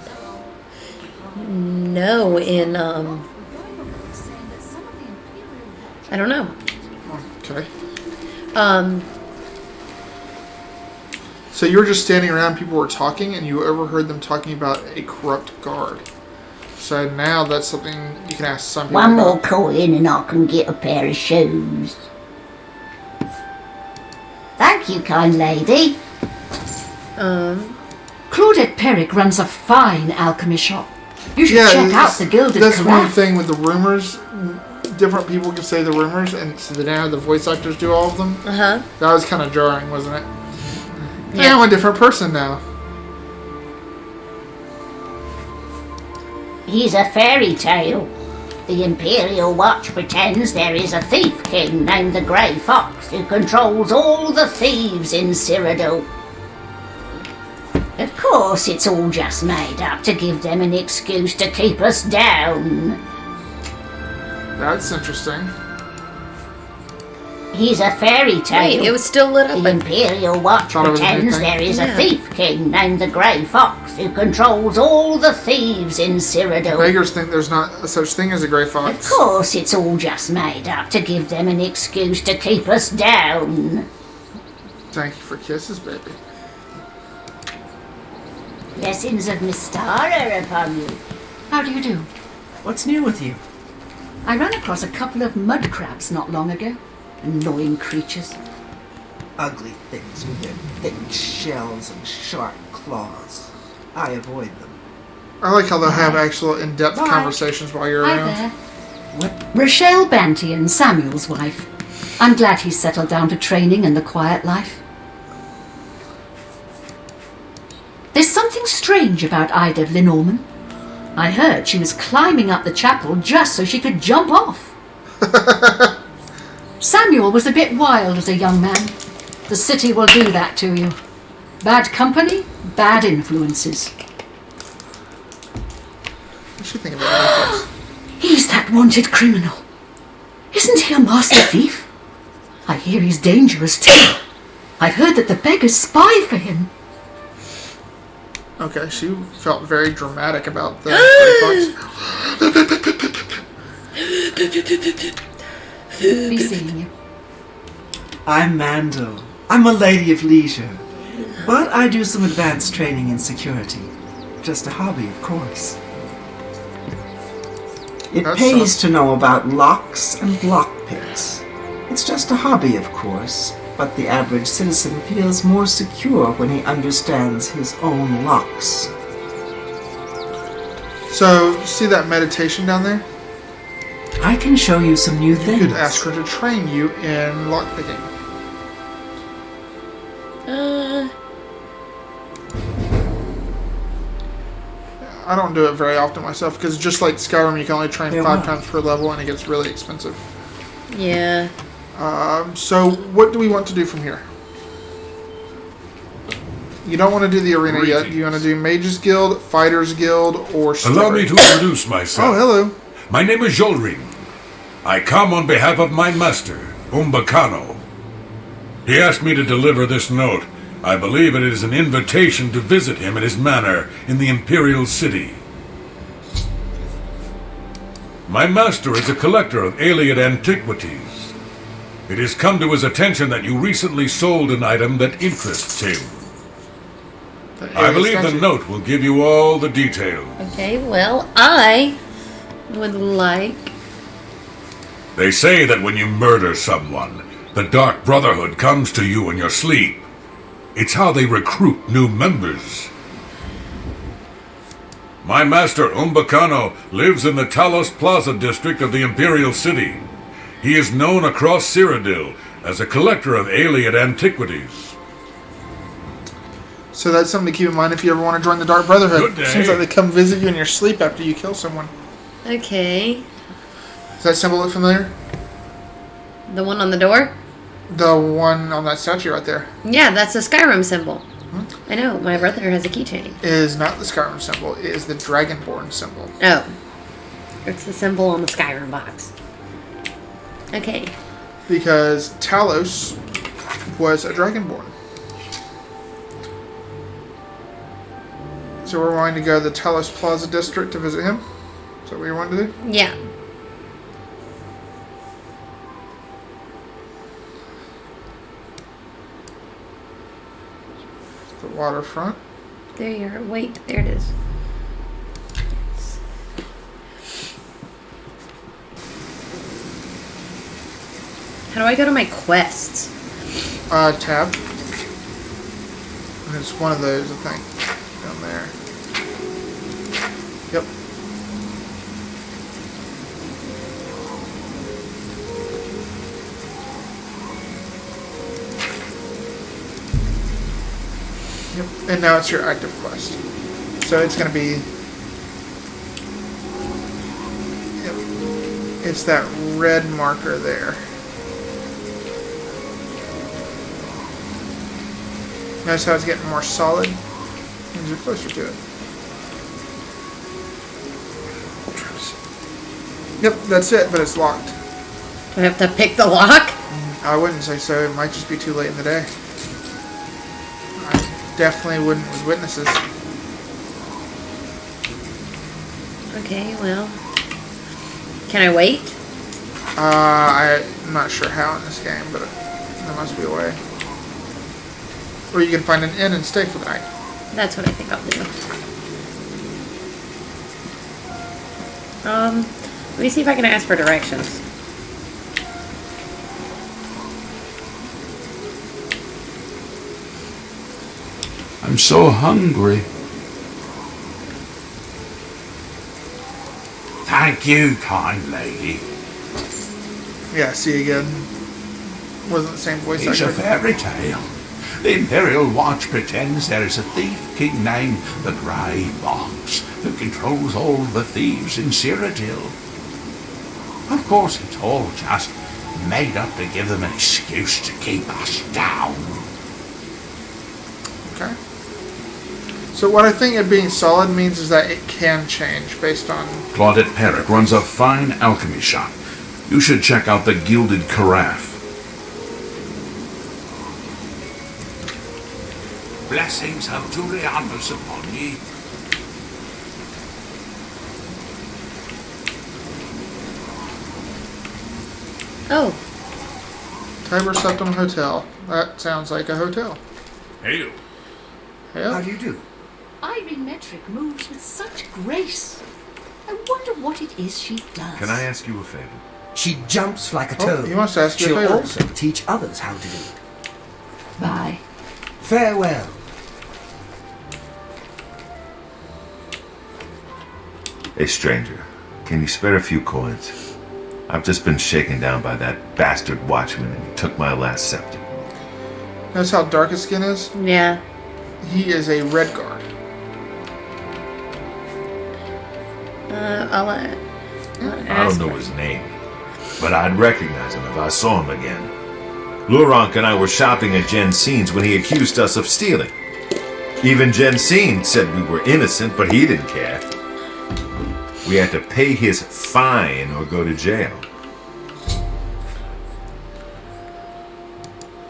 no, in I don't know. Okay. Um, So you were just standing around, people were talking, and you overheard them talking about a corrupt guard. So now that's something you can ask some people One more about. coin and I can get a pair of shoes. Thank you, kind lady. Claudette Perrick runs a fine alchemy shop. You should check out the Gilded That's Carafe. one thing with the rumors. Different people can say the rumors, and so they didn't have the voice actors do all of them. Uh-huh. That was kind of jarring, wasn't it? Yeah. I'm a different person now. He's a fairy tale. The Imperial Watch pretends there is a thief king named the Grey Fox who controls all the thieves in Cyrodiil. Of course, it's all just made up to give them an excuse to keep us down. That's interesting. He's a fairy tale. Wait, it was still lit up. The Imperial Watch Thought it was a new pretends thing. there is a Yeah. thief king named the Grey Fox who controls all the thieves in Cyrodiil. Beggars think there's not a such thing as a grey Of fox. course, it's all just made up to give them an excuse to keep us down. Thank you for kisses, baby. Blessings of Mystara upon you. How do you do? What's new with you? I ran across a couple of mud crabs not long ago. Annoying creatures. Ugly things with their thick shells and sharp claws. I avoid them. I like how they'll have actual in-depth Bye. conversations while you're Hi around. there. What? Rochelle Bantian, Samuel's wife. I'm glad he's settled down to training and the quiet life. There's something strange about Ida Lenormand. I heard she was climbing up the chapel just so she could jump off. Samuel was a bit wild as a young man. The city will do that to you. Bad company, bad influences. What should you think about that? He's that wanted criminal. Isn't he a master thief? I hear he's dangerous too. I've heard that the beggars spy for him. Okay, she felt very dramatic about the grey fox. Be seeing you. I'm Mando. I'm a lady of leisure. But I do some advanced training in security. Just a hobby, of course. It That pays sucks. to know about locks and lockpicks. It's just a hobby, of course, but the average citizen feels more secure when he understands his own locks. So, see that meditation down there? I can show you some new You things. could ask her to train you in lockpicking. I don't do it very often myself because just like Skyrim, you can only train Yeah, 5 wow. times per level, and it gets really expensive. Yeah. So, what do we want to do from here? You don't want to do the arena yet. Do you want to do Mages Guild, Fighters Guild, or Story? Allow me to introduce myself. Oh, hello. My name is Jolrin. I come on behalf of my master, Umbacano. He asked me to deliver this note. I believe it is an invitation to visit him at his manor in the Imperial City. My master is a collector of alien antiquities. It has come to his attention that you recently sold an item that interests him. I believe the note will give you all the details. Okay, well, I would like... They say that when you murder someone, the Dark Brotherhood comes to you in your sleep. It's how they recruit new members. My master, Umbacano, lives in the Talos Plaza district of the Imperial City. He is known across Cyrodiil as a collector of alien antiquities. So that's something to keep in mind if you ever want to join the Dark Brotherhood. Good day. Seems like they come visit you in your sleep after you kill someone. Okay. Does that symbol look familiar? The one on the door? The one on that statue right there. Yeah, that's the Skyrim symbol. I know, my brother has a keychain. It is not the Skyrim symbol. It is the Dragonborn symbol. Oh. It's the symbol on the Skyrim box. Okay. Because Talos was a Dragonborn. So we're wanting to go to the Talos Plaza district to visit him? Is that what you wanted to do? Yeah. The waterfront. There you are. Wait, there it is. How do I go to my quests? Tab. And it's one of those, I think, down there. Yep. Yep. And now it's your active quest. So it's going to be... Yep. It's that red marker there. Notice how it's getting more solid? Means you're closer to it. Yep, that's it, but it's locked. Do I have to pick the lock? I wouldn't say so. It might just be too late in the day. I definitely wouldn't with witnesses. Okay, well. Can I wait? I'm not sure how in this game, but there must be a way. Or you can find an inn and stay for the night. That's what I think I'll do. Let me see if I can ask for directions. I'm so hungry. Thank you, kind lady. Yeah, see you again. Wasn't the same voice It's a actor. fairy tale. The Imperial Watch pretends there is a thief king named the Grey Fox who controls all the thieves in Cyrodiil. Of course, it's all just made up to give them an excuse to keep us down. Okay. So what I think it being solid means is that it can change based on... Claudette Perrick runs a fine alchemy shop. You should check out the Gilded Carafe. Blessings of Julianus upon ye. Oh. Tiber Septum Hotel. That sounds like a hotel. Hail. Hail. How do you do? Irene Metric moves with such grace. I wonder what it is she does. Can I ask you a favor? She jumps like a Oh, toad. he wants to ask you a She'll favor. also teach others how to do it. Bye. Farewell. Hey, stranger. Can you spare a few coins? I've just been shaken down by that bastard watchman and he took my last septum. Notice how dark his skin is? Yeah. He is a red guard. I'll I ask don't know her. his name, but I'd recognize him if I saw him again. Lurank and I were shopping at Jensen's when he accused us of stealing. Even Jensen said we were innocent, but he didn't care. We had to pay his fine or go to jail.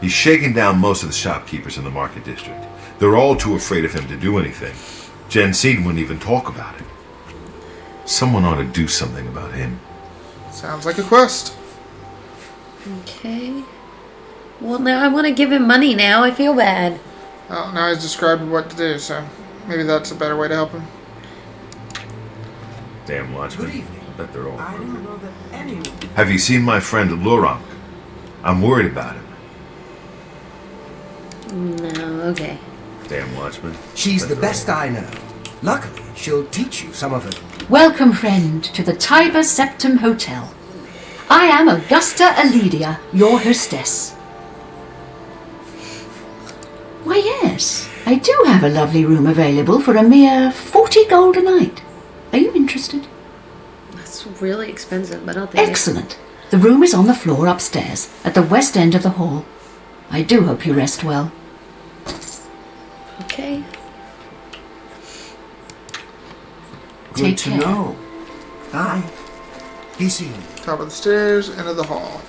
He's shaken down most of the shopkeepers in the market district. They're all too afraid of him to do anything. Jensen wouldn't even talk about it. Someone ought to do something about him. Sounds like a quest. Okay. Well, now I want to give him money now. I feel bad. Oh, now he's described what to do, so maybe that's a better way to help him. Damn watchmen. Good evening. I bet they're all I crooked. don't know that anyone. Have you seen my friend Lurank? I'm worried about him. No, okay. Damn watchman. She's Bet the they're best all- I know. Luckily, she'll teach you some of her. Welcome, friend, to the Tiber Septum Hotel. I am Augusta Aledia, your hostess. Why, yes, I do have a lovely room available for a mere 40 gold a night. Are you interested? That's really expensive, but I'll take it. Excellent. The room is on the floor upstairs, at the west end of the hall. I do hope you rest well. Okay. Good Take to care. know. Bye. Be seen. Top of the stairs, into the hall.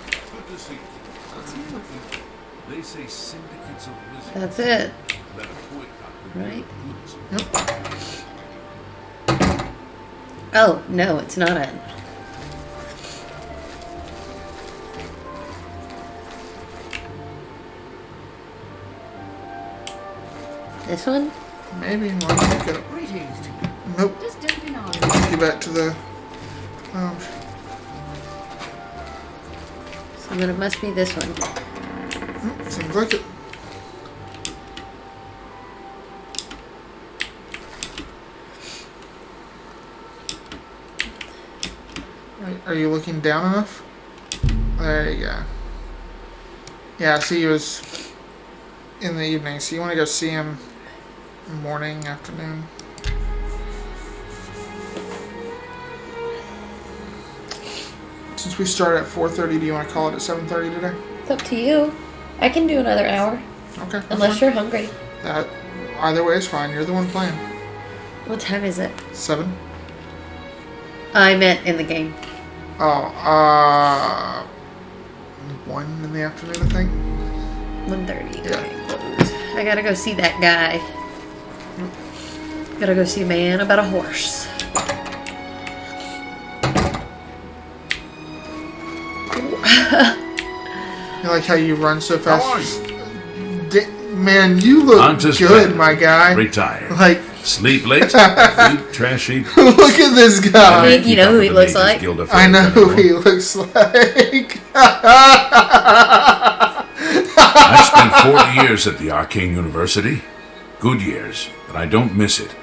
Good to see you. They say syndicates of wizards That's it. that boycott the Right? goods. Yep. Oh, no, it's not it. This one? Maybe. Why don't you get it? Greetings to you. Nope. Just don't be naughty. Take you back to the... So then it must be this one. Seems like it. Are you looking down enough? There you go. Yeah, see, he was in the evening, so you want to go see him morning, afternoon. Since we start at 4:30, do you want to call it at 7:30 today? It's up to you. I can do another hour. Okay. Unless you're hungry. Either way is fine. You're the one playing. What time is it? 7. I meant in the game. Oh, 1 in the afternoon, I think. 1:30. Yeah. I gotta go see that guy. Gotta go see a man about a horse. You like how you run so fast? Man, you look good, my guy. Retire. Like, sleep late, eat trashy. Look at this guy. You know who he looks like? I know who he looks like. I spent 40 years at the Arcane University. Good years, but I don't miss it.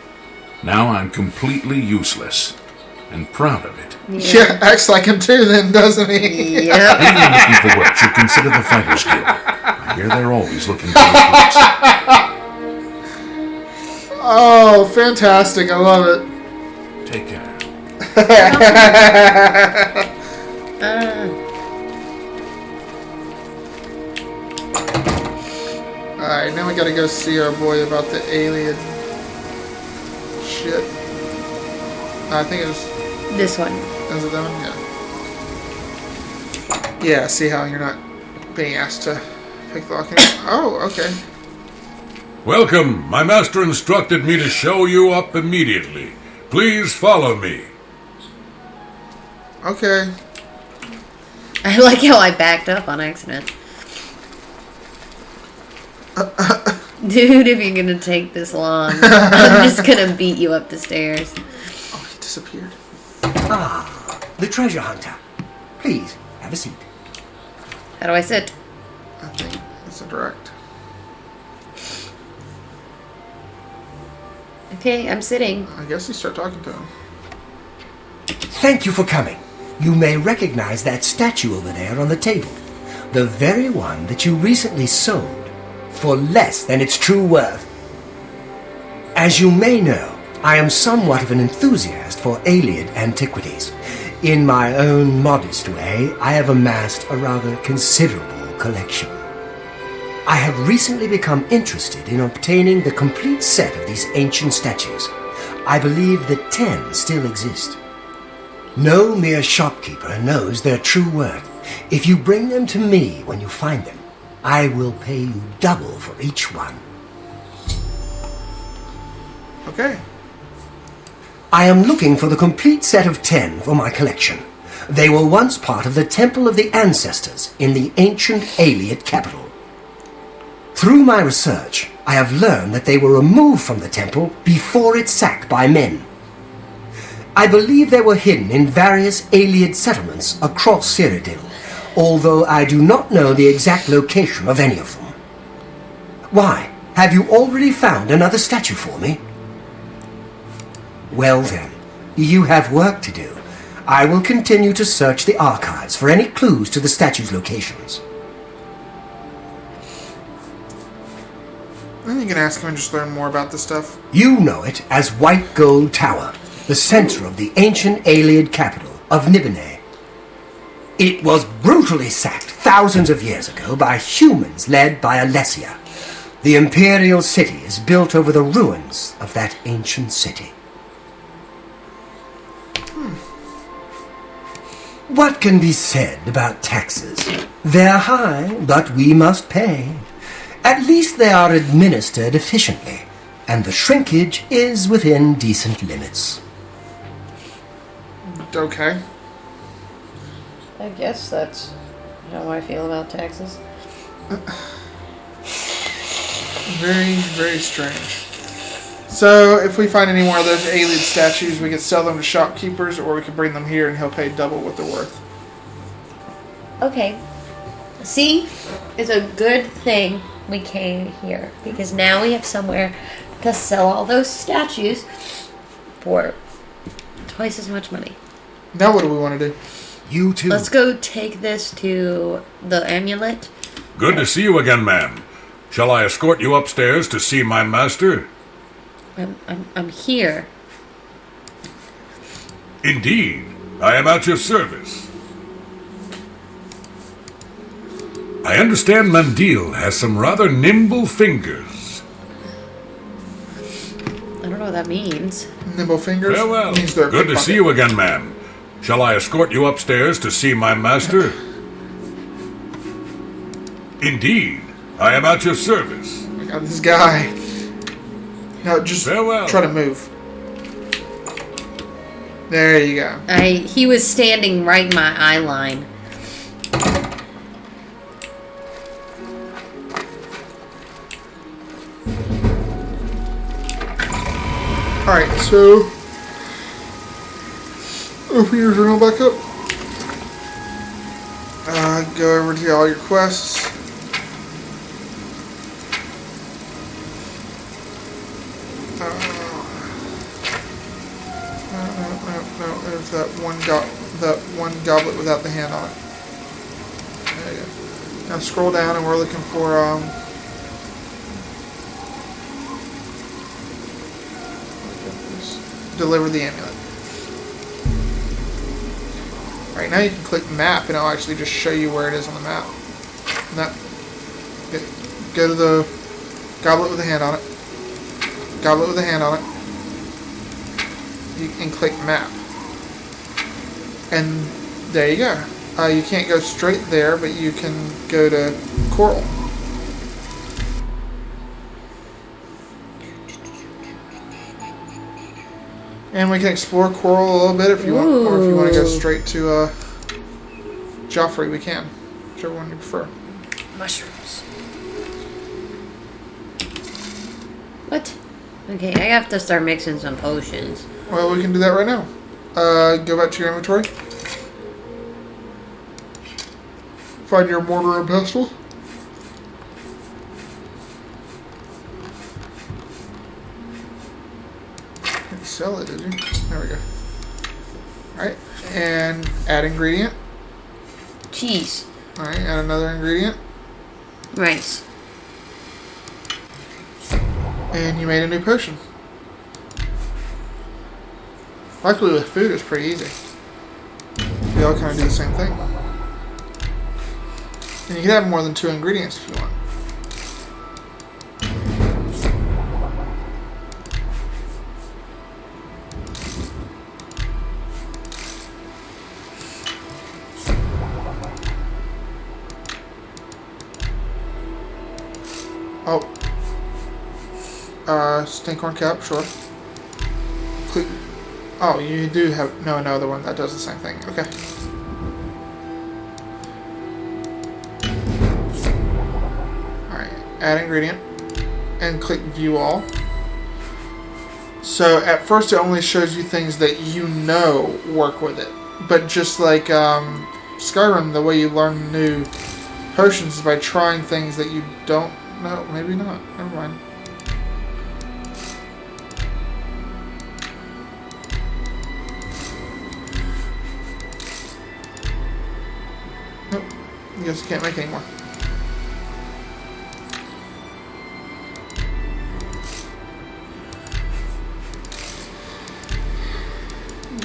Now I'm completely useless. And proud of it. Yeah, acts like him too then, doesn't he? Yep. Anyone looking for work should consider the Fighters Guild. I hear they're always looking for recruits. Oh, fantastic. I love it. Take care. Alright, now we gotta go see our boy about the alien shit. I think it was... This one. Is it that one? Yeah. Yeah, see how you're not being asked to pick the lock. Oh, okay. Welcome. My master instructed me to show you up immediately. Please follow me. Okay. I like how I backed up on accident. Dude, if you're gonna take this long, I'm just gonna beat you up the stairs. Oh, he disappeared. Ah, the treasure hunter. Please, have a seat. How do I sit? I think it's a direct. Okay, I'm sitting. I guess you start talking to him. Thank you for coming. You may recognize that statue over there on the table. The very one that you recently sold for less than its true worth. As you may know, I am somewhat of an enthusiast for alien antiquities. In my own modest way, I have amassed a rather considerable collection. I have recently become interested in obtaining the complete set of these ancient statues. I believe that 10 still exist. No mere shopkeeper knows their true worth. If you bring them to me when you find them, I will pay you double for each one. Okay. I am looking for the complete set of 10 for my collection. They were once part of the Temple of the Ancestors in the ancient Aliad capital. Through my research, I have learned that they were removed from the temple before its sack by men. I believe they were hidden in various Aliad settlements across Cyrodiil, although I do not know the exact location of any of them. Why, have you already found another statue for me? Well then, you have work to do. I will continue to search the archives for any clues to the statue's locations. Then you can ask him and just learn more about this stuff. You know it as White Gold Tower, the center of the ancient Aliad capital of Nibene. It was brutally sacked thousands of years ago by humans led by Alessia. The imperial city is built over the ruins of that ancient city. What can be said about taxes? They're high, but we must pay. At least they are administered efficiently, and the shrinkage is within decent limits. Okay. I guess that's how I feel about taxes. Very, very strange. So, if we find any more of those alien statues, we could sell them to shopkeepers, or we could bring them here and he'll pay double what they're worth. Okay. See? It's a good thing we came here, because now we have somewhere to sell all those statues for twice as much money. Now what do we want to do? You too. Let's go take this to the amulet. Good to see you again, ma'am. Shall I escort you upstairs to see my master? I'm here. Indeed. I am at your service. I understand Mandil has some rather nimble fingers. I don't know what that means. Nimble fingers? Farewell. Means they're Good to pickpocket. see you again, ma'am. Shall I escort you upstairs to see my master? Indeed. I am at your service. Oh my God, this guy. No, just Farewell. try to move. There you go. He was standing right in my eye line. Alright, so open your journal back up. Go over to all your quests. No, there's that one goblet without the hand on it. There you go. Now scroll down and we're looking for deliver the amulet. Right now you can click map and it'll actually just show you where it is on the map. And that, go to the goblet with the hand on it. Goblet with the hand on it. You can click map. And there you go. You can't go straight there, but you can go to Coral. And we can explore Coral a little bit if you want, or if you want to go straight to Joffrey, we can. Whichever one you prefer. Mushrooms. What? Okay, I have to start mixing some potions. Well, we can do that right now. Go back to your inventory. Find your mortar and pestle. Didn't sell it, did you? There we go. Alright, and add ingredient. Cheese. Alright, add another ingredient. Rice. And you made a new potion. Luckily with food it's pretty easy. We all kind of do the same thing. And you can have more than 2 ingredients if you want. Stinkhorn cap, sure. Click. Oh, you do have another one that does the same thing. Okay. Alright, add ingredient and click view all. So at first it only shows you things that you know work with it. But just like Skyrim, the way you learn new potions is by trying things that you don't know. Maybe not. Never mind. Nope. I guess you can't make any more.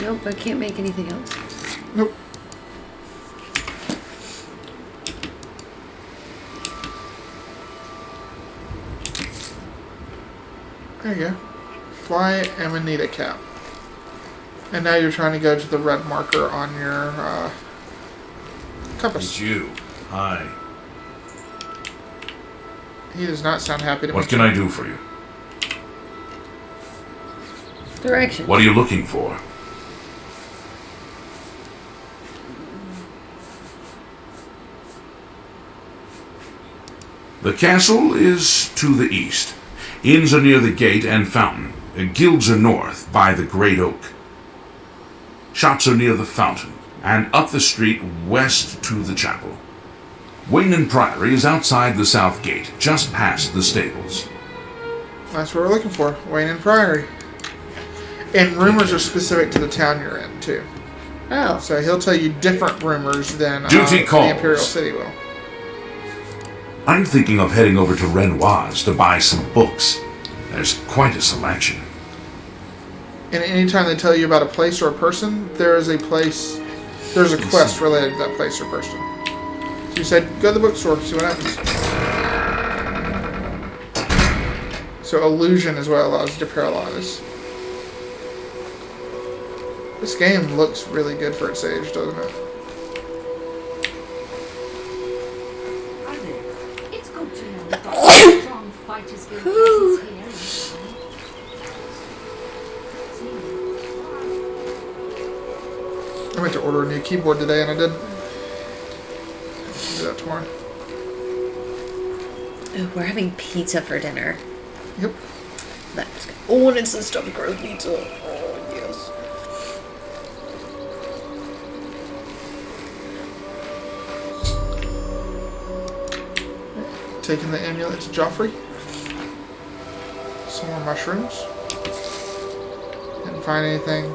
Nope, I can't make anything else. Nope. There you go. Fly Amanita cap. And now you're trying to go to the red marker on your compass. It's you. Hi. He does not sound happy to me. What can I do for you? Directions. What are you looking for? The castle is to the east. Inns are near the gate and fountain. Guilds are north, by the great oak. Shops are near the fountain, and up the street west to the chapel. Wayne Priory is outside the south gate, just past the stables. That's what we're looking for. Wayne Priory. And rumors are specific to the town you're in, too. Oh. So he'll tell you different rumors than Duty the calls. Imperial City will. I'm thinking of heading over to Renoir's to buy some books. There's quite a selection. And anytime they tell you about a place or a person, there's a quest related to that place or person. So you said, go to the bookstore, see what happens. So illusion is what allows you to paralyze. This game looks really good for its age, doesn't it? It's good to know that strong fighters guild presence here. I meant to order a new keyboard today, and I did. I'll do that tomorrow. Oh, we're having pizza for dinner. Yep. That's good. Oh, and it's the stuffed crust pizza. Oh, yes. Taking the amulet to Joffrey. Some more mushrooms. Didn't find anything.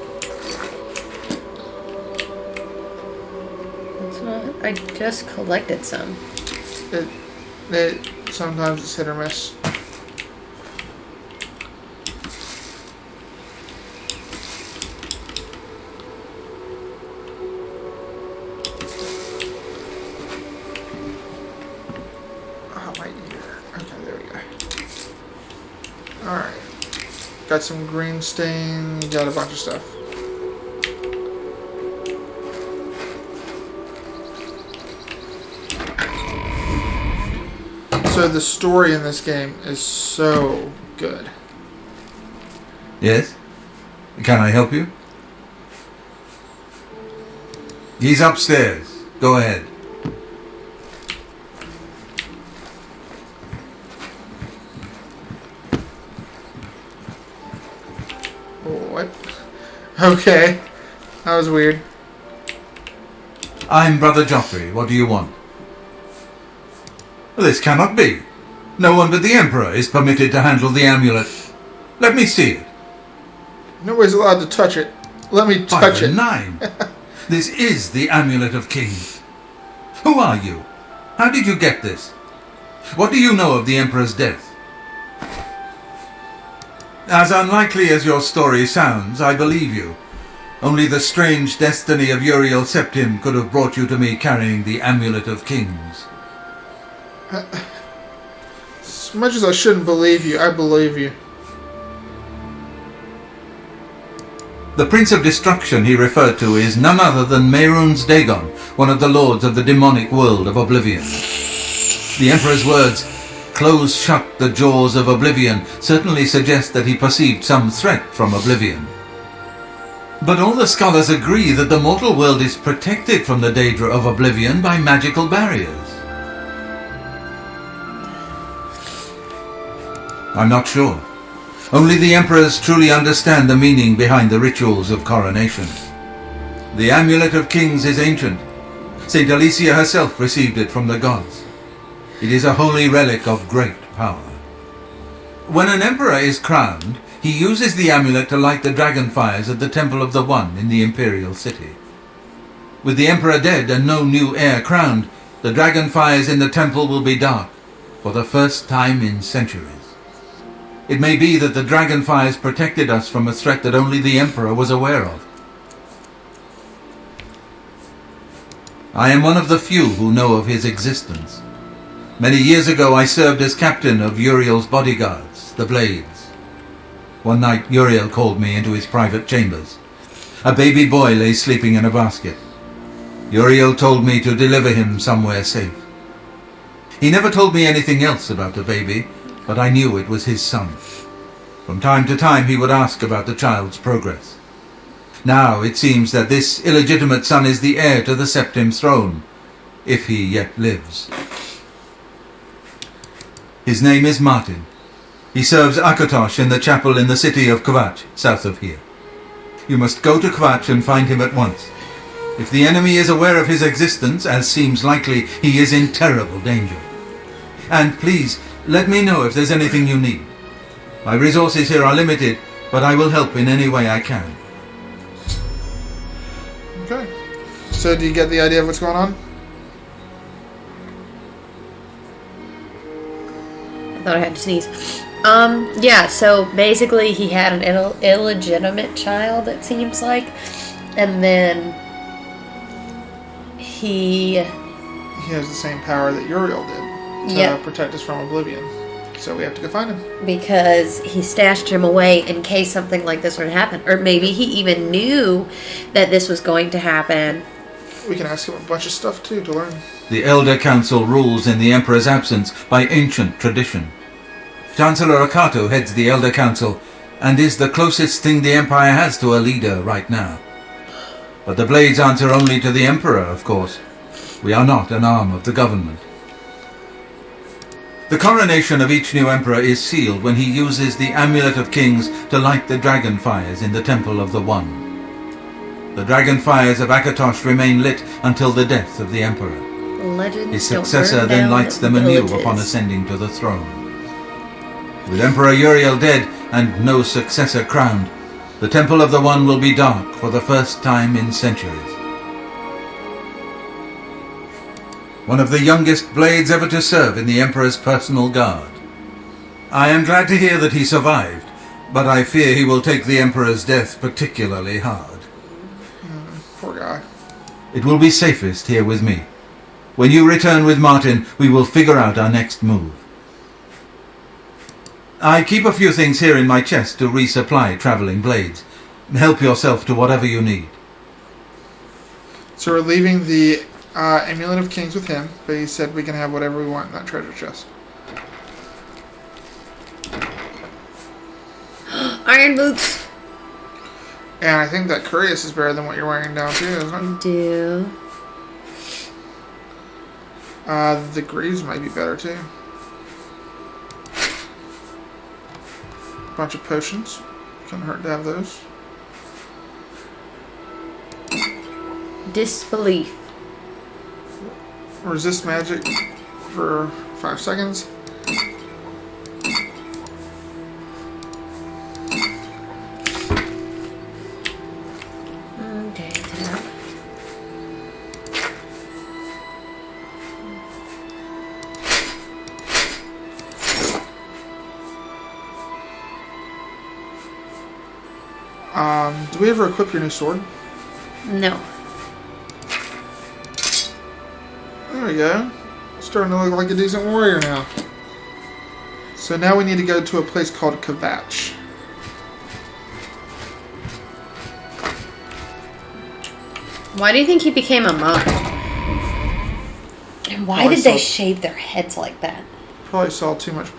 That's not, I just collected some. Sometimes it's hit or miss. Alright. Got some green stain, got a bunch of stuff. So the story in this game is so good. Yes? Can I help you? He's upstairs. Go ahead. What? Okay. That was weird. I'm Brother Joffrey. What do you want? This cannot be. No one but the Emperor is permitted to handle the amulet. Let me see it. Nobody's allowed to touch it. Let me touch it. 9. This is the Amulet of Kings. Who are you? How did you get this? What do you know of the Emperor's death? As unlikely as your story sounds, I believe you. Only the strange destiny of Uriel Septim could have brought you to me carrying the Amulet of Kings. As much as I shouldn't believe you, I believe you. The Prince of Destruction he referred to is none other than Mehrunes Dagon, one of the lords of the demonic world of Oblivion. The Emperor's words, "Close shut the jaws of Oblivion," certainly suggest that he perceived some threat from Oblivion. But all the scholars agree that the mortal world is protected from the danger of Oblivion by magical barriers. I'm not sure. Only the emperors truly understand the meaning behind the rituals of coronation. The Amulet of Kings is ancient. Saint Alicia herself received it from the gods. It is a holy relic of great power. When an emperor is crowned, he uses the amulet to light the dragon fires at the Temple of the One in the Imperial City. With the emperor dead and no new heir crowned, the dragon fires in the temple will be dark for the first time in centuries. It may be that the dragon fires protected us from a threat that only the Emperor was aware of. I am one of the few who know of his existence. Many years ago I served as captain of Uriel's bodyguards, the Blades. One night Uriel called me into his private chambers. A baby boy lay sleeping in a basket. Uriel told me to deliver him somewhere safe. He never told me anything else about the baby, but I knew it was his son. From time to time he would ask about the child's progress. Now it seems that this illegitimate son is the heir to the Septim throne, if he yet lives. His name is Martin. He serves Akatosh in the chapel in the city of Kvatch, south of here. You must go to Kvatch and find him at once. If the enemy is aware of his existence, as seems likely, he is in terrible danger. And please, let me know if there's anything you need. My resources here are limited, but I will help in any way I can. Okay. So do you get the idea of what's going on? I thought I had to sneeze. Yeah, so basically he had an illegitimate child, it seems like. And then he has the same power that Uriel did to protect us from Oblivion. So we have to go find him. Because he stashed him away in case something like this would happen. Or maybe he even knew that this was going to happen. We can ask him a bunch of stuff too to learn. The Elder Council rules in the Emperor's absence by ancient tradition. Chancellor Akato heads the Elder Council and is the closest thing the Empire has to a leader right now. But the Blades answer only to the Emperor, of course. We are not an arm of the government. The coronation of each new Emperor is sealed when he uses the Amulet of Kings to light the dragon fires in the Temple of the One. The dragon fires of Akatosh remain lit until the death of the Emperor. Legends His successor then lights them anew upon ascending to the throne. With Emperor Uriel dead and no successor crowned, the Temple of the One will be dark for the first time in centuries. One of the youngest Blades ever to serve in the Emperor's personal guard. I am glad to hear that he survived, but I fear he will take the Emperor's death particularly hard. Poor guy. It will be safest here with me. When you return with Martin, we will figure out our next move. I keep a few things here in my chest to resupply traveling Blades. Help yourself to whatever you need. So we're leaving the Amulet of Kings with him, but he said we can have whatever we want in that treasure chest. Iron boots. And I think that Curious is better than what you're wearing down too, isn't it? I do. The Greaves might be better too. Bunch of potions. Couldn't hurt to have those. Disbelief. Resist magic for 5 seconds. Okay. Do we ever equip your new sword? No. There we go. Starting to look like a decent warrior now. So now we need to go to a place called Kvatch. Why do you think he became a monk? And why did they shave their heads like that? Probably saw too much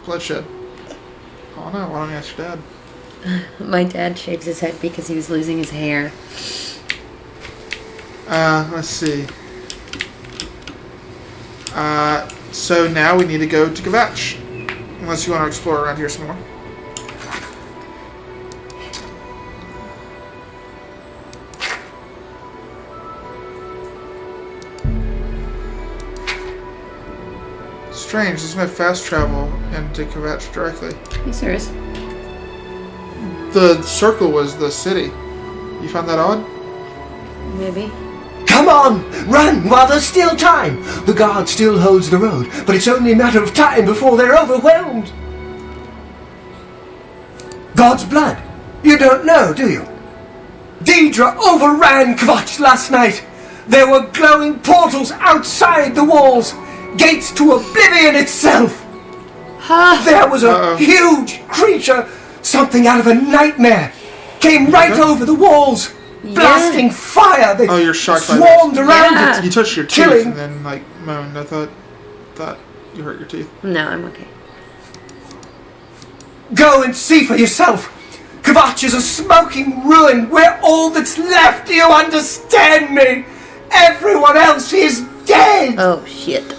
bloodshed. Oh no, why don't you ask your dad? My dad shaves his head because he was losing his hair. Let's see. So now we need to go to Kvatch. Unless you want to explore around here some more. Strange, there's no fast travel into Kvatch directly. Are you serious? The circle was the city. You found that odd? Maybe. Come on! Run while there's still time! The guard still holds the road, but it's only a matter of time before they're overwhelmed! God's blood! You don't know, do you? Deidre overran Kvatch last night! There were glowing portals outside the walls! Gates to Oblivion itself! There was a huge creature, something out of a nightmare, came right over the walls! Blasting fire! They you're shocked by swarmed around it. You touched your killing. teeth and then like moaned. I thought you hurt your teeth. No, I'm okay. Go and see for yourself. Kvatch is a smoking ruin. We're all that's left. Do you understand me? Everyone else is dead. Oh shit.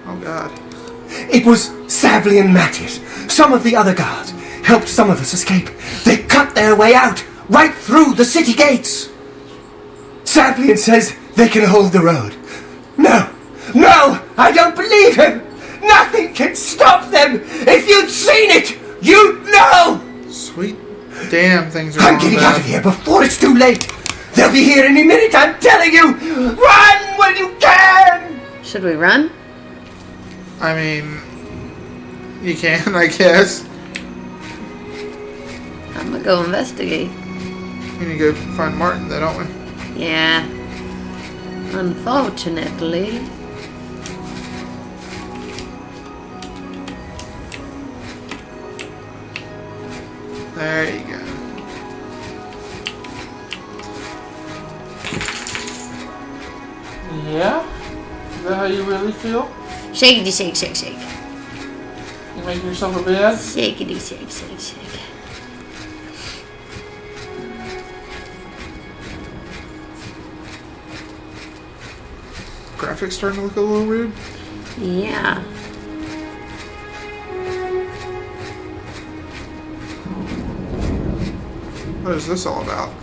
Oh god. It was Savli and Mattis. Some of the other guards helped some of us escape. They cut their way out. Right through the city gates! Sablian says they can hold the road. No! I don't believe him! Nothing can stop them! If you'd seen it, you'd know! Sweet damn things are I'm getting out of here before it's too late! They'll be here any minute, I'm telling you! Run when you can! Should we run? I mean, you can, I guess. I'm gonna go investigate. We need to go find Martin, though, don't we? Yeah. Unfortunately. There you go. Yeah? Is that how you really feel? Shakety shake, shake, shake. You make yourself a bed? Shakety shake, shake, shake. Graphics starting to look a little rude. Yeah. What is this all about?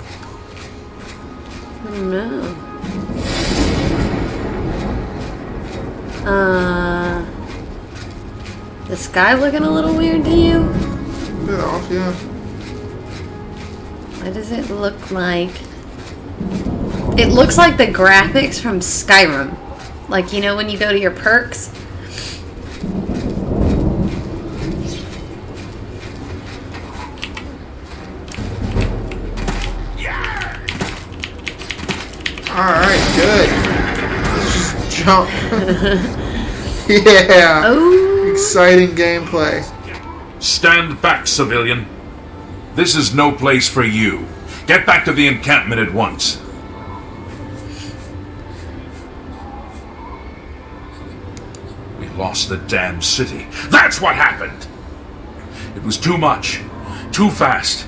I don't know. The sky looking a little weird to you? A bit off, yeah. What does it look like? It looks like the graphics from Skyrim. Like, you know when you go to your perks? Alright, good. Let's just jump. Yeah. Oh. Exciting gameplay. Stand back, civilian. This is no place for you. Get back to the encampment at once. We lost the damn city. That's what happened! It was too much. Too fast.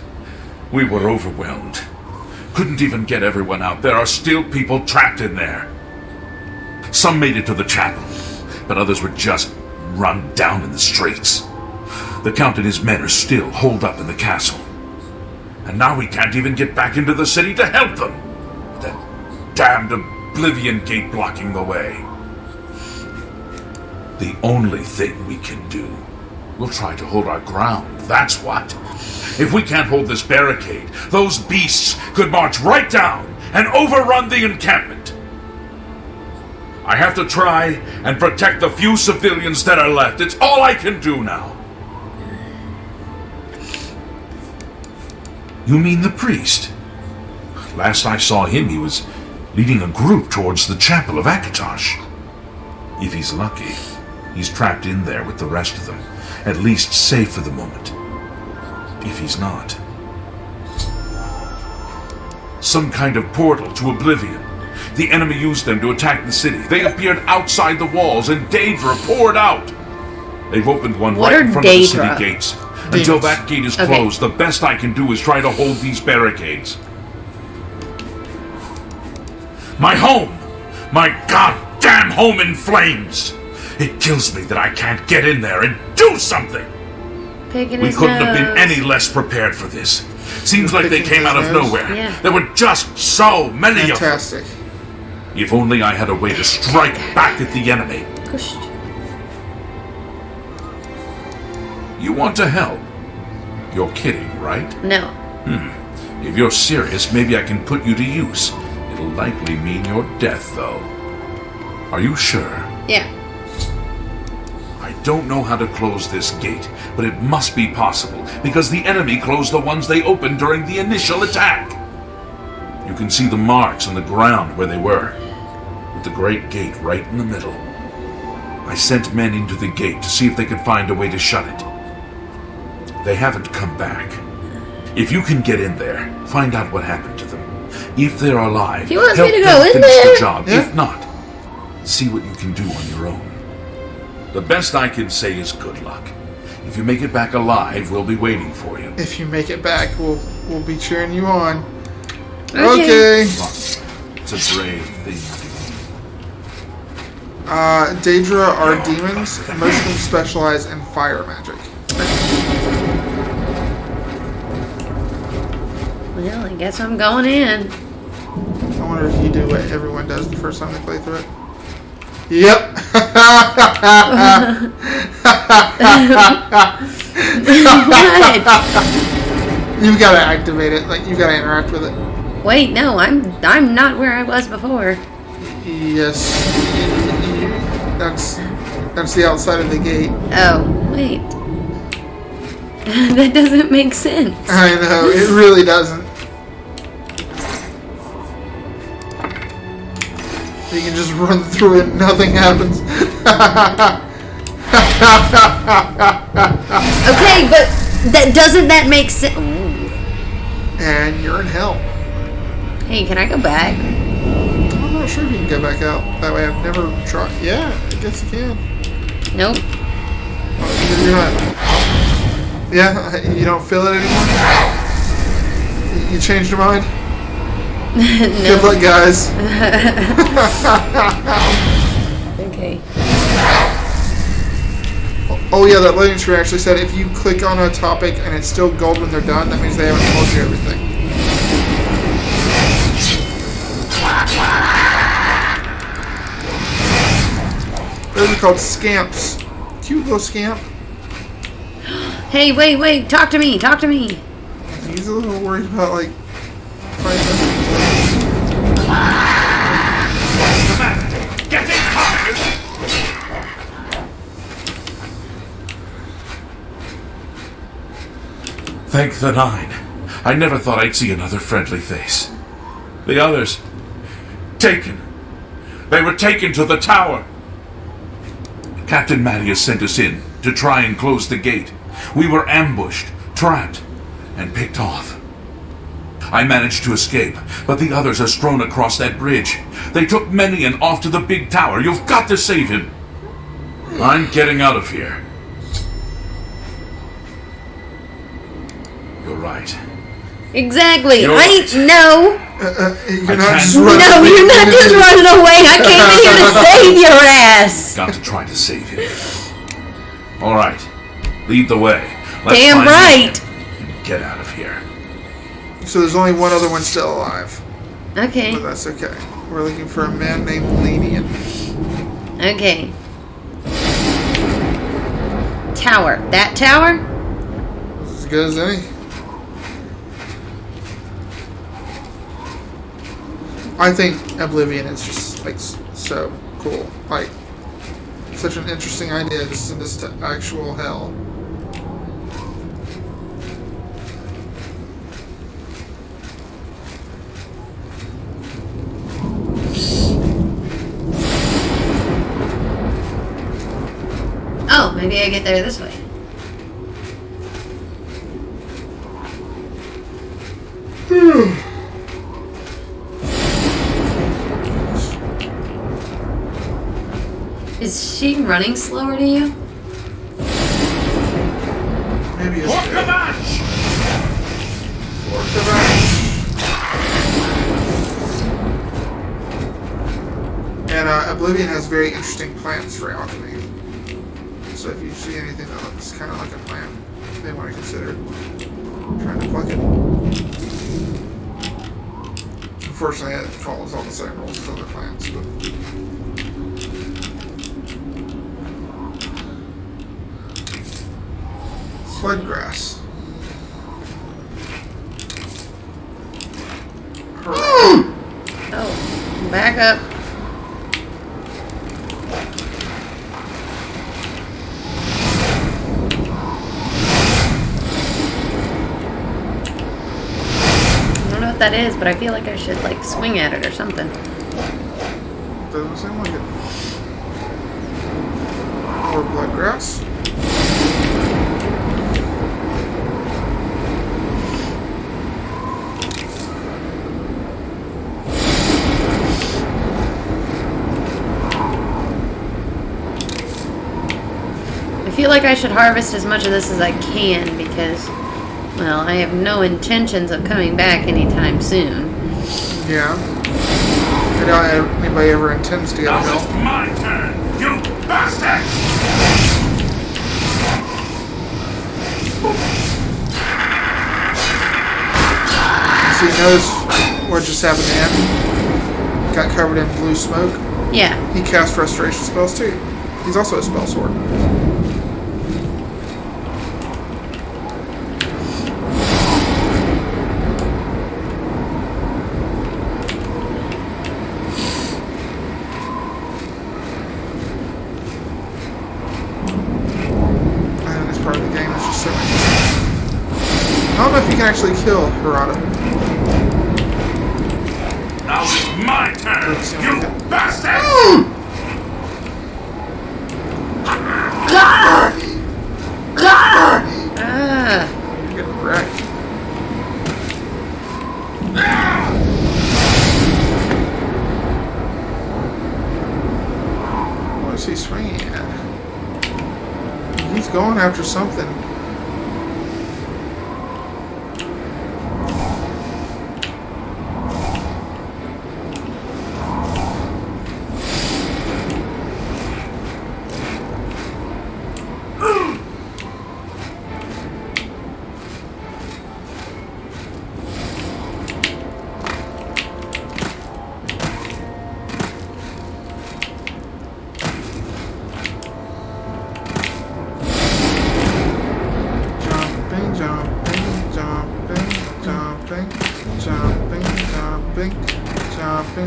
We were overwhelmed. Couldn't even get everyone out. There are still people trapped in there. Some made it to the chapel, but others were just run down in the streets. The Count and his men are still holed up in the castle. And now we can't even get back into the city to help them. With that damned Oblivion gate blocking the way. The only thing we can do, we'll try to hold our ground, that's what. If we can't hold this barricade, those beasts could march right down and overrun the encampment. I have to try and protect the few civilians that are left. It's all I can do now. You mean the priest? Last I saw him, he was leading a group towards the chapel of Akatosh. If he's lucky, he's trapped in there with the rest of them, at least safe for the moment. If he's not. Some kind of portal to Oblivion. The enemy used them to attack the city. They appeared outside the walls and Daedra poured out. They've opened one right in front of the city gates. Until that gate is closed, the best I can do is try to hold these barricades. My home! My goddamn home in flames! It kills me that I can't get in there and do something! We couldn't have been any less prepared for this. Seems like they came out of nowhere. Yeah. There were just so many of them. If only I had a way to strike back at the enemy. You want to help? You're kidding, right? No. If you're serious, maybe I can put you to use. It'll likely mean your death, though. Are you sure? Yeah. I don't know how to close this gate, but it must be possible, because the enemy closed the ones they opened during the initial attack. You can see the marks on the ground where they were, with the great gate right in the middle. I sent men into the gate to see if they could find a way to shut it. They haven't come back. If you can get in there, find out what happened to them. If they're alive, he wants help me to them go in finish there. the job. If not, see what you can do on your own. The best I can say is good luck. If you make it back alive, we'll be waiting for you. If you make it back, we'll be cheering you on. Okay. It's a brave thing. Daedra are demons. Most of them specialize in fire magic. Well, I guess I'm going in. I wonder if you do what everyone does the first time they play through it. Yep. You've got to activate it. Like, you've got to interact with it. Wait, no, I'm not where I was before. Yes. That's the outside of the gate. Oh, wait. That doesn't make sense. I know, it really doesn't. You can just run through it and nothing happens. Okay, but doesn't that make sense? And you're in hell. Hey, can I go back? I'm not sure if you can go back out. That way I've never tried. Yeah, I guess you can. Nope. You're not. Yeah, you don't feel it anymore? You changed your mind? No. Good luck, guys. Okay. Oh yeah, that loading screen actually said if you click on a topic and it's still gold when they're done, that means they haven't told you everything. Those are called scamps. Cute little scamp. Hey, wait, talk to me. He's a little worried about, like, fighting. Get in hard! Thank the Nine. I never thought I'd see another friendly face. The others... taken. They were taken to the tower. Captain Mattias sent us in to try and close the gate. We were ambushed, trapped, and picked off. I managed to escape, but the others are strewn across that bridge. They took Menion off to the big tower. You've got to save him. I'm getting out of here. You're right. Exactly. You're No. You're not just No, you're not just running away. I came in here to save your ass. Got to try to save him. All right. Lead the way. Let's Damn find right. him and get out of here. So there's only one other one still alive. Okay. But that's okay. We're looking for a man named Lenian. Okay. Tower. That tower? As good as any. I think Oblivion is just, like, so cool. Like, such an interesting idea to send us to actual hell. Oh, maybe I get there this way. Is she running slower to you? Maybe it's And Oblivion has very interesting plants for alchemy. So if you see anything that looks kind of like a plant, you may want to consider trying to pluck it. Unfortunately, it follows all the same rules as other plants. But flood grass. Oh, back up. I don't know what that is, but I feel like I should, like, swing at it or something. Doesn't seem like it. More blood grass. I feel like I should harvest as much of this as I can because, well, I have no intentions of coming back anytime soon. Yeah. I doubt anybody ever intends to get Now help. it's my turn, you bastard! So you notice what just happened to him? Got covered in blue smoke. Yeah. He cast restoration spells too. He's also a spell sword. don't know if you can actually kill Harada. Now it's my turn, you bastard! You're getting wrecked. What is he swinging at? He's going after something.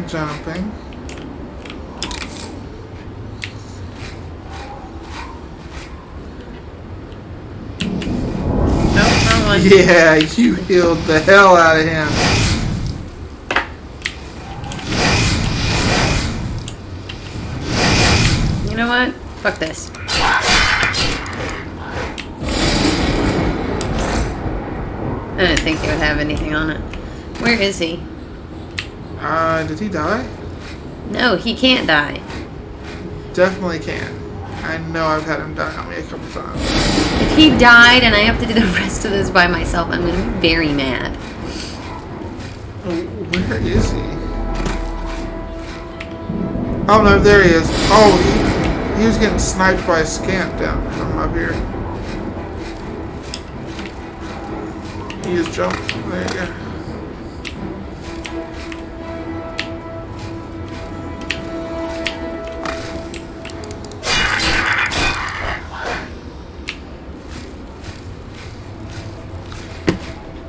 Jumping. Nope, wrong one. Yeah, you healed the hell out of him. You know what? Fuck this. I didn't think it would have anything on it. Where is he? Did he die? No, he can't die. Definitely can. I know I've had him die on me a couple times. If he died and I have to do the rest of this by myself, I'm going to be very mad. Where is he? Oh no, there he is. Oh, he was getting sniped by a scamp down from up here. He just jumped. There you go.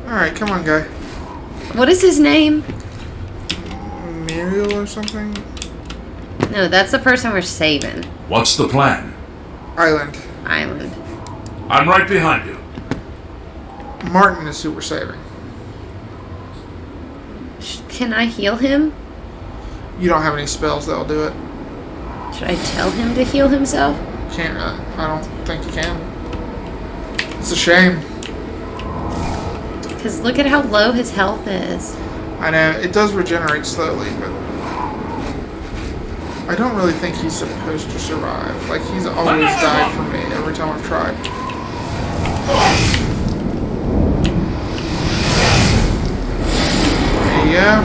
Alright, come on, guy. What is his name? Muriel or something? No, that's the person we're saving. What's the plan? Island. I'm right behind you. Martin is who we're saving. Can I heal him? You don't have any spells that'll do it. Should I tell him to heal himself? Can't. I don't think you can. It's a shame. Because look at how low his health is. I know. It does regenerate slowly, but I don't really think he's supposed to survive. Like, he's always died for me every time I've tried. There you go.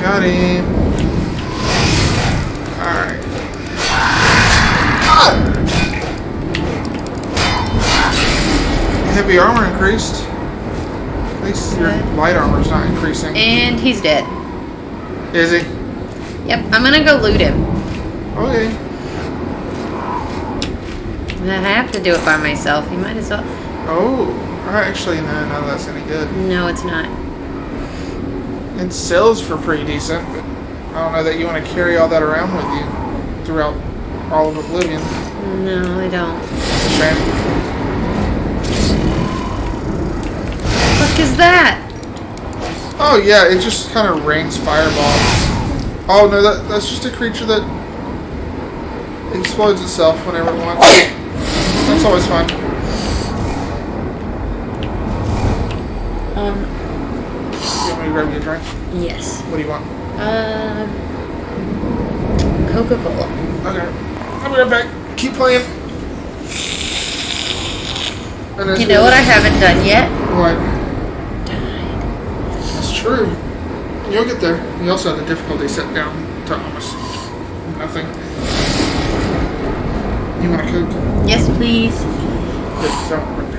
Got him. Alright. Heavy armor increased. At least your light armor's not increasing. And he's dead. Is he? Yep, I'm gonna go loot him. Okay. I have to do it by myself. You might as well. Oh, actually, no, none of that's any good. No, it's not. It sells for pretty decent, but I don't know that you want to carry all that around with you throughout all of Oblivion. No, I don't. It's a shame. What the fuck is that? Oh yeah, it just kind of rains fireballs. Oh no, that's just a creature that explodes itself whenever it wants. That's always fun. You want me to grab you a drink? Yes. What do you want? Coca-Cola. Okay. I'll be right back. Keep playing. You know what I haven't done yet? What? That's true. You'll get there. You also have the difficulty set down to almost nothing. You want a Coke? Yes, please. Good stuff right there.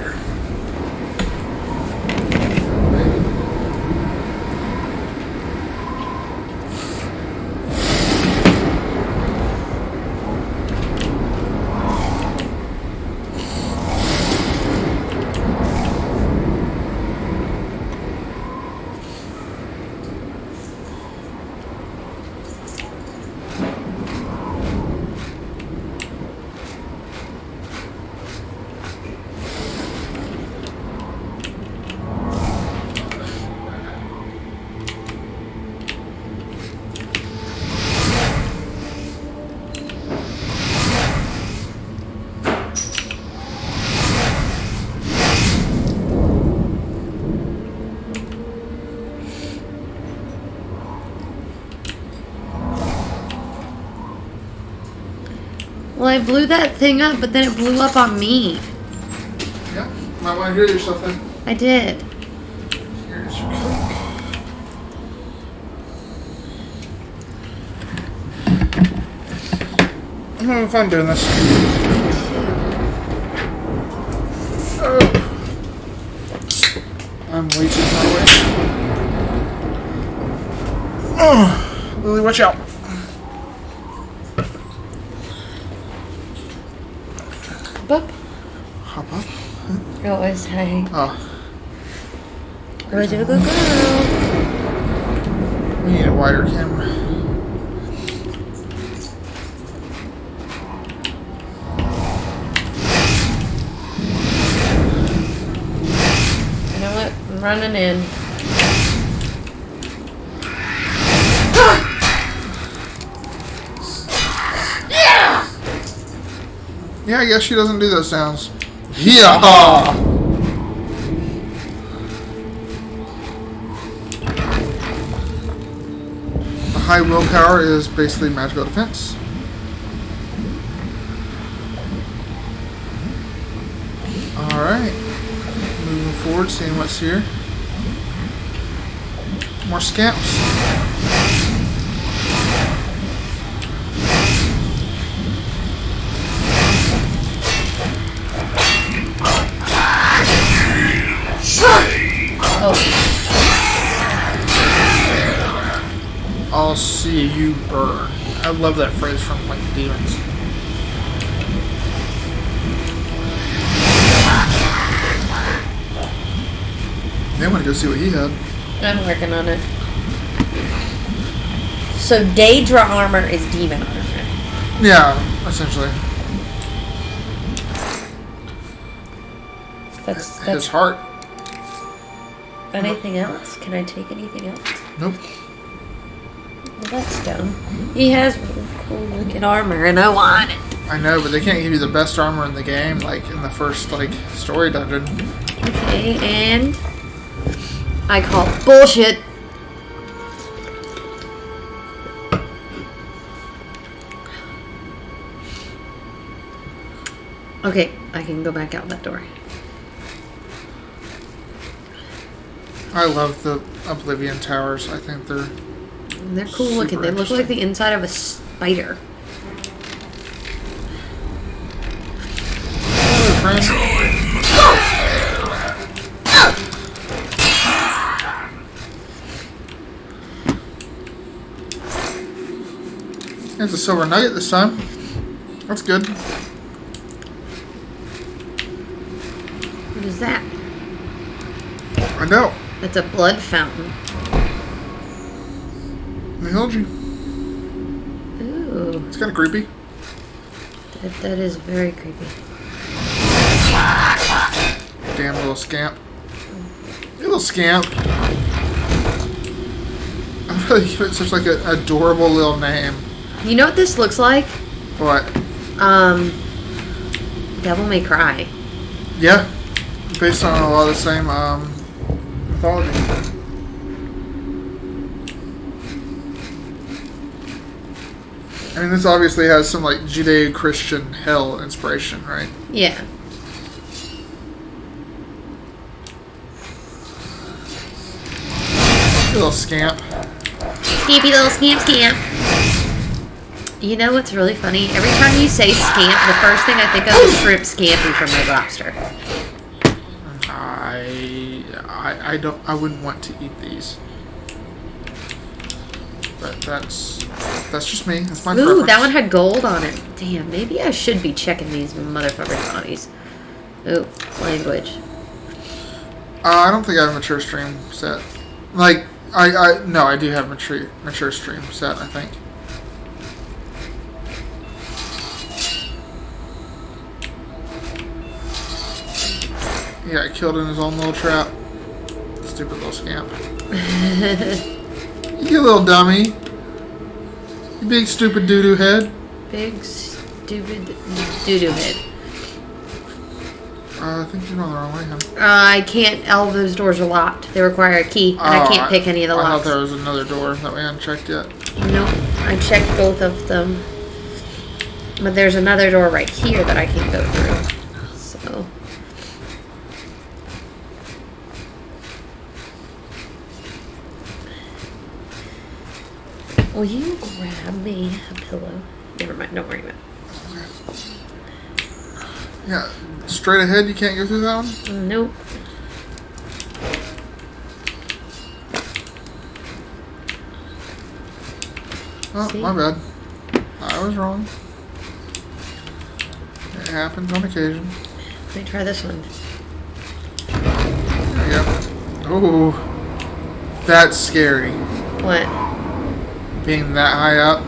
Well, I blew that thing up, but then it blew up on me. Yeah, might want to heal yourself then. I did. Here's your coke. I'm having fun doing this. Oh. I'm way too far away. Oh, Lily, watch out. Up. Hop up. Oh, it's hey. Oh. Where's your good girl? We need a wider camera. You know what? I'm running in. Yeah, I guess she doesn't do those sounds. Yeah. The high willpower is basically magical defense. Alright. Moving forward, seeing what's here. More scamps. I'll see you burn. I love that phrase from like demons. They want to go see what he had. I'm working on it. So Daedra armor is demon armor. Yeah, essentially. That's his heart. Anything else? Can I take anything else? Nope. Well, that's dumb. He has really cool looking armor, and I want it. I know, but they can't give you the best armor in the game, like in the first like story dungeon. Okay, and I call bullshit. Okay, I can go back out that door. I love the Oblivion towers. I think they're cool looking. They look like the inside of a spider. Hello, friend. There's a silver nugget this time. That's good. What is that? I know. That's a blood fountain. I told you. Ooh. It's kind of creepy. That is very creepy. Damn little scamp. You little scamp. I really give it such like an adorable little name. You know what this looks like? What? Devil May Cry. Yeah. Based on a lot of the same mythology. I mean, this obviously has some like Judeo-Christian hell inspiration, right? Yeah. You little scamp. Scampy little scamp. You know what's really funny? Every time you say scamp, the first thing I think of is shrimp scampi from Red Lobster. I wouldn't want to eat these. But that's just me. That's my preference. That one had gold on it. Damn, maybe I should be checking these motherfuckers' bodies. Ooh, language. I don't think I have a mature stream set. Like, no, I do have mature stream set, I think. He got killed in his own little trap. Stupid little scamp. You little dummy. You big stupid doo-doo head. Big stupid doo-doo head. I think you're going the wrong way, huh? I can't. All those doors are locked. They require a key, and I can't pick any of the I locks. thought there was another door that we hadn't checked yet. Nope. I checked both of them. But there's another door right here that I can go through. So. Will you grab me a pillow? Never mind, don't worry about it. Yeah, straight ahead, you can't go through that one? Nope. Oh, See? my bad. I was wrong. It happens on occasion. Let me try this one. There you go. Oh, that's scary. What? Being that high up.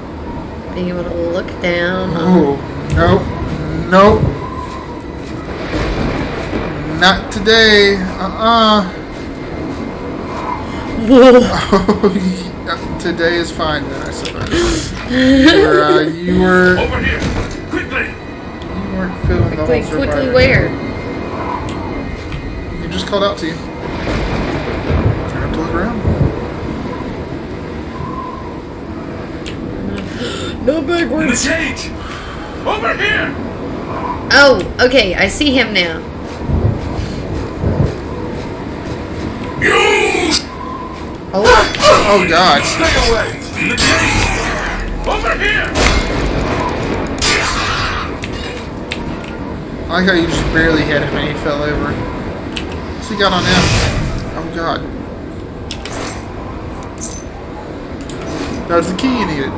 Being able to look down. Oh, nope. Nope. Not today. Whoa. Today is fine then, I suppose. You were... Over here! Quickly! You weren't feeling the whole Quickly survivor. where? You just called out to you. Turn up to look around. No backwards. The cage! Over here! Oh, okay, I see him now. Oh God. Stay away! The cage! Over here! I like how you just barely hit him and he fell over. What's he got on him? Oh God. That was the key you needed.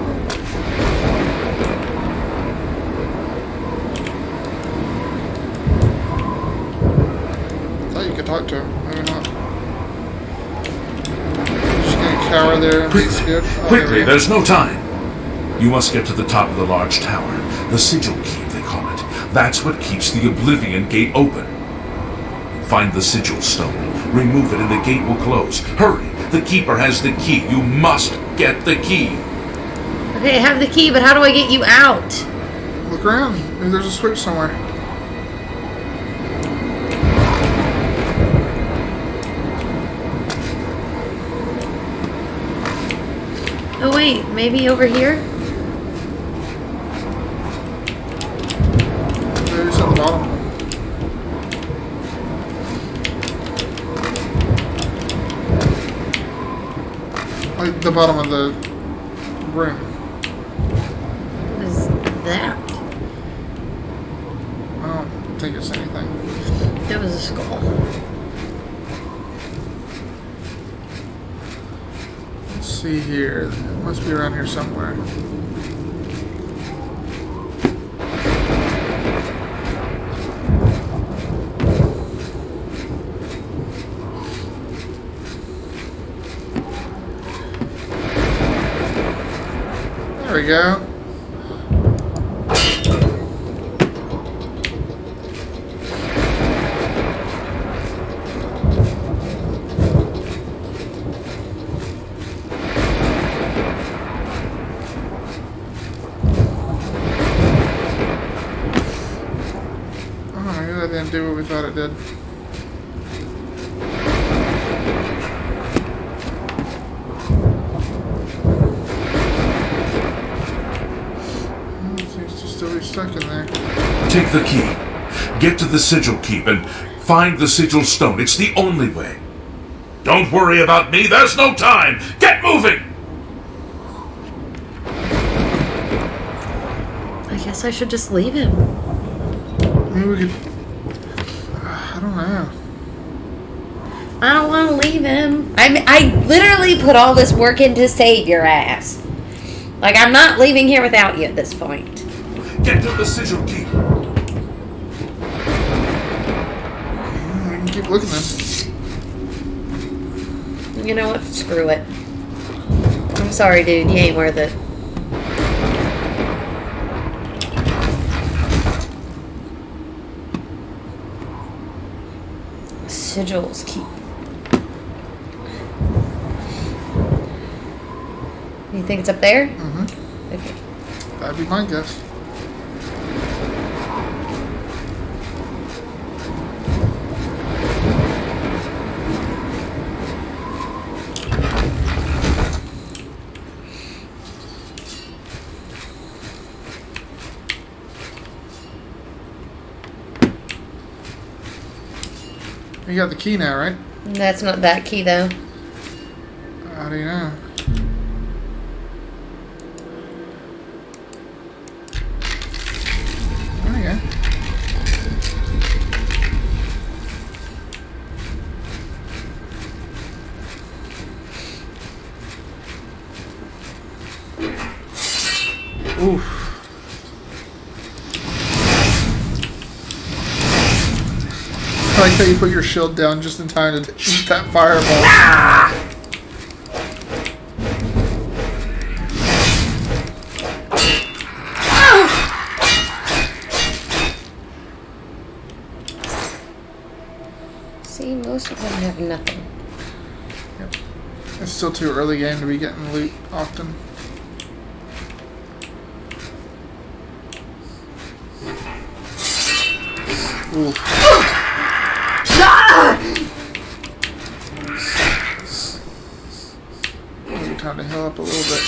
I thought you could talk to him. Maybe not. Just gonna cower there. Quickly, quickly, there's no time. You must get to the top of the large tower. The sigil keep, they call it. That's what keeps the Oblivion gate open. Find the sigil stone. Remove it and the gate will close. Hurry! The keeper has the key. You must get the key. Okay, I have the key, but how do I get you out? Look around. Maybe there's a switch somewhere. Oh wait, maybe over here? Maybe it's at the bottom. Like the bottom of the room. What is that? I don't think it's anything. It was a skull. Let's see here. It must be around here somewhere. There we go. That didn't do what we thought it did. It seems to still be stuck in there. Take the key. Get to the sigil keep and find the sigil stone. It's the only way. Don't worry about me. There's no time. Get moving! I guess I should just leave him. Maybe we could... I don't know. I don't want to leave him. I literally put all this work in to save your ass. Like, I'm not leaving here without you at this point. Get to the sigil keep. We can keep looking then. You know what? Screw it. I'm sorry, dude. You ain't worth it. Sigils keep. You think it's up there? Mm-hmm. Okay. That'd be my guess. You got the key now, right? That's not that key, though. How do you know? Oh, yeah. Oof. I like how you put your shield down just in time to eat that fireball. See, most of them have nothing. Yep. It's still too early game to be getting loot often. Ooh. Maybe time to heal up a little bit.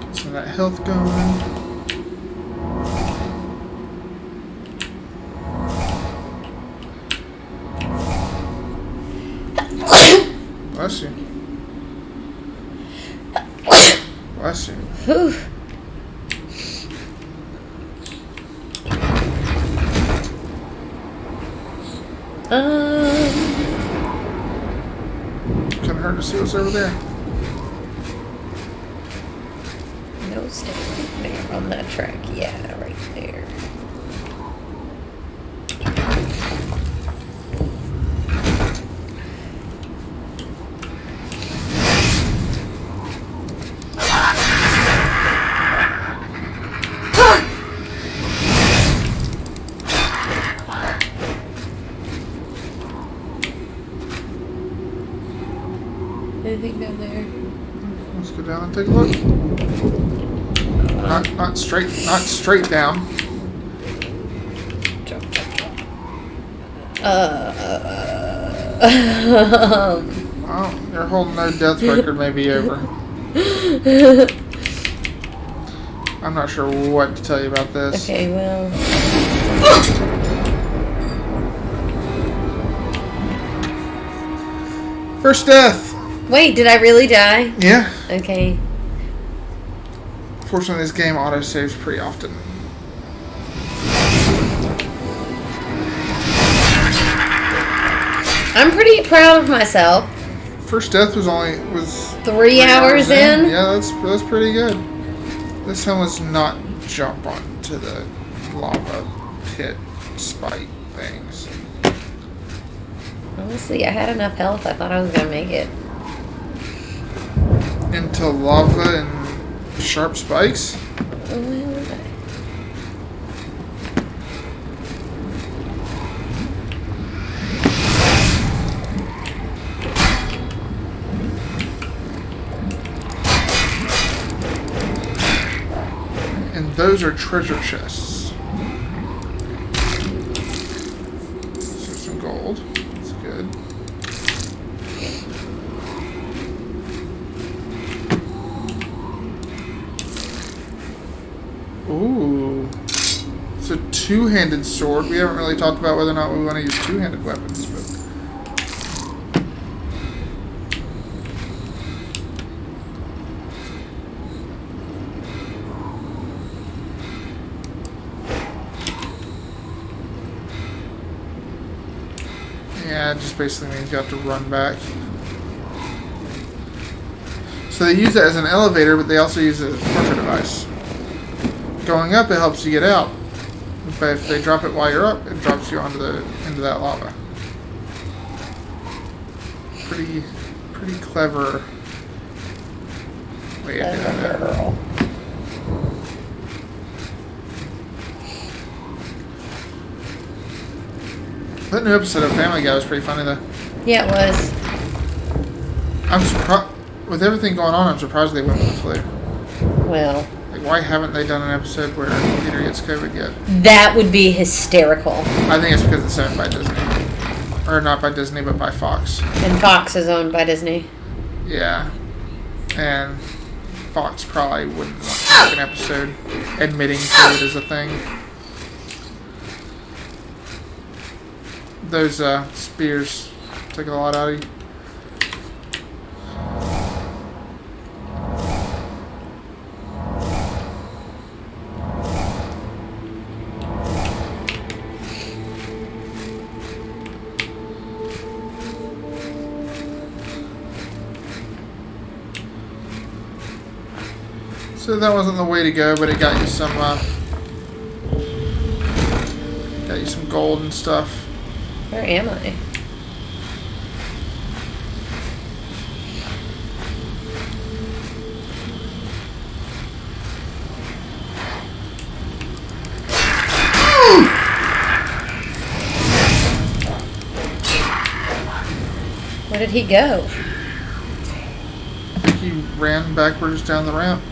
Get some of that health going. Bless you. Bless you. Whew. Couldn't hurt to see what's over there. No, stay right there on that track. Yeah, right there. Anything down there? Let's go down and take a look. Not straight down. Oh, your whole no death record may be over. I'm not sure what to tell you about this. Okay, well. First death. Wait, did I really die? Yeah. Okay. Fortunately, this game auto-saves pretty often. I'm pretty proud of myself. First death was 3 hours in. Yeah, that's pretty good. This one was not jump onto the lava pit spike things. Honestly, I had enough health. I thought I was gonna make it. Into lava and sharp spikes? And those are treasure chests. So some gold. That's good. Ooh. It's a two-handed sword. We haven't really talked about whether or not we want to use two-handed weapons, but... Yeah, it just basically means you have to run back. So they use it as an elevator, but they also use it as a torture device. Going up, it helps you get out. But if they drop it while you're up, it drops you into that lava. Pretty clever way of doing that. That new episode of Family Guy was pretty funny, though. Yeah, it was. I'm surprised with everything going on. I'm surprised they went with the flu. Well, like, why haven't they done an episode where Peter gets COVID yet? That would be hysterical. I think it's because it's owned by Disney, or not by Disney, but by Fox. And Fox is owned by Disney. Yeah, and Fox probably wouldn't want to make an episode admitting to it as a thing. Those spears take a lot out of you. So that wasn't the way to go, but it got you some gold and stuff. Where am I? Where did he go? He ran backwards down the ramp.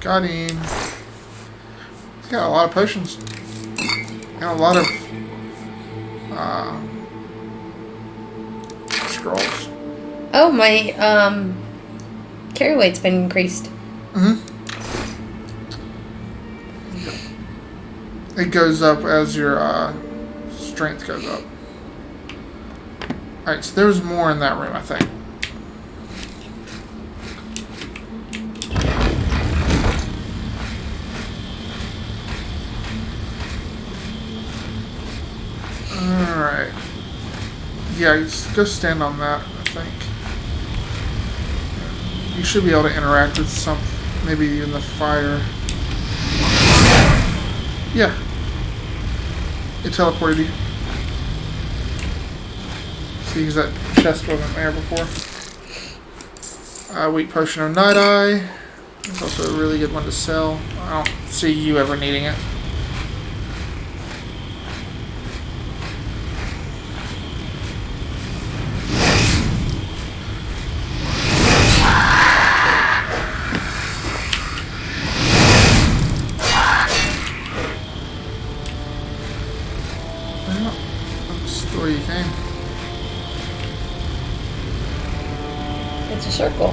Got him. He's got a lot of potions. And a lot of scrolls. Oh, my carry weight's been increased. It goes up as your strength goes up. Alright, so there's more in that room, I think. Alright. Yeah, just go stand on that, I think. You should be able to interact with some, maybe even the fire. Yeah. It teleported you. See, because that chest wasn't there before. Weak potion of Night Eye. It's also a really good one to sell. I don't see you ever needing it. It's a circle.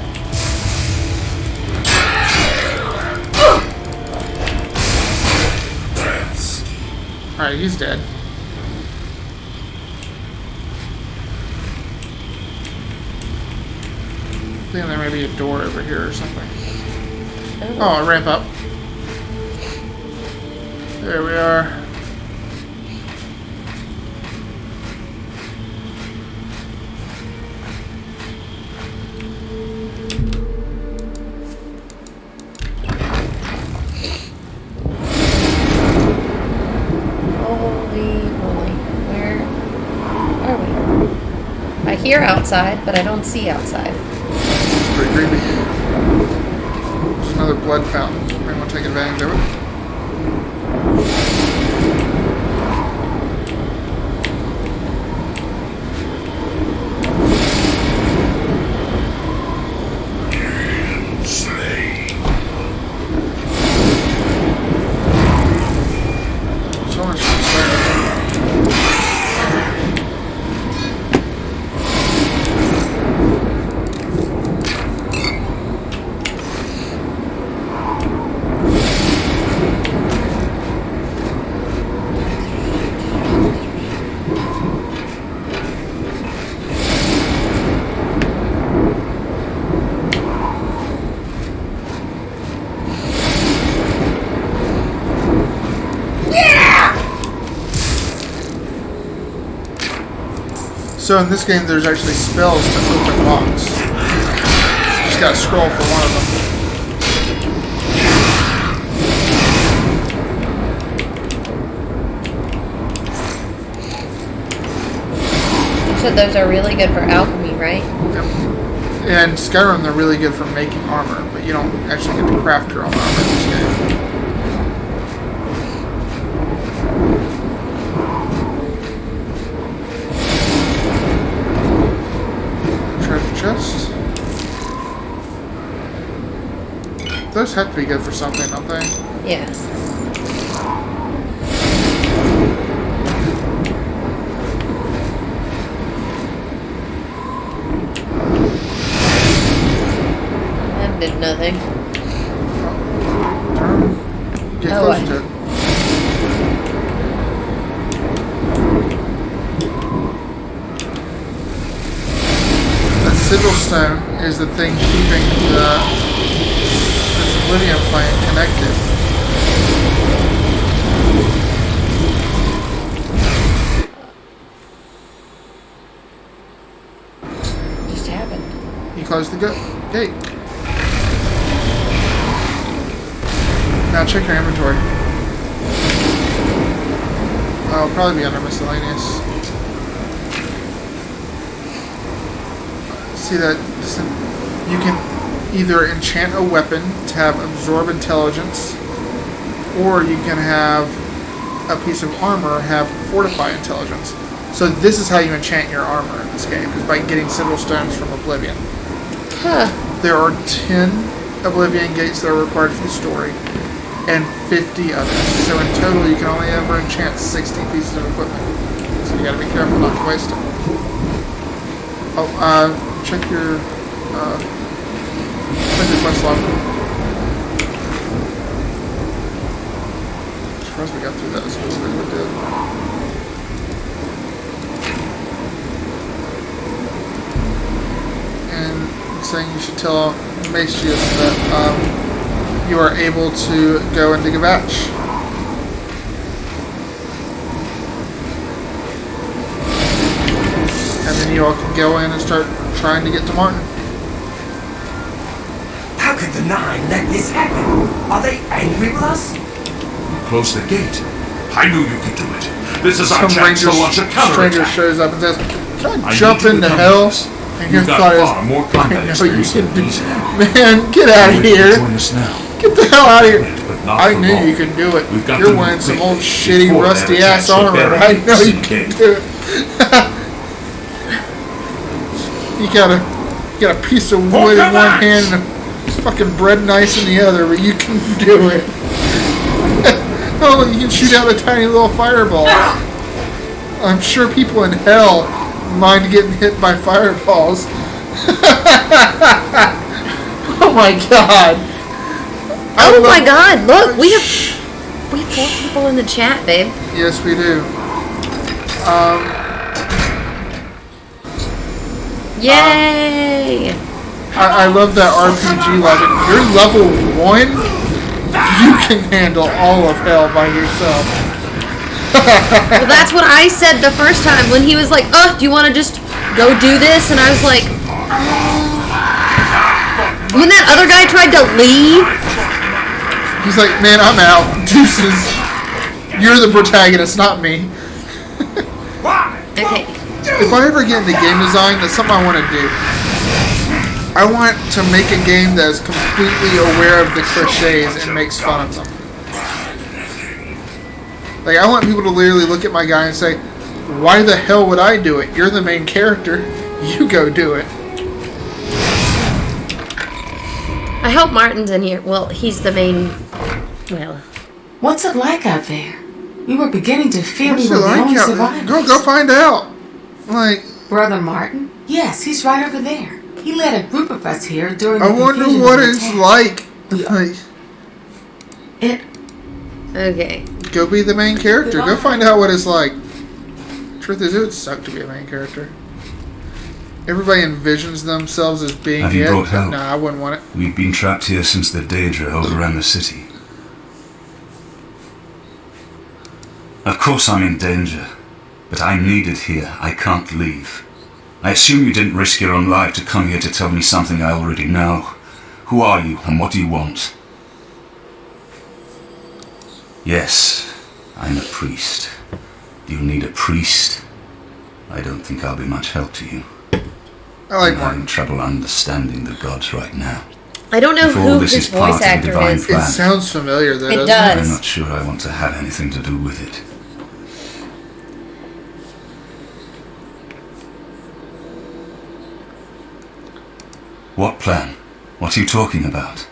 Alright, he's dead. I think there may be a door over here or something. Oh, a ramp up. There we are. I hear outside, but I don't see outside. It's pretty creepy. There's another blood fountain. You might want to take advantage of it. So much So in this game, there's actually spells to open locks. Just gotta scroll for one of them. You said those are really good for alchemy, right? Yep. In Skyrim, they're really good for making armor, but you don't actually get to craft your own armor in this game. Those have to be good for something, don't they? Yeah. That did nothing. Get Oh, closer what? to it. That sigil stone is the thing keeping this Oblivion plane connected. Just happened. You close the gate. Now check your inventory. Oh, it'll probably be under miscellaneous. See that? You can either enchant a weapon to have absorb intelligence, or you can have a piece of armor have fortify intelligence. So this is how you enchant your armor in this game, is by getting sigil stones from Oblivion. Huh. There are 10 Oblivion gates that are required for the story, and 50 others. So in total, you can only ever enchant 60 pieces of equipment. So you gotta be careful not to waste them. Oh, check your quest log. I'm surprised we got through that as quickly as we did. And it's saying you should tell Macius that you are able to go into Gavatch. And then you all can go in and start trying to get to Martin. How could the Nine let this happen? Are they angry with us? Close the gate. I knew you could do it. This is our Some chance to launch a stranger counterattack. shows up and says, "Can I I jump need you to into come hell?" with us. And your You've got thought far is, more "I combat know you experience can than do these men. Man, get out of here! Join us now. Get the hell out of here!" But not I for knew long. you could do it. We've got You're to wearing move some quickly old shitty before that rusty ass attacks the armor. barricades I know you and can gate. do it. You got a piece of wood in one hand and a fucking bread knife in the other, but you can do it. Oh, you can shoot out a tiny little fireball. I'm sure people in hell mind getting hit by fireballs. Oh my god. Oh my god, look, we have 4 people in the chat, babe. Yes, we do. Yay! I love that RPG logic. You're level 1. You can handle all of hell by yourself. Well, that's what I said the first time when he was like, "Oh, do you want to just go do this?" And I was like, when that other guy tried to leave, he's like, "Man, I'm out. Deuces. You're the protagonist, not me." okay. If I ever get into game design, that's something I want to do. I want to make a game that is completely aware of the cliches and makes fun of them. Like, I want people to literally look at my guy and say, "Why the hell would I do it? You're the main character. You go do it." I hope Martin's in here. Well, he's the main. Well, What's it like out there? We were beginning to feel What's we it were the like only out- survivors. Go find out. Like, Brother Martin? Yes, he's right over there. He led a group of us here during the I wonder confusion what of the it's attack. like. Like, okay. go be the main character. Go find out what it's like. Truth is, it would suck to be a main character. Everybody envisions themselves as being Have you it. brought help? Nah, I wouldn't want it. We've been trapped here since the Daedra overran the city. Of course I'm in danger, but I'm needed here. I can't leave. I assume you didn't risk your own life to come here to tell me something I already know. Who are you, and what do you want? Yes, I'm a priest. Do you need a priest? I don't think I'll be much help to you. I like I'm having trouble understanding the gods right now. I don't know If all who this his is part voice of the actor divine is. plan, It sounds familiar, though. It doesn't does. I'm not sure I want to have anything to do with it. What plan? What are you talking about?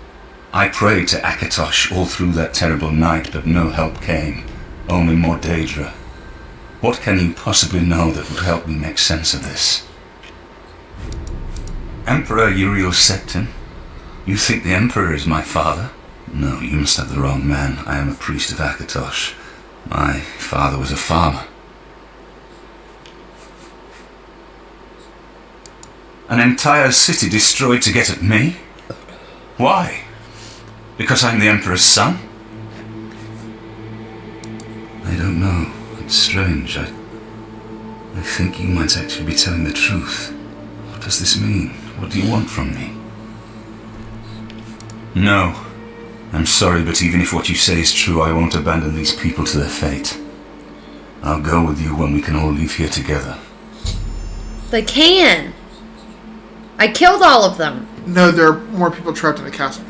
I prayed to Akatosh all through that terrible night, but no help came. Only more Daedra. What can you possibly know that would help me make sense of this? Emperor Uriel Septim? You think the Emperor is my father? No, you must have the wrong man. I am a priest of Akatosh. My father was a farmer. An entire city destroyed to get at me? Why? Because I'm the Emperor's son? I don't know. It's strange. I think you might actually be telling the truth. What does this mean? What do you want from me? No. I'm sorry, but even if what you say is true, I won't abandon these people to their fate. I'll go with you when we can all leave here together. They can. I killed all of them. No, there are more people trapped in the castle.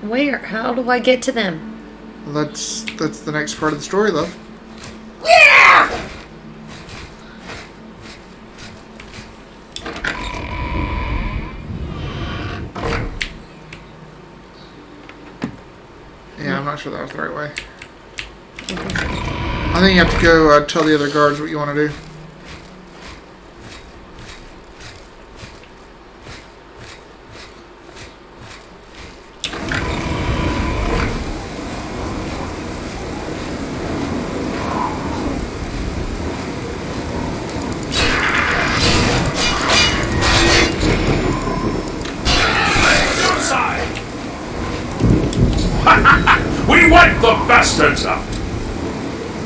Where? How do I get to them? Well, that's the next part of the story, love. Yeah! Yeah, I'm not sure that was the right way. I think you have to go tell the other guards what you want to do. We wiped the bastards out!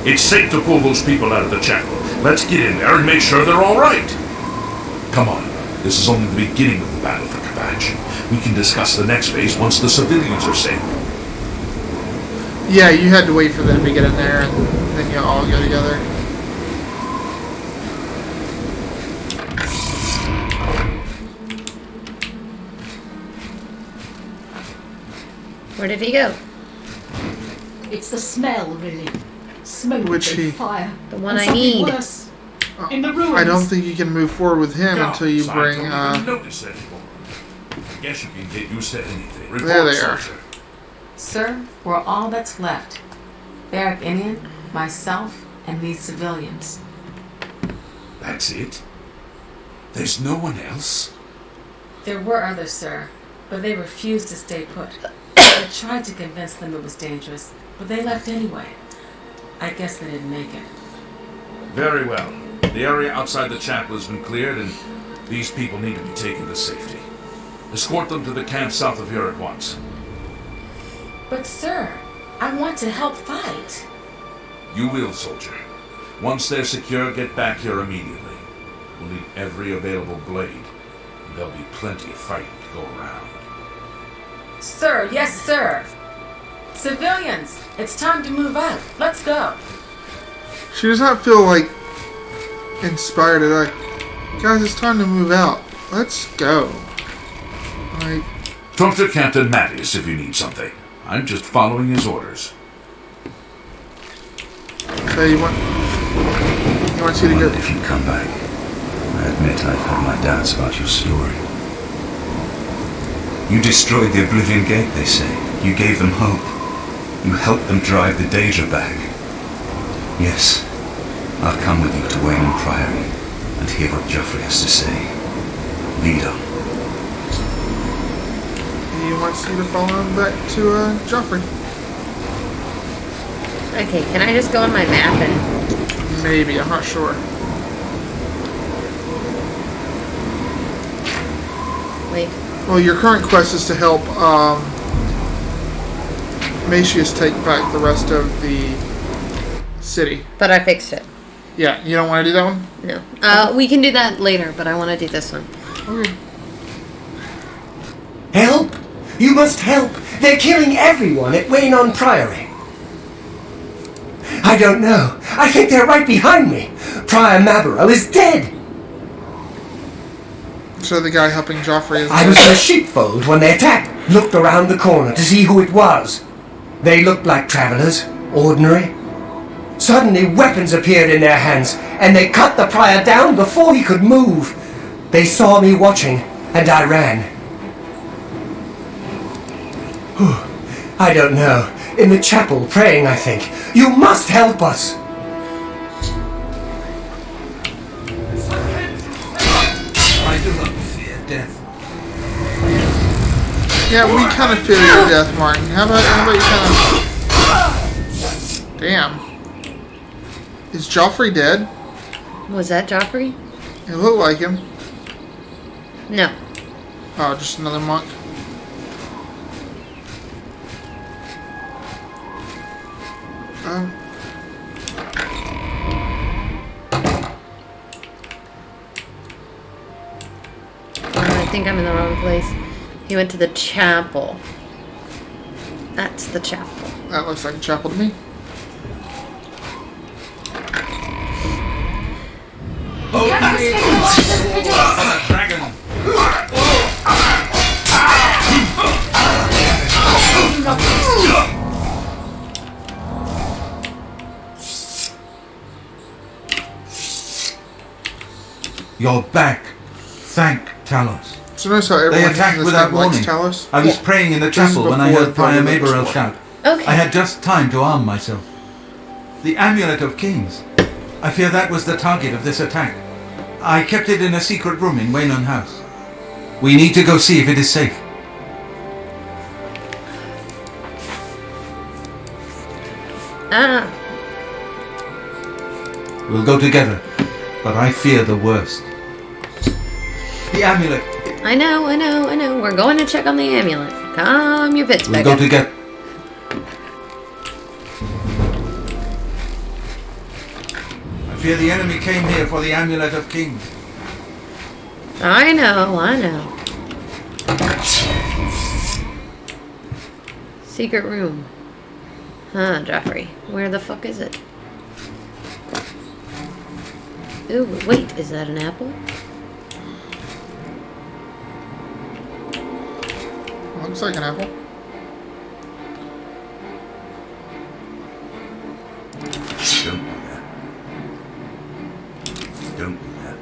It's safe to pull those people out of the chapel. Let's get in there and make sure they're all right. Come on. This is only the beginning of the battle for Kavach. We can discuss the next phase once the civilians are safe. Yeah, you had to wait for them to get in there, and then you all go together. Where did he go? It's the smell, really. Smoke and fire. The one And I something need. worse. In the ruins. I don't think you can move forward with him until you I bring. don't even notice anymore. Guess you can get used to anything. Report, There they are. soldier. Sir, we're all that's left. Barrack Indian, myself, and these civilians. That's it? There's no one else? There were others, sir, but they refused to stay put. I tried to convince them it was dangerous, but they left anyway. I guess they didn't make it. Very well. The area outside the chapel has been cleared, and these people need to be taken to safety. Escort them to the camp south of here at once. But sir, I want to help fight. You will, soldier. Once they're secure, get back here immediately. We'll need every available blade, and there'll be plenty of fighting to go around. Sir, yes, sir. Civilians, it's time to move out. Let's go. She does not feel like inspired at all. Guys, it's time to move out. Let's go. Like, Talk to Captain Mattis if you need something. I'm just following his orders. so he wants you to go. If you come back. I admit I've had my doubts about your story. You destroyed the Oblivion Gate, they say. You gave them hope. You helped them drive the Daedra back. Yes, I'll come with you to Wayne Priory and hear what Joffrey has to say. Lead on. He wants you to follow him back to Joffrey. Okay, can I just go on my map and... Maybe, I'm not sure. Wait. Well, your current quest is to help Macius take back the rest of the city. But I fixed it. Yeah, you don't want to do that one? No. We can do that later, but I want to do this one. Okay. Help! You must help! They're killing everyone at Wayne Priory. I don't know. I think they're right behind me. Prior Mabaro is dead. So the guy helping Joffrey is... I was in a sheepfold when they attacked. Looked around the corner to see who it was. They looked like travelers, ordinary. Suddenly weapons appeared in their hands, and they cut the prior down before he could move. They saw me watching, and I ran. I don't know. In the chapel, praying, I think. You must help us! I do not fear death. Yeah, we kind of fear your death, Martin. How about you kind of... Damn. Is Joffrey dead? Was that Joffrey? It looked like him. No. Oh, just another monk. I think I'm in the wrong place. He went to the chapel. That's the chapel. That looks like a chapel to me. Dragon! You're back. Thank Talos. So notice how They everyone attacked in this without game likes warning. Talos? I was praying in the This is chapel when I before heard Prior the Maberel War. shout. Okay. I had just time to arm myself. The Amulet of Kings. I fear that was the target of this attack. I kept it in a secret room in Wayland House. We need to go see if it is safe. Ah. We'll go together, but I fear the worst. The amulet. I know. We're going to check on the amulet. Calm your pits, We'll Becca. go together. I fear the enemy came here for the Amulet of Kings. I know. Secret room. Huh, Joffrey. Where the fuck is it? Ooh, wait, is that an apple? Looks like an apple. Don't do that.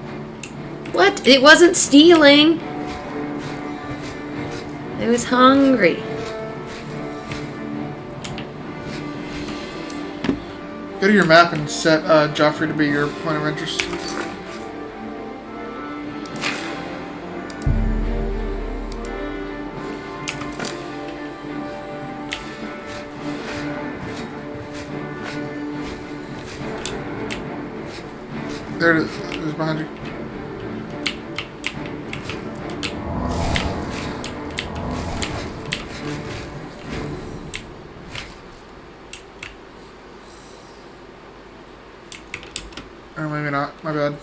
What? It wasn't stealing. I was hungry. Go to your map and set Joffrey to be your point of interest. There it is. It's behind you. Or maybe not. My bad.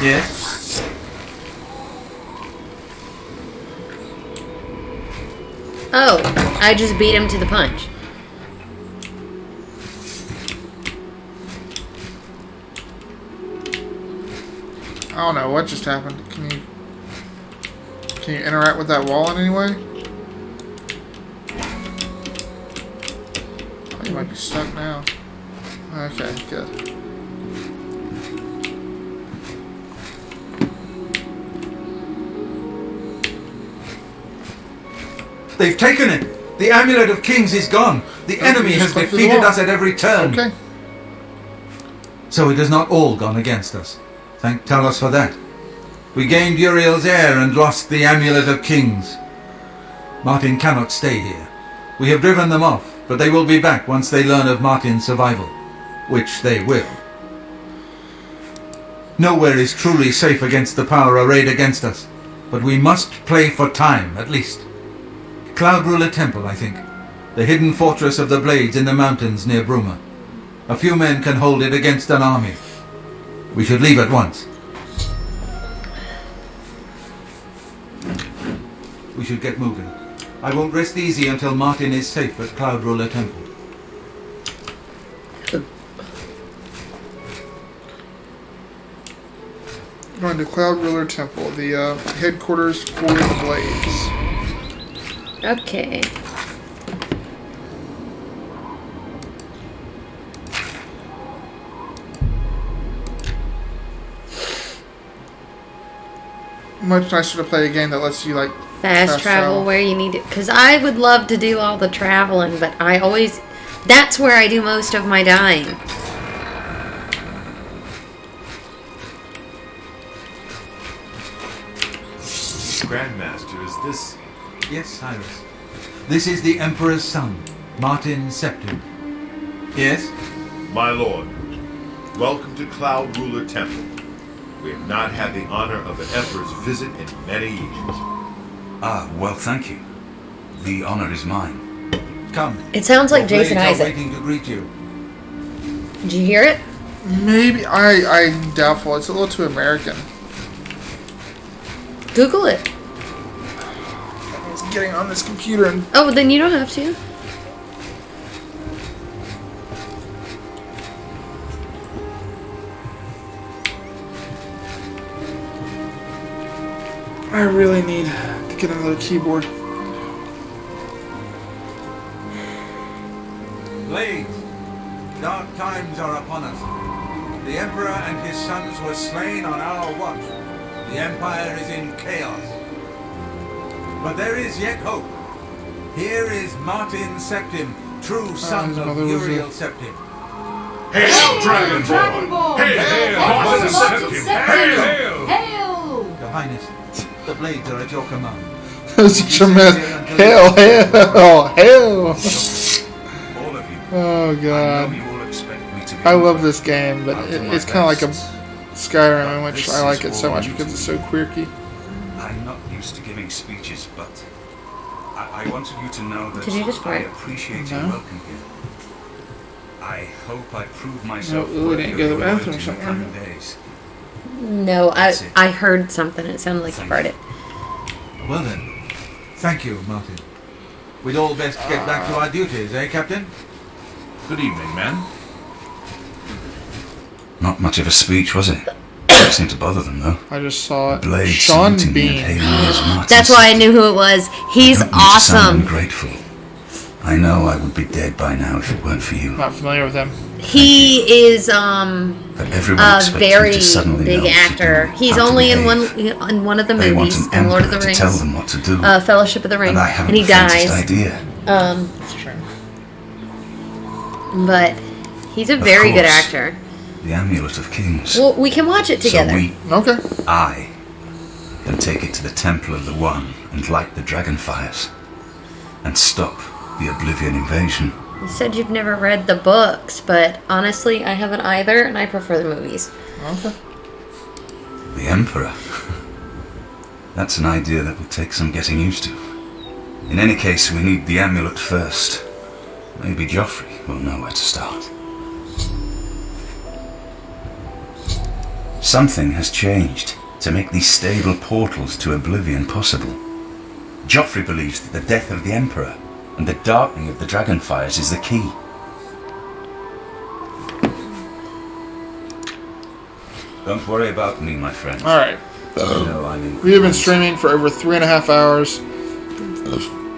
Yes? Oh, I just beat him to the punch. I don't know what just happened. Can you interact with that wall in any way? Oh, you might be stuck now. Okay, good. They've taken it! The Amulet of Kings is gone! The enemy has defeated us at every turn! Okay. So it has not all gone against us. Thank Talos for that. We gained Uriel's heir and lost the Amulet of Kings. Martin cannot stay here. We have driven them off, but they will be back once they learn of Martin's survival. Which they will. Nowhere is truly safe against the power arrayed against us, but we must play for time, at least. Cloud Ruler Temple, I think. The hidden fortress of the Blades in the mountains near Bruma. A few men can hold it against an army. We should leave at once. We should get moving. I won't rest easy until Martin is safe at Cloud Ruler Temple. Going to Cloud Ruler Temple, the headquarters for the Blades. Okay. much nicer to play a game that lets you, like, fast travel where you need it. Because I would love to do all the traveling, but I always... That's where I do most of my dying. Grandmaster, is this... Yes, Cyrus. This is the Emperor's son, Martin Septim. Yes? My lord, welcome to Cloud Ruler Temple. We have not had the honor of an emperor's visit in many years. Ah, well, thank you. The honor is mine. Come. It sounds like Your Jason blades are Isaac. waiting to greet you. Did you hear it? Maybe. I'm doubtful. It's a little too American. Google it. It's getting on this computer and... Oh, then you don't have to. I really need to get another keyboard. Blades, dark times are upon us. The Emperor and his sons were slain on our watch. The Empire is in chaos. But there is yet hope. Here is Martin Septim, true son of Uriel Septim. Hail, Dragonborn! Hail, Martin Septim! Hail! Hail! Your Highness, the blades are at your command. Such a mess. Hail, hail, hail! All of you. Oh, God. I know you all expect me to be I love this game, but I'll do my it's kind of like a best. Skyrim, in which This I like is it so all much you because do. it's so quirky. I'm not used to giving speeches, but I wanted you to know that Did you just I fart? appreciate No. your welcome here. I hope I prove myself No, ooh, I worthy didn't of go to the your bathroom loyalty in somewhere. coming days. No, That's it. I heard something. It sounded like you farted. Well then, thank you, Martin. We'd all best get back to our duties, eh, Captain? Good evening, men. Not much of a speech, was it? It seemed to bother them, though. I just saw it. Blade Sean saluting me and Bean. hailing me as Martin That's why I Septim. knew who it was. He's I don't mean to sound awesome. ungrateful. I know I would be dead by now if it weren't for you. Not familiar with him. He is But everyone a expects me very to suddenly big know what to actor. do, He's how to only in behave. one of the They want movies, an in Lord of the emperor Rings, to tell them what to do. Fellowship of the Ring, And I haven't and he the faintest dies. idea. But he's a very good course. actor. The Amulet of Kings. Well, we can watch it together. So I can take it to the Temple of the One and light the dragon fires and stop the Oblivion invasion. You said you've never read the books, but honestly, I haven't either, and I prefer the movies. Okay. The Emperor. That's an idea that will take some getting used to. In any case, we need the amulet first. Maybe Joffrey will know where to start. Something has changed to make these stable portals to Oblivion possible. Joffrey believes that the death of the Emperor and the darkening of the Dragonfires is the key. Don't worry about me, my friend. Alright. We have been streaming for over 3.5 hours.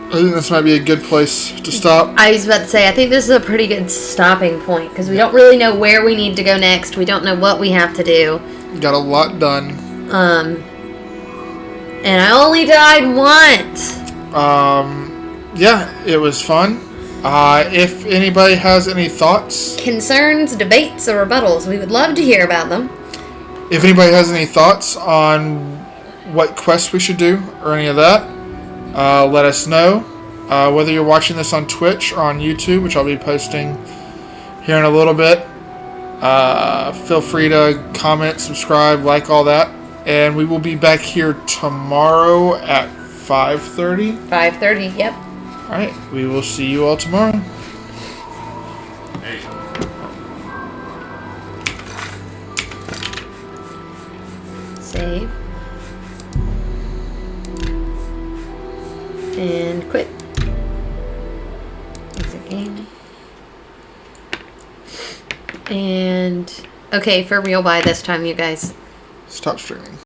I think this might be a good place to stop. I was about to say, I think this is a pretty good stopping point, because we don't really know where we need to go next. We don't know what we have to do. Got a lot done. And I only died once. Yeah, it was fun. If anybody has any thoughts, Concerns, debates, or rebuttals, we would love to hear about them. if anybody has any thoughts on what quest we should do or any of that, let us know. Whether you're watching this on Twitch or on YouTube, which I'll be posting here in a little bit, feel free to comment, subscribe, like all that. And we will be back here tomorrow at 5:30. 5:30, yep. Alright, we will see you all tomorrow. Save. And quit. Exit game. And okay, for real by this time, you guys. Stop streaming.